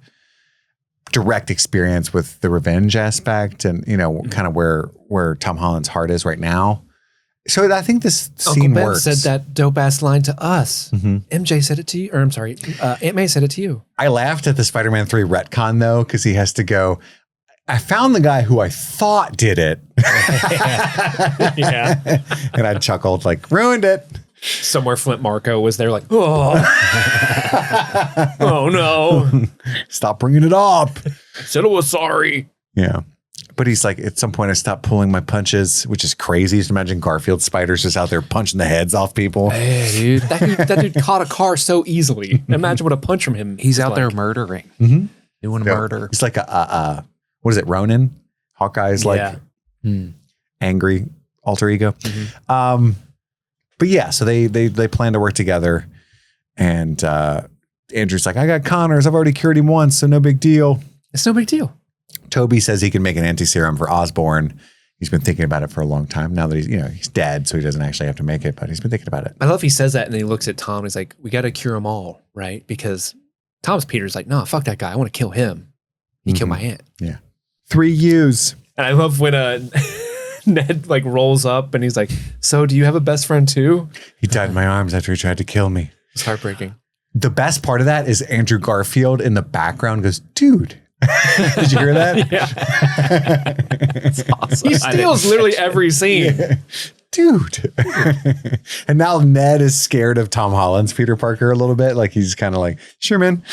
direct experience with the revenge aspect and, kind of where Tom Holland's heart is right now. So I think this scene Uncle Ben works. said that dope ass line to us. Mm-hmm. MJ said it to you, or I'm sorry, Aunt May said it to you. I laughed at the Spider-Man 3 retcon though, because he has to go, I found the guy who I thought did it. Yeah. And I chuckled, like, ruined it. Somewhere Flint Marco was there like, oh, oh no. Stop bringing it up. Said I was sorry. Yeah. But he's like, at some point I stopped pulling my punches, which is crazy. Just imagine Garfield spiders just out there punching the heads off people. Hey, dude. That dude caught a car so easily. Imagine what a punch from him. He's out there murdering. Mm-hmm. Doing murder. He's like what is it, Ronin? Hawkeye's like angry alter ego. Mm-hmm. But yeah, so they plan to work together, and Andrew's like, I got Connors. I've already cured him once, so no big deal. It's no big deal. Toby says he can make an anti-serum for Osborn. He's been thinking about it for a long time. Now that he's dead, so he doesn't actually have to make it, but he's been thinking about it. I love he says that, and then he looks at Tom. And he's like, we got to cure them all, right? Because Tom's Peter's like, no, fuck that guy. I want to kill him. He killed my aunt. Yeah. 3 U's. And I love when Ned like rolls up and he's like, so do you have a best friend too? He died in my arms after he tried to kill me. It's heartbreaking. The best part of that is Andrew Garfield in the background goes, dude. Did you hear that? Yeah. It's awesome. He steals literally every scene. Yeah. Dude. And now Ned is scared of Tom Holland's Peter Parker a little bit. Like he's kind of like, sure, man.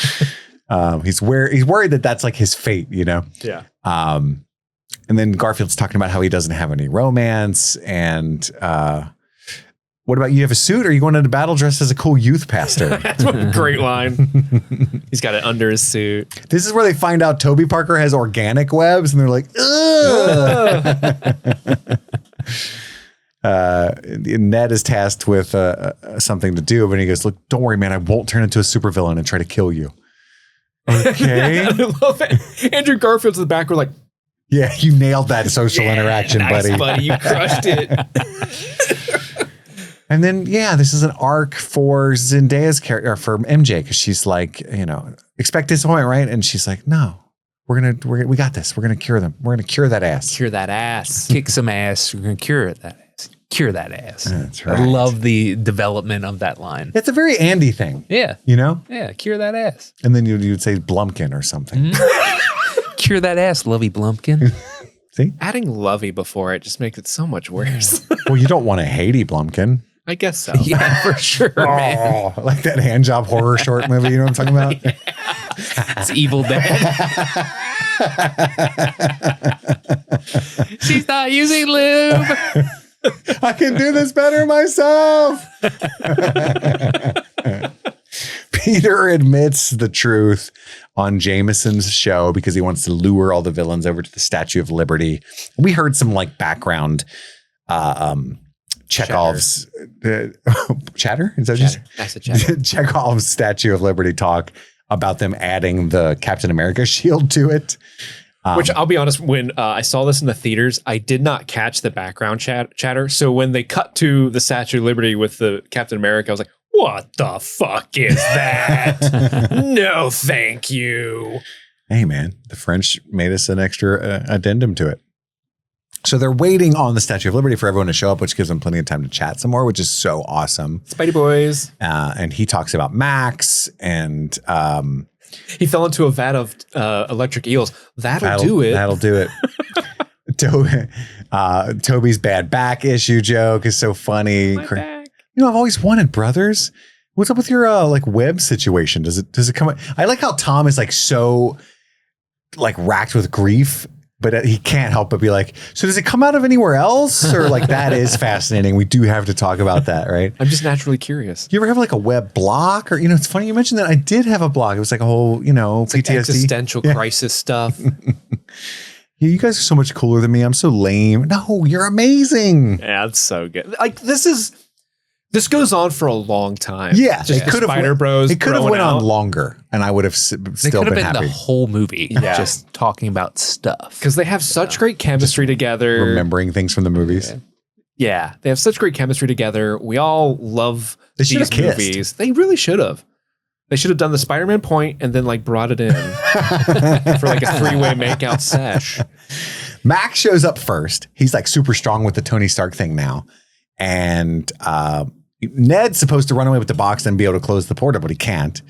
He's worried that that's like his fate, you know? Yeah. And then Garfield's talking about how he doesn't have any romance. And what about you have a suit? Or are you going into battle dressed as a cool youth pastor? That's a great line. He's got it under his suit. This is where they find out Toby Parker has organic webs and they're like, Ned is tasked with something to do, but he goes, look, don't worry, man. I won't turn into a supervillain and try to kill you. Okay. I love it. Andrew Garfield's in the back. We're like, yeah, you nailed that social interaction, nice, buddy. buddy. You crushed it. And then, yeah, this is an arc for Zendaya's character, or for MJ, because she's like, you know, expect disappointment, right? And she's like, no, we got this. We're gonna cure them. We're gonna cure that ass. Cure that ass. Kick some ass. We're going to cure that ass. Cure that ass. That's right. I love the development of that line. It's a very Andy thing. Yeah. You know? Yeah. Cure that ass. And then you'd say Blumpkin or something. Cure that ass, Lovey Blumpkin. See? Adding Lovey before it just makes it so much worse. Well, you don't want to Haiti Blumpkin. I guess so. Yeah, for sure, man. Oh, like that handjob horror short movie, you know what I'm talking about? It's Evil Dead. She's not using lube. I can do this better myself. Peter admits the truth on Jameson's show because he wants to lure all the villains over to the Statue of Liberty. We heard some like background Chekhov's chatter. Is that just That's the chatter. Chekhov's Statue of Liberty talk about them adding the Captain America shield to it? Which I'll be honest, when I saw this in the theaters, I did not catch the background chatter. So when they cut to the Statue of Liberty with the Captain America, I was like, what the fuck is that? No, thank you. Hey, man, the French made us an extra addendum to it. So they're waiting on the Statue of Liberty for everyone to show up, which gives them plenty of time to chat some more, which is so awesome. Spidey boys. And he talks about Max and he fell into a vat of electric eels. That'll do it. That'll do it. Toby's bad back issue joke is so funny. My back. You know, I've always wanted brothers. What's up with your like web situation? Does it come? I like how Tom is like so like racked with grief, but he can't help but be like, so does it come out of anywhere else? Or like, that is fascinating. We do have to talk about that, right? I'm just naturally curious. You ever have like a web block? Or, you know, it's funny you mentioned that. I did have a block. It was like a whole, you know, It's PTSD. like existential crisis stuff. Yeah, you guys are so much cooler than me. I'm so lame. No, you're amazing. Yeah, it's so good. Like this goes on for a long time. Yeah, just it could have Spider Bros. It could have growing went on out. longer, and I would have They still could been have been happy. the whole movie Yeah. just talking about stuff. Because they have such great chemistry together. Remembering things from the movies. Yeah, they have such great chemistry together. We all love They should these have kissed. movies. They really should have. They should have done the Spider-Man point and then like brought it in for like a 3-way makeout sesh. Max shows up first. He's like super strong with the Tony Stark thing now. And Ned's supposed to run away with the box and be able to close the portal, but he can't.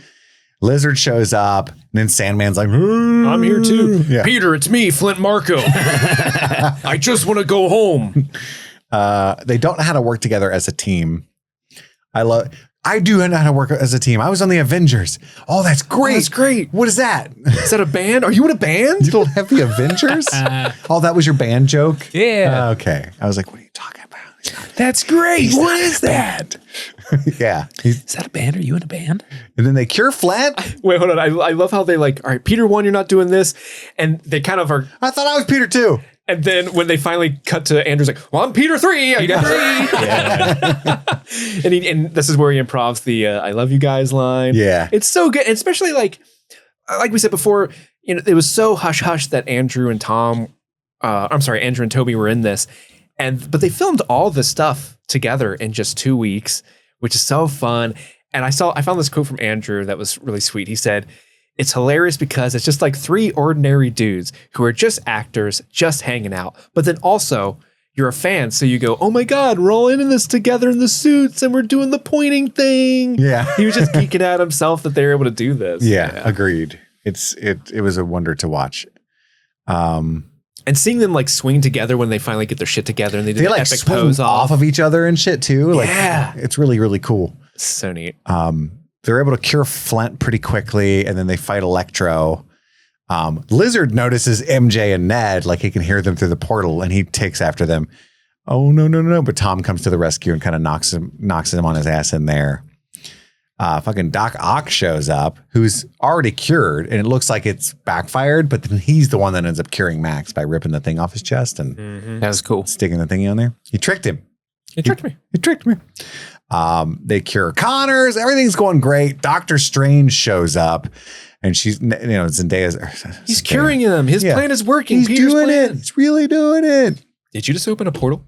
Lizard shows up, and then Sandman's like, I'm here too. Yeah. Peter, it's me, Flint Marco. I just want to go home. They don't know how to work together as a team. I do know how to work as a team. I was on the Avengers. Oh, that's great. That's great. What is that? Is that a band? Are you in a band? You don't have the Avengers? Oh, that was your band joke? Yeah. Okay. I was like, what are you talking about? That's great. What is that? Yeah. Is that a band? Are you in a band? And then they cure Flint. Wait, hold on. I love how they like, all right, Peter 1, you're not doing this. And they kind of are. I thought I was Peter 2. And then when they finally cut to Andrew's like, well, I'm Peter 3. I got 3. and this is where he improvs the I love you guys line. Yeah. It's so good. And especially like we said before, you know, it was so hush hush that Andrew and Toby were in this. But they filmed all this stuff together in just 2 weeks, which is so fun. And I found this quote from Andrew that was really sweet. He said, It's hilarious because it's just like three ordinary dudes who are just actors, just hanging out. But then also you're a fan. So you go, oh my God, we're all in this together in the suits and we're doing the pointing thing. Yeah. He was just geeking out himself that they were able to do this. Yeah. Agreed. It was a wonder to watch. And seeing them like swing together when they finally get their shit together and they do the like epic swing pose off of each other and shit too. Like, it's really, really cool. So neat. They're able to cure Flint pretty quickly, and then they fight Electro. Lizard notices MJ and Ned, like he can hear them through the portal, and he takes after them. Oh, no. But Tom comes to the rescue and kind of knocks him on his ass in there. Fucking Doc Ock shows up, who's already cured, and it looks like it's backfired, but then he's the one that ends up curing Max by ripping the thing off his chest and That was cool. sticking the thingy on there. He tricked him. He tricked me. He tricked me. They cure Connors. Everything's going great. Doctor Strange shows up, and she's, Zendaya's. He's curing him. His plan is working. He's Peter's doing plan. it. He's really doing it. Did you just open a portal?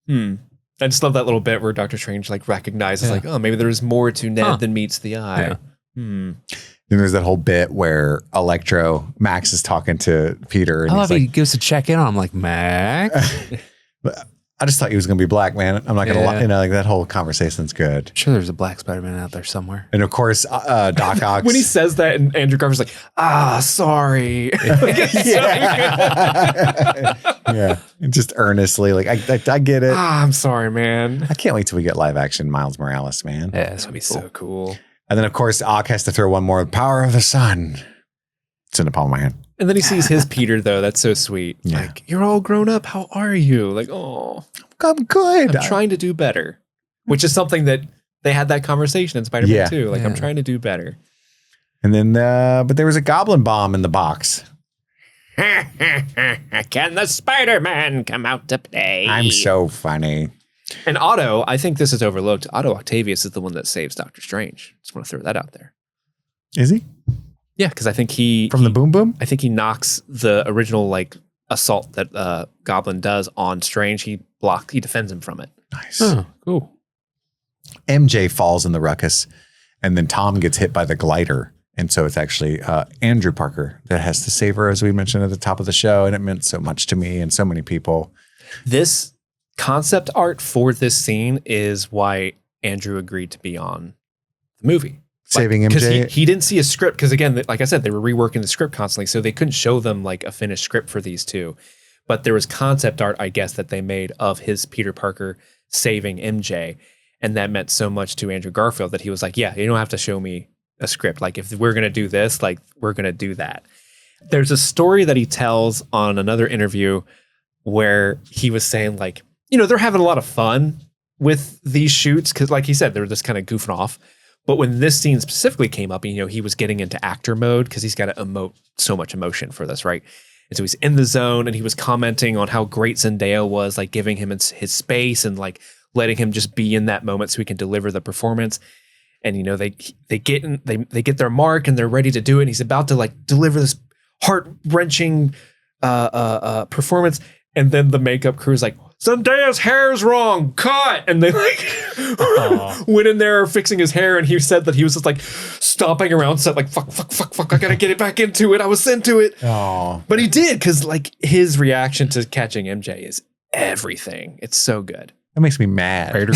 I just love that little bit where Doctor Strange like recognizes like, oh, maybe there's more to Ned than meets the eye. Then there's that whole bit where Max is talking to Peter, and I love he's he goes to check in on him like, Max. I just thought he was going to be black, man. I'm not going to lie. Like that whole conversation's good. I'm sure there's a black Spider-Man out there somewhere. And of course, Doc Ock. When he says that, and Andrew Garfield's like, sorry. Yeah. Just earnestly, like, I get it. I'm sorry, man. I can't wait till we get live action Miles Morales, man. Yeah, it's That'd be so cool. And then, of course, Ock has to throw one more. Power of the sun. It's in the palm of my hand. And then he sees his Peter, though. That's so sweet. Yeah. Like, you're all grown up. How are you? Like, oh, I'm good. I'm trying to do better. Which is something that they had that conversation in Spider-Man 2. Like, I'm trying to do better. And then, but there was a goblin bomb in the box. Can the Spider-Man come out to play? I'm so funny. And Otto, I think this is overlooked. Otto Octavius is the one that saves Doctor Strange. Just want to throw that out there. Is he? Yeah, because I think the boom boom? I think he knocks the original like assault that Goblin does on Strange. He defends him from it. Nice. Oh, cool. MJ falls in the ruckus, and then Tom gets hit by the glider. And so it's actually Andrew Parker that has to save her, as we mentioned at the top of the show. And it meant so much to me and so many people. This concept art for this scene is why Andrew agreed to be on the movie. Saving MJ. Because he didn't see a script. Because again, like I said, they were reworking the script constantly. So they couldn't show them like a finished script for these two. But there was concept art, I guess, that they made of his Peter Parker saving MJ. And that meant so much to Andrew Garfield that he was like, yeah, you don't have to show me a script. Like if we're going to do this, like we're going to do that. There's a story that he tells on another interview where he was saying like, they're having a lot of fun with these shoots. Cause like he said, they're just kind of goofing off. But when this scene specifically came up, he was getting into actor mode because he's got to emote so much emotion for this. Right. And so he's in the zone and he was commenting on how great Zendaya was, like giving him his space and like letting him just be in that moment so he can deliver the performance. And, they get their mark and they're ready to do it. And he's about to like deliver this heart-wrenching performance. And then the makeup crew is like, Zendaya's hair's wrong, cut. And they like went in there fixing his hair. And he said that he was just like stomping around set like, fuck. I got to get it back into it. I was into it. Oh, but he did. Cause like his reaction to catching MJ is everything. It's so good. that makes me mad.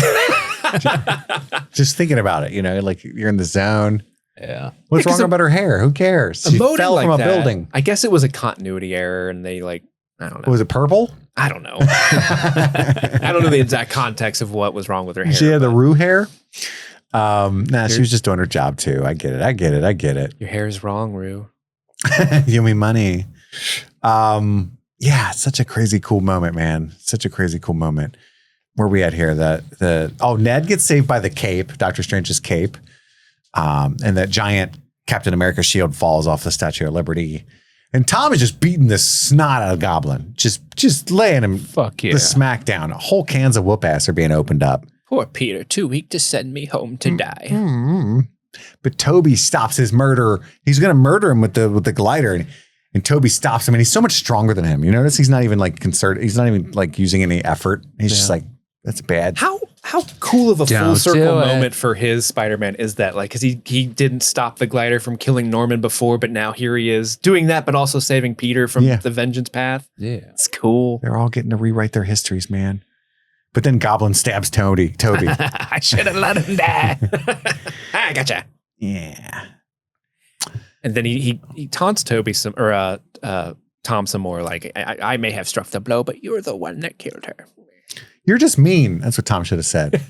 Just thinking about it, like you're in the zone. Yeah. What's wrong about her hair? Who cares? She fell like from a that, building. I guess it was a continuity error and they like, I don't know. Was it purple? I don't know. I don't know the exact context of what was wrong with her hair. She had the Rue hair. She was just doing her job too. I get it. Your hair is wrong, Rue. You mean money. Yeah, it's such a crazy cool moment, man. Such a crazy cool moment. Where are we at here? Ned gets saved by the cape, Doctor Strange's cape. And that giant Captain America shield falls off the Statue of Liberty. And Tom is just beating the snot out of Goblin. Just laying him the smack down. Whole cans of whoop ass are being opened up. Poor Peter, too weak to send me home to die. Mm-hmm. But Toby stops his murder. He's going to murder him with the glider. And Toby stops him. And he's so much stronger than him. You notice he's not even like concerted. He's not even like using any effort. He's just like, that's bad. How How cool of a Don't full circle do it. moment for his Spider-Man is that? Like, because he didn't stop the glider from killing Norman before, but now here he is doing that, but also saving Peter from the vengeance path. Yeah. It's cool. They're all getting to rewrite their histories, man. But then Goblin stabs Toby. I should have let him die. I gotcha. Yeah. And then he taunts Toby Tom some more. Like, I may have struck the blow, but you're the one that killed her. You're just mean. That's what Tom should have said.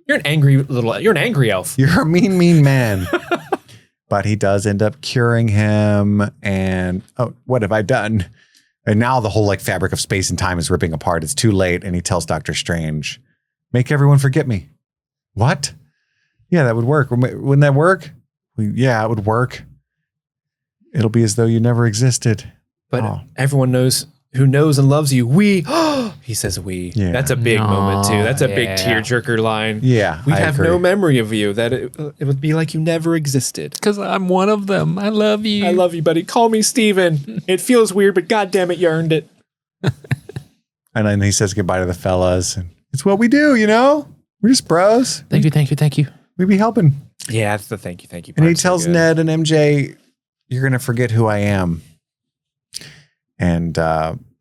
You're an angry elf. You're a mean man. But he does end up curing him. And what have I done? And now the whole like fabric of space and time is ripping apart. It's too late. And he tells Doctor Strange, make everyone forget me. What? Yeah, that would work. Wouldn't that work? Yeah, it would work. It'll be as though you never existed. But everyone who knows and loves you. He says we. Yeah. That's a big moment too. That's a big tearjerker line. Yeah, we I have agree. no memory of you. That it would be like you never existed. Because I'm one of them. I love you. I love you, buddy. Call me Steven. It feels weird, but goddamn it, you earned it. And then he says goodbye to the fellas. And it's what we do, you know? We're just bros. Thank you. We be helping. Yeah, that's the thank you. And he tells Ned and MJ, you're going to forget who I am. And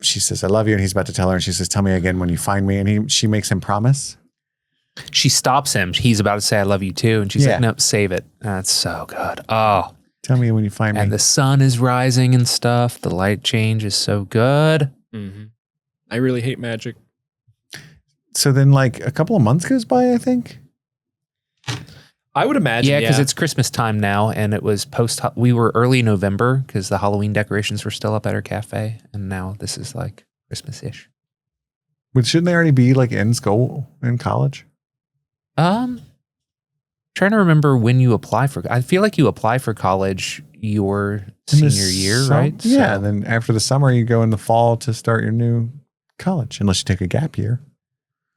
she says, I love you. And he's about to tell her. And she says, tell me again when you find me. And she makes him promise. She stops him. He's about to say, I love you too. And she's like, nope, save it. That's so good. Oh. Tell me when you find me. And the sun is rising and stuff. The light change is so good. Mm-hmm. I really hate magic. So then like a couple of months goes by, I think. I would imagine. Yeah, because it's Christmas time now. And it was we were early November because the Halloween decorations were still up at our cafe. And now this is like Christmas-ish. But shouldn't they already be like in school, in college? Trying to remember when you apply for. I feel like you apply for college your senior year, right? Yeah. And then after the summer, you go in the fall to start your new college, unless you take a gap year.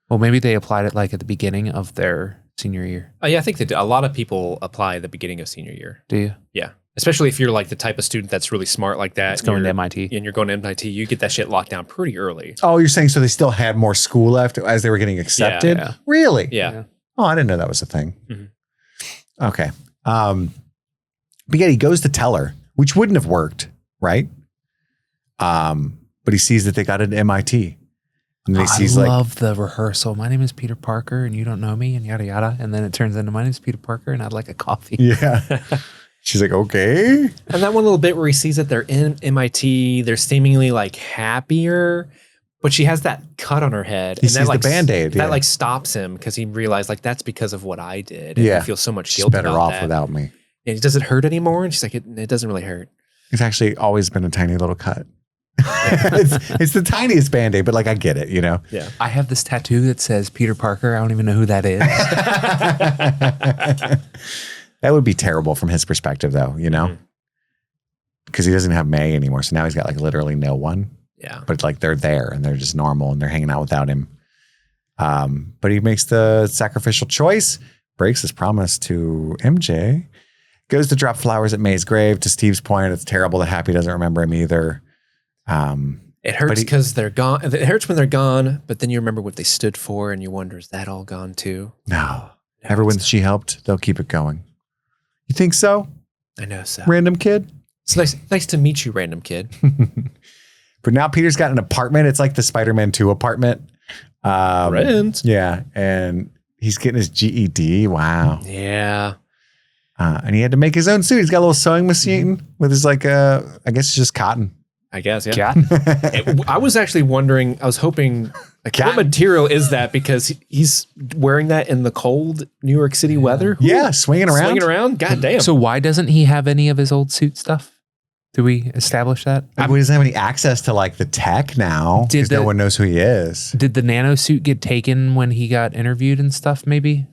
Well, maybe they applied it like at the beginning of their senior year. Oh, yeah, I think that a lot of people apply at the beginning of senior year. Do you? Yeah. Especially if you're like the type of student that's really smart like that. It's going to MIT. And you're going to MIT, you get that shit locked down pretty early. Oh, you're saying so they still had more school left as they were getting accepted? Yeah. Really? Yeah. Oh, I didn't know that was a thing. Mm-hmm. Okay. But yeah, he goes to tell her, which wouldn't have worked, right? But he sees that they got it at MIT. And then he sees I love the rehearsal. My name is Peter Parker and you don't know me and yada yada. And then it turns into my name is Peter Parker and I'd like a coffee. Yeah. She's like, okay. And that one little bit where he sees that they're in MIT, they're seemingly like happier, but she has that cut on her head. He and sees that, like, the Band-Aid. That like stops him because he realized like that's because of what I did. And he feels so much She's guilt better about off that. without me. And does it hurt anymore? And she's like, it doesn't really hurt. It's actually always been a tiny little cut. it's the tiniest Band-Aid, but like I get it, you know? Yeah. I have this tattoo that says Peter Parker. I don't even know who that is. That would be terrible from his perspective though, you know? Because he doesn't have May anymore. So now he's got like literally no one. Yeah. But like they're there and they're just normal and they're hanging out without him. But he makes the sacrificial choice, breaks his promise to MJ, goes to drop flowers at May's grave. To Steve's point, it's terrible that Happy doesn't remember him either. It hurts because they're gone. It hurts when they're gone, but then you remember what they stood for and you wonder, is that all gone too? No. Everyone she helped, they'll keep it going. You think so? I know so. Random kid? It's nice to meet you, random kid. But now Peter's got an apartment. It's like the Spider-Man 2 apartment. Rent. Yeah. And he's getting his GED. Wow. Yeah. And he had to make his own suit. He's got a little sewing machine with his like, I guess it's just cotton. I guess, yeah. I was actually wondering, I was hoping, like, what material is that? Because he's wearing that in the cold New York City weather. Yeah, swinging around. Swinging around? God damn. So why doesn't he have any of his old suit stuff? Do we establish that? He doesn't have any access to like the tech now because no one knows who he is. Did the nano suit get taken when he got interviewed and stuff, maybe?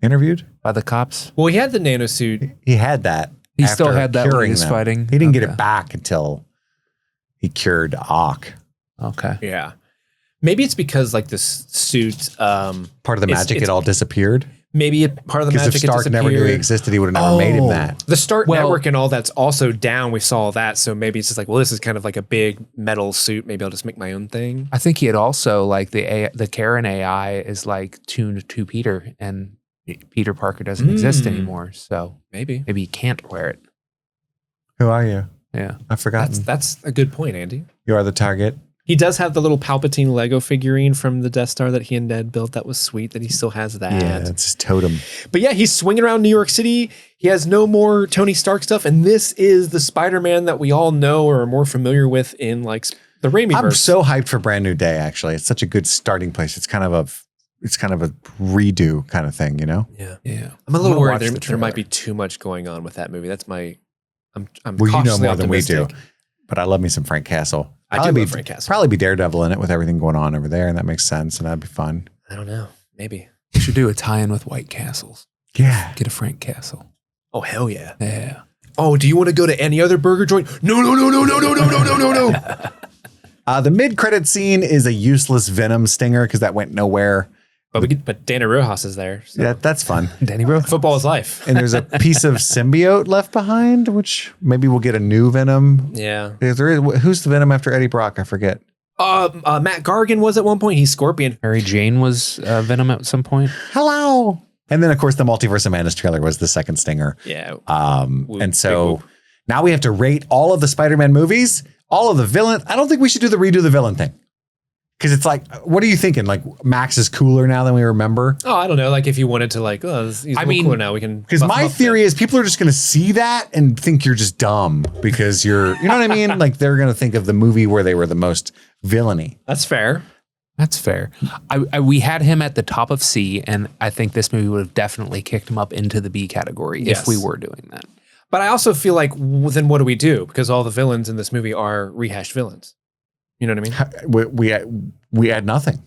Interviewed? By the cops? Well, he had the nano suit. He had that. He still after had that when curing he was them. fighting? He didn't get Okay. it back until he cured Ock. Okay. Yeah. Maybe it's because like this suit, Part of the magic, it's- it all disappeared. maybe part of the Because magic if Stark never knew he existed, he would have never made him that. The Stark network and all that's also down. We saw that, so maybe it's just like, well, this is kind of like a big metal suit. Maybe I'll just make my own thing. I think he had also like the Karen AI is like tuned to Peter, and Peter Parker doesn't exist anymore. So maybe he can't wear it. Who are you? Yeah, I've forgotten. That's a good point, Andy. You are the target. He does have the little Palpatine Lego figurine from the Death Star that he and Ned built. That was sweet that he still has that. Yeah, that's his totem. But yeah, he's swinging around New York City. He has no more Tony Stark stuff. And this is the Spider-Man that we all know or are more familiar with in like the Raimi-verse. I'm so hyped for Brand New Day, actually. It's such a good starting place. It's kind of a redo kind of thing, you know? Yeah. I'm a little worried there might be too much going on with that movie. That's my, I'm well, you know cautiously more than we do. optimistic. But I love me some Frank Castle. I do love Frank Castle. Probably be Daredevil in it with everything going on over there, and that makes sense, and that'd be fun. I don't know. Maybe. We should do a tie-in with White Castles. Yeah. Get a Frank Castle. Oh, hell yeah. Yeah. Oh, do you want to go to any other burger joint? No. The mid-credit scene is a useless Venom stinger because that went nowhere. But Danny Rojas is there. So. Yeah, that's fun. Danny Rojas. Football is life. And there's a piece of symbiote left behind, which maybe we'll get a new Venom. Yeah. Who's the Venom after Eddie Brock? I forget. Matt Gargan was at one point. He's Scorpion. Mary Jane was Venom at some point. Hello. And then, of course, the Multiverse of Madness trailer was the second stinger. Yeah. And so now we have to rate all of the Spider-Man movies, all of the villains. I don't think we should redo the villain thing. Because it's like, what are you thinking? Like, Max is cooler now than we remember? Oh, I don't know. Like, if you wanted to, like, he's cooler now, we can. Because my theory is people are just going to see that and think you're just dumb because you know what I mean? Like, they're going to think of the movie where they were the most villainy. That's fair. That's fair. We had him at the top of C, and I think this movie would have definitely kicked him up into the B category if we were doing that. But I also feel like, then what do we do? Because all the villains in this movie are rehashed villains. You know what I mean? We add nothing.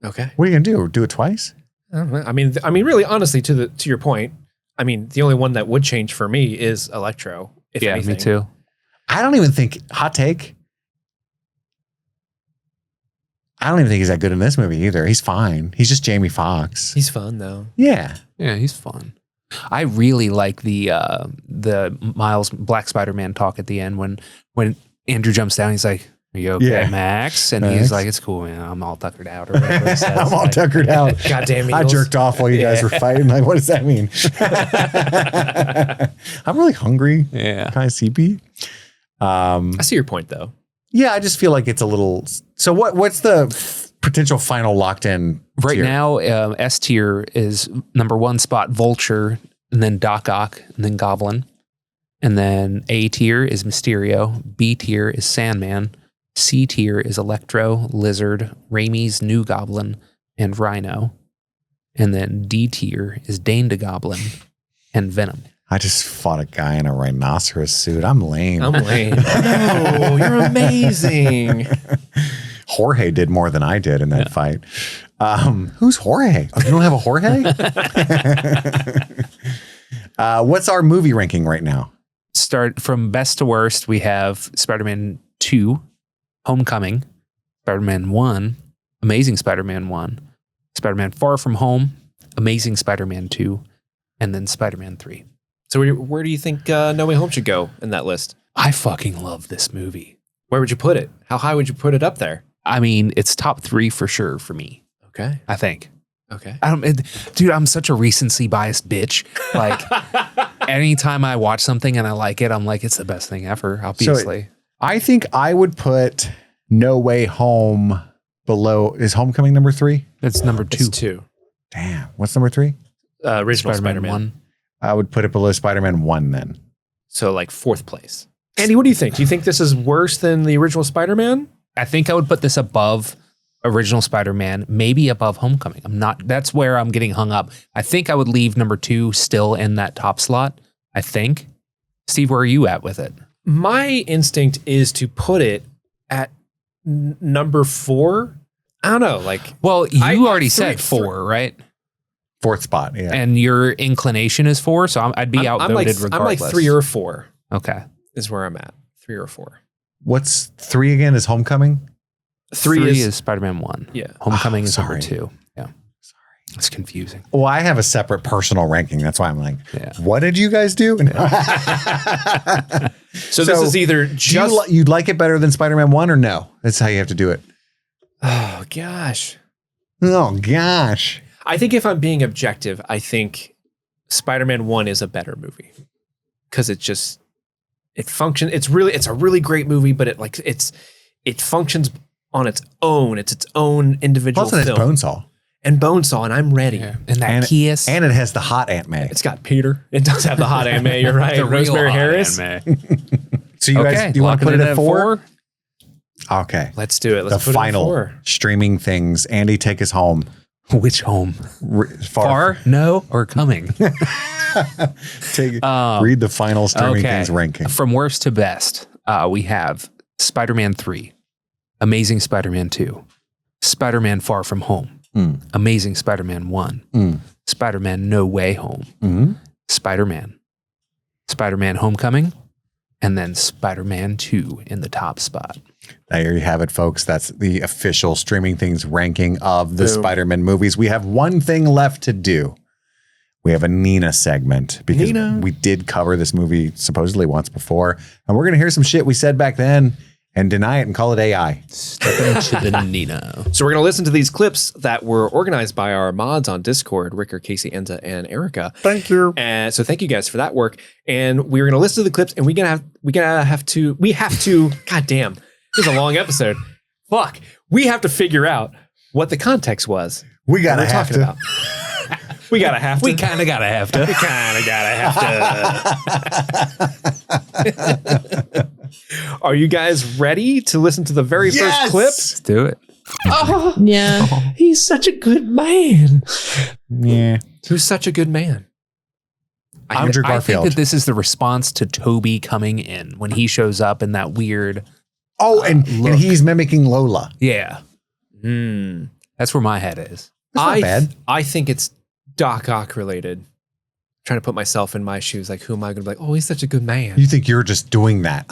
Okay. What are you gonna do? Do it twice? I don't know. I mean, really, honestly, to your point, I mean, the only one that would change for me is Electro. If anything. Me too. I don't even think hot take. I don't even think he's that good in this movie either. He's fine. He's just Jamie Foxx. He's fun though. Yeah. Yeah, he's fun. I really like the Miles Black Spider-Man talk at the end when Andrew jumps down. He's like, "Are you okay, Max?" And he's like, "It's cool, man. I'm all tuckered out." Or whatever he says. I'm all tuckered out. Goddamn I jerked off while you guys were fighting. Like, what does that mean? I'm really hungry. Yeah. Kind of sleepy. I see your point though. Yeah, I just feel like it's a little. So what's the potential final locked in right tier? now? S tier is number 1 spot Vulture, and then Doc Ock, and then Goblin. And then A tier is Mysterio. B tier is Sandman. C tier is Electro, Lizard, Raimi's New Goblin, and Rhino. And then D tier is Dane the Goblin and Venom. I just fought a guy in a rhinoceros suit. I'm lame. No, you're amazing. Jorge did more than I did in that fight. Who's Jorge? Oh, you don't have a Jorge? What's our movie ranking right now? Start from best to worst. We have Spider-Man 2, Homecoming, Spider-Man 1, Amazing Spider-Man 1, Spider-Man Far From Home, Amazing Spider-Man 2, and then Spider-Man 3. So where do you think No Way Home should go in that list? I fucking love this movie. Where would you put it? How high would you put it up there? I mean, it's top 3 for sure for me. Okay. I think. Okay. Dude, I'm such a recency biased bitch. Like, anytime I watch something and I like it, I'm like, it's the best thing ever, obviously. So I think I would put No Way Home below. Is Homecoming number 3? It's number 2. It's 2. Damn. What's number 3? Original Spider-Man 1. I would put it below Spider-Man 1 then. So like 4th place. Andy, what do you think? Do you think this is worse than the original Spider-Man? I think I would put this above original Spider-Man, maybe above Homecoming. That's where I'm getting hung up. I think I would leave number 2 still in that top slot. I think. Steve, where are you at with it? My instinct is to put it at number 4. I don't know. Like, well, you already said 4, right? 4th spot, yeah. And your inclination is 4, so I'd be outvoted regardless. I'm like 3 or 4. Okay. Is where I'm at. 3 or 4. What's 3 again? Is Homecoming? 3 is Spider-Man 1. Yeah. Homecoming is number 2. Yeah. It's confusing. Well, I have a separate personal ranking. That's why I'm like, Yeah. what did you guys do? So this is either just you'd like it better than Spider-Man 1 or no? That's how you have to do it. Oh gosh. Oh gosh. I think if I'm being objective, I think Spider-Man 1 is a better movie. Cuz it functions. It's a really great movie, but it functions on its own. It's its own individual Plus, film. it's Bonesaw. And Bonesaw, and I'm ready. Yeah. And that kiss. And it has the hot Aunt May. It's got Peter. It does have the hot Aunt May. You're right. The real Rosemary hot Harris. Aunt May. So you guys, do you want to put it at 4? 4? Okay. Let's do it. Let's The put final it at 4. streaming things. Andy, take us home. Which home? Far? No, or coming? Read the final streaming things ranking. From worst to best, we have Spider-Man 3, Amazing Spider-Man 2, Spider-Man Far From Home, Amazing Spider-Man 1, Spider-Man No Way Home, Spider-Man, Spider-Man Homecoming, and then Spider-Man 2 in the top spot. There you have it, folks. That's the official streaming things ranking of the Spider-Man movies. We have one thing left to do. We have a Nina segment because we did cover this movie supposedly once before, and we're going to hear some shit we said back then and deny it and call it AI. Step into the Nina. So we're going to listen to these clips that were organized by our mods on Discord, Ricker, Casey, Enza, and Erica. Thank you. And so thank you guys for that work. And we're going to listen to the clips, and we have to. God damn, this is a long episode. Fuck, we have to figure out what the context was. We gotta have to. About. We gotta have to. We kind of gotta have to. We kind of gotta have to. Are you guys ready to listen to the very first clip? Let's do it. Oh, Yeah. he's such a good man. Yeah. Who's such a good man? Andrew I think Garfield. that this is the response to Toby coming in when he shows up in that weird. Oh, and he's mimicking Lola. Yeah. That's where my head is. That's not bad. I think it's Doc Ock related. Trying to put myself in my shoes. Like, who am I going to be like, oh, he's such a good man. You think you're just doing that.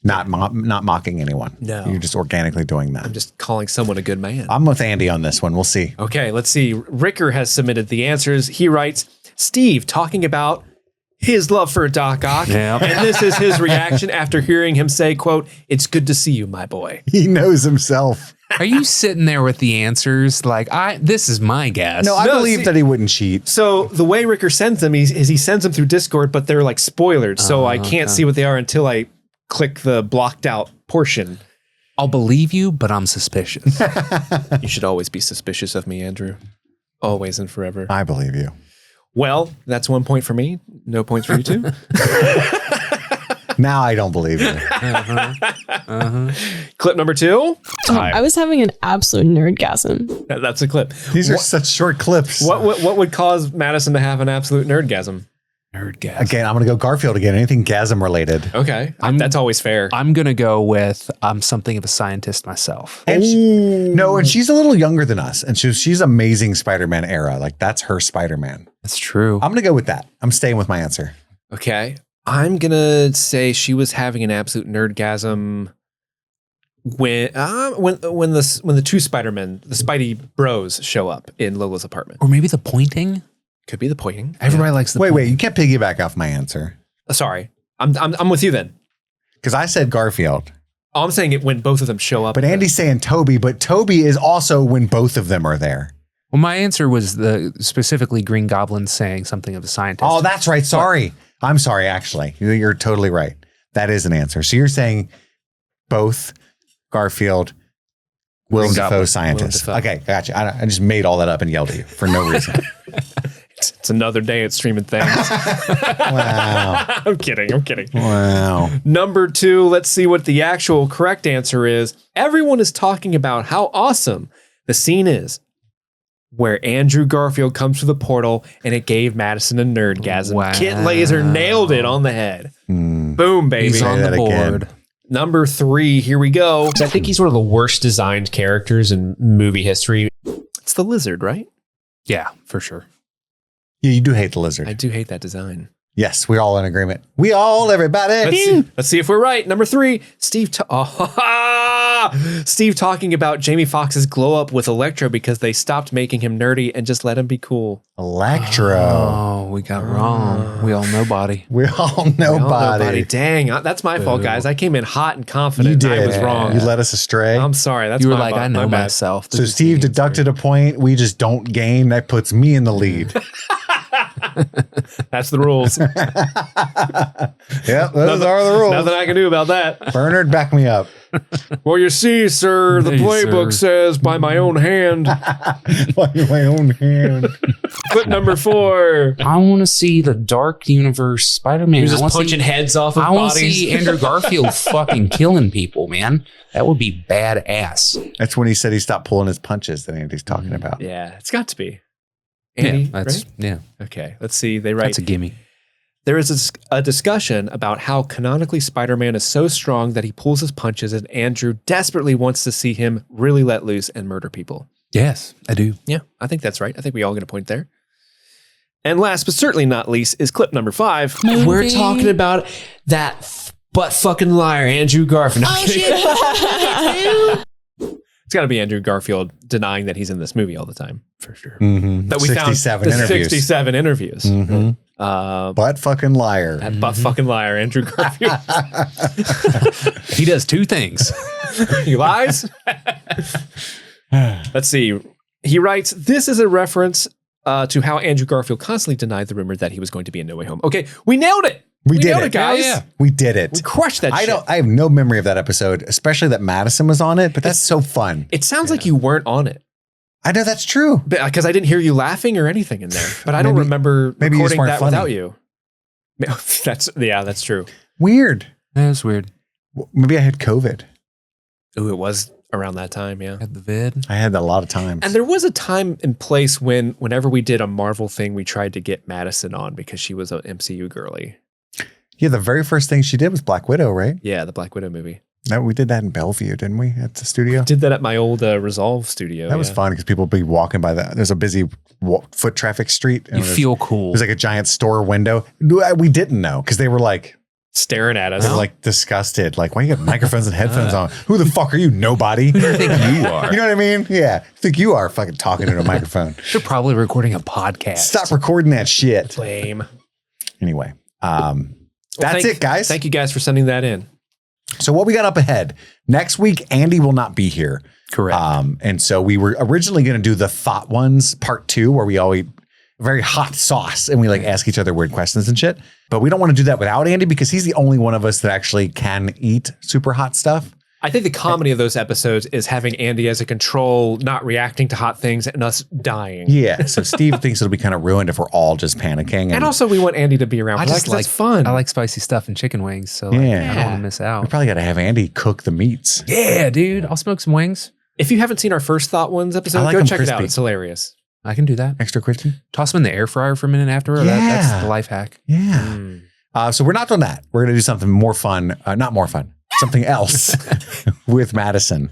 Not mocking anyone. No. You're just organically doing that. I'm just calling someone a good man. I'm with Andy on this one. We'll see. Okay, let's see. Ricker has submitted the answers. He writes, Steve talking about his love for Doc Ock. Yeah. And this is his reaction after hearing him say, quote, "It's good to see you, my boy." He knows himself. Are you sitting there with the answers? Like, this is my guess. No, I believe that he wouldn't cheat. So the way Ricker sends them is he sends them through Discord, but they're like spoiled. So I can't see what they are until I click the blocked out portion. I'll believe you, but I'm suspicious. You should always be suspicious of me, Andrew. Always and forever. I believe you. Well, that's 1 point for me. No points for you two. Now I don't believe you. Clip number 2. I was having an absolute nerdgasm. That's a clip. These are such short clips. What would cause Madison to have an absolute nerdgasm? Nerdgasm. Again, I'm going to go Garfield again. Anything gasm related. Okay. That's always fair. I'm going to go with I'm something of a scientist myself. And and she's a little younger than us. And she's amazing Spider-Man era. Like, that's her Spider-Man. That's true. I'm going to go with that. I'm staying with my answer. Okay. I'm going to say she was having an absolute nerdgasm when the two Spider-Men, the Spidey bros, show up in Lola's apartment. Or maybe the pointing. Could be the pointing. Everybody likes the Wait, you can't piggyback off my answer. Sorry. I'm with you then. Because I said Garfield. Oh, I'm saying it when both of them show up. But Andy's saying Toby, but Toby is also when both of them are there. Well, my answer was specifically Green Goblin saying something of a scientist. Oh, that's right. Sorry. I'm sorry, actually. You're totally right. That is an answer. So you're saying both Garfield, Willem Dafoe, scientist. Okay, gotcha. I just made all that up and yelled at you for no reason. It's another day at Streaming Things. Wow. I'm kidding. Wow. Number 2, let's see what the actual correct answer is. Everyone is talking about how awesome the scene is where Andrew Garfield comes through the portal and it gave Madison a nerdgasm. Wow. Kit Lazer nailed it on the head. Boom, baby. He's on the that board. again. Number 3, here we go. I think he's one of the worst designed characters in movie history. It's the lizard, right? Yeah, for sure. Yeah, you do hate the lizard. I do hate that design. Yes, we're all in agreement. Everybody. Let's see if we're right. Number 3, Steve talking about Jamie Foxx's glow up with Electro because they stopped making him nerdy and just let him be cool. Electro. Oh, we got wrong. We all nobody. We all nobody. Dang, that's my fault, guys. I came in hot and confident. You did. I was wrong. You led us astray. I'm sorry. That's You were my like, I know my bad. myself. So Steve deducted a point. We just don't gain. That puts me in the lead. That's the rules. Yep, those are the rules. Nothing I can do about that. Bernard, back me up. Well, you see, sir, the playbook says by my own hand. By my own hand. Clip number 4. I want to see the Dark Universe Spider-Man. He was just punching heads off of I want to bodies. see Andrew Garfield fucking killing people, man. That would be badass. That's when he said he stopped pulling his punches that Andy's talking about. Yeah, it's got to be. Andy, right? Yeah. Okay, let's see. They write. That's a gimme. There is a discussion about how canonically Spider-Man is so strong that he pulls his punches, and Andrew desperately wants to see him really let loose and murder people. Yes, I do. Yeah, I think that's right. I think we all get a point there. And last but certainly not least is clip number 5. We're talking about that butt fucking liar, Andrew Garfield. No, It's got to be Andrew Garfield denying that he's in this movie all the time, for sure. Mm-hmm. That we 67 found interviews. 67 interviews. Mm-hmm. Butt fucking liar. That butt fucking liar, Andrew Garfield. He does 2 things. He lies. Let's see. He writes, this is a reference to how Andrew Garfield constantly denied the rumor that he was going to be in No Way Home. Okay, we nailed it. We did nailed it, guys. Yeah. We did it. We crushed that shit. I have no memory of that episode, especially that Madison was on it, but that's so fun. It sounds like you weren't on it. I know that's true. Because I didn't hear you laughing or anything in there. But I don't remember maybe you just recording weren't that funny. without you. That's true. Weird. That's weird. Maybe I had COVID. Ooh, it was around that time, yeah. Had the vid. I had that a lot of times. And there was a time and place whenever we did a Marvel thing, we tried to get Madison on because she was an MCU girly. Yeah, the very first thing she did was Black Widow, right? Yeah, the Black Widow movie. No, we did that in Bellevue, didn't we? At the studio. Did that at my old Resolve studio. That was fun because people would be walking by that. There's a busy foot traffic street. And You feel cool. There's like a giant store window. We didn't know because they were like staring at us. They were like disgusted. Like, why you got microphones and headphones on? Who the fuck are you? Nobody. Who do you think you are? You know what I mean? Yeah. Think you are fucking talking into a microphone. They're probably recording a podcast. Stop recording that shit. Lame. Anyway, that's it, guys. Thank you guys for sending that in. So what we got up ahead next week, Andy will not be here. Correct. And so we were originally going to do the Thought Ones part 2, where we all eat very hot sauce and we like ask each other weird questions and shit. But we don't want to do that without Andy because he's the only one of us that actually can eat super hot stuff. I think the comedy of those episodes is having Andy as a control, not reacting to hot things and us dying. Yeah. So Steve thinks it'll be kind of ruined if we're all just panicking. And also we want Andy to be around. I just like that's fun. I like spicy stuff and chicken wings. So like, Yeah. I don't want to miss out. we probably got to have Andy cook the meats. Yeah, dude. I'll smoke some wings. If you haven't seen our first Thought Ones episode, I like go them check it out. crispy. It's hilarious. I can do that. Extra crispy. Toss them in the air fryer for a minute after. Yeah. That's the life hack. Yeah. So we're not doing that. We're going to do something more fun. Not more fun. Something else with Madison.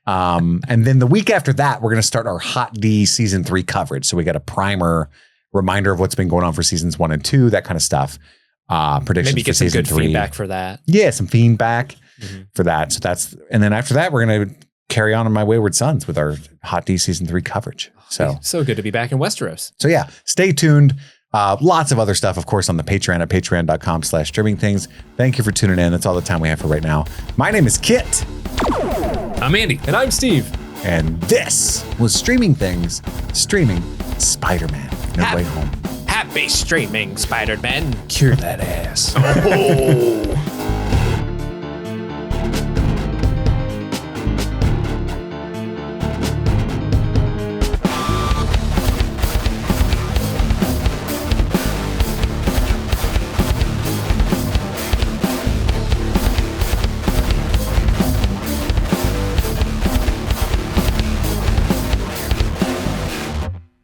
And then the week after that, we're going to start our Hot D season 3 coverage. So we got a primer, reminder of what's been going on for seasons 1 and 2, that kind of stuff. Predictions Maybe for get some season good 3. feedback for that. Yeah, some feedback for that. So and then after that, we're going to carry on My Wayward Sons with our Hot D season 3 coverage. So good to be back in Westeros. So yeah, stay tuned. Lots of other stuff, of course, on the Patreon at patreon.com/streaming things. Thank you for tuning in. That's all the time we have for right now. My name is Kit. I'm Andy. And I'm Steve. And this was Streaming Things, streaming Spider-Man No Way Home. Happy streaming, Spider-Man. Cure that ass. Oh.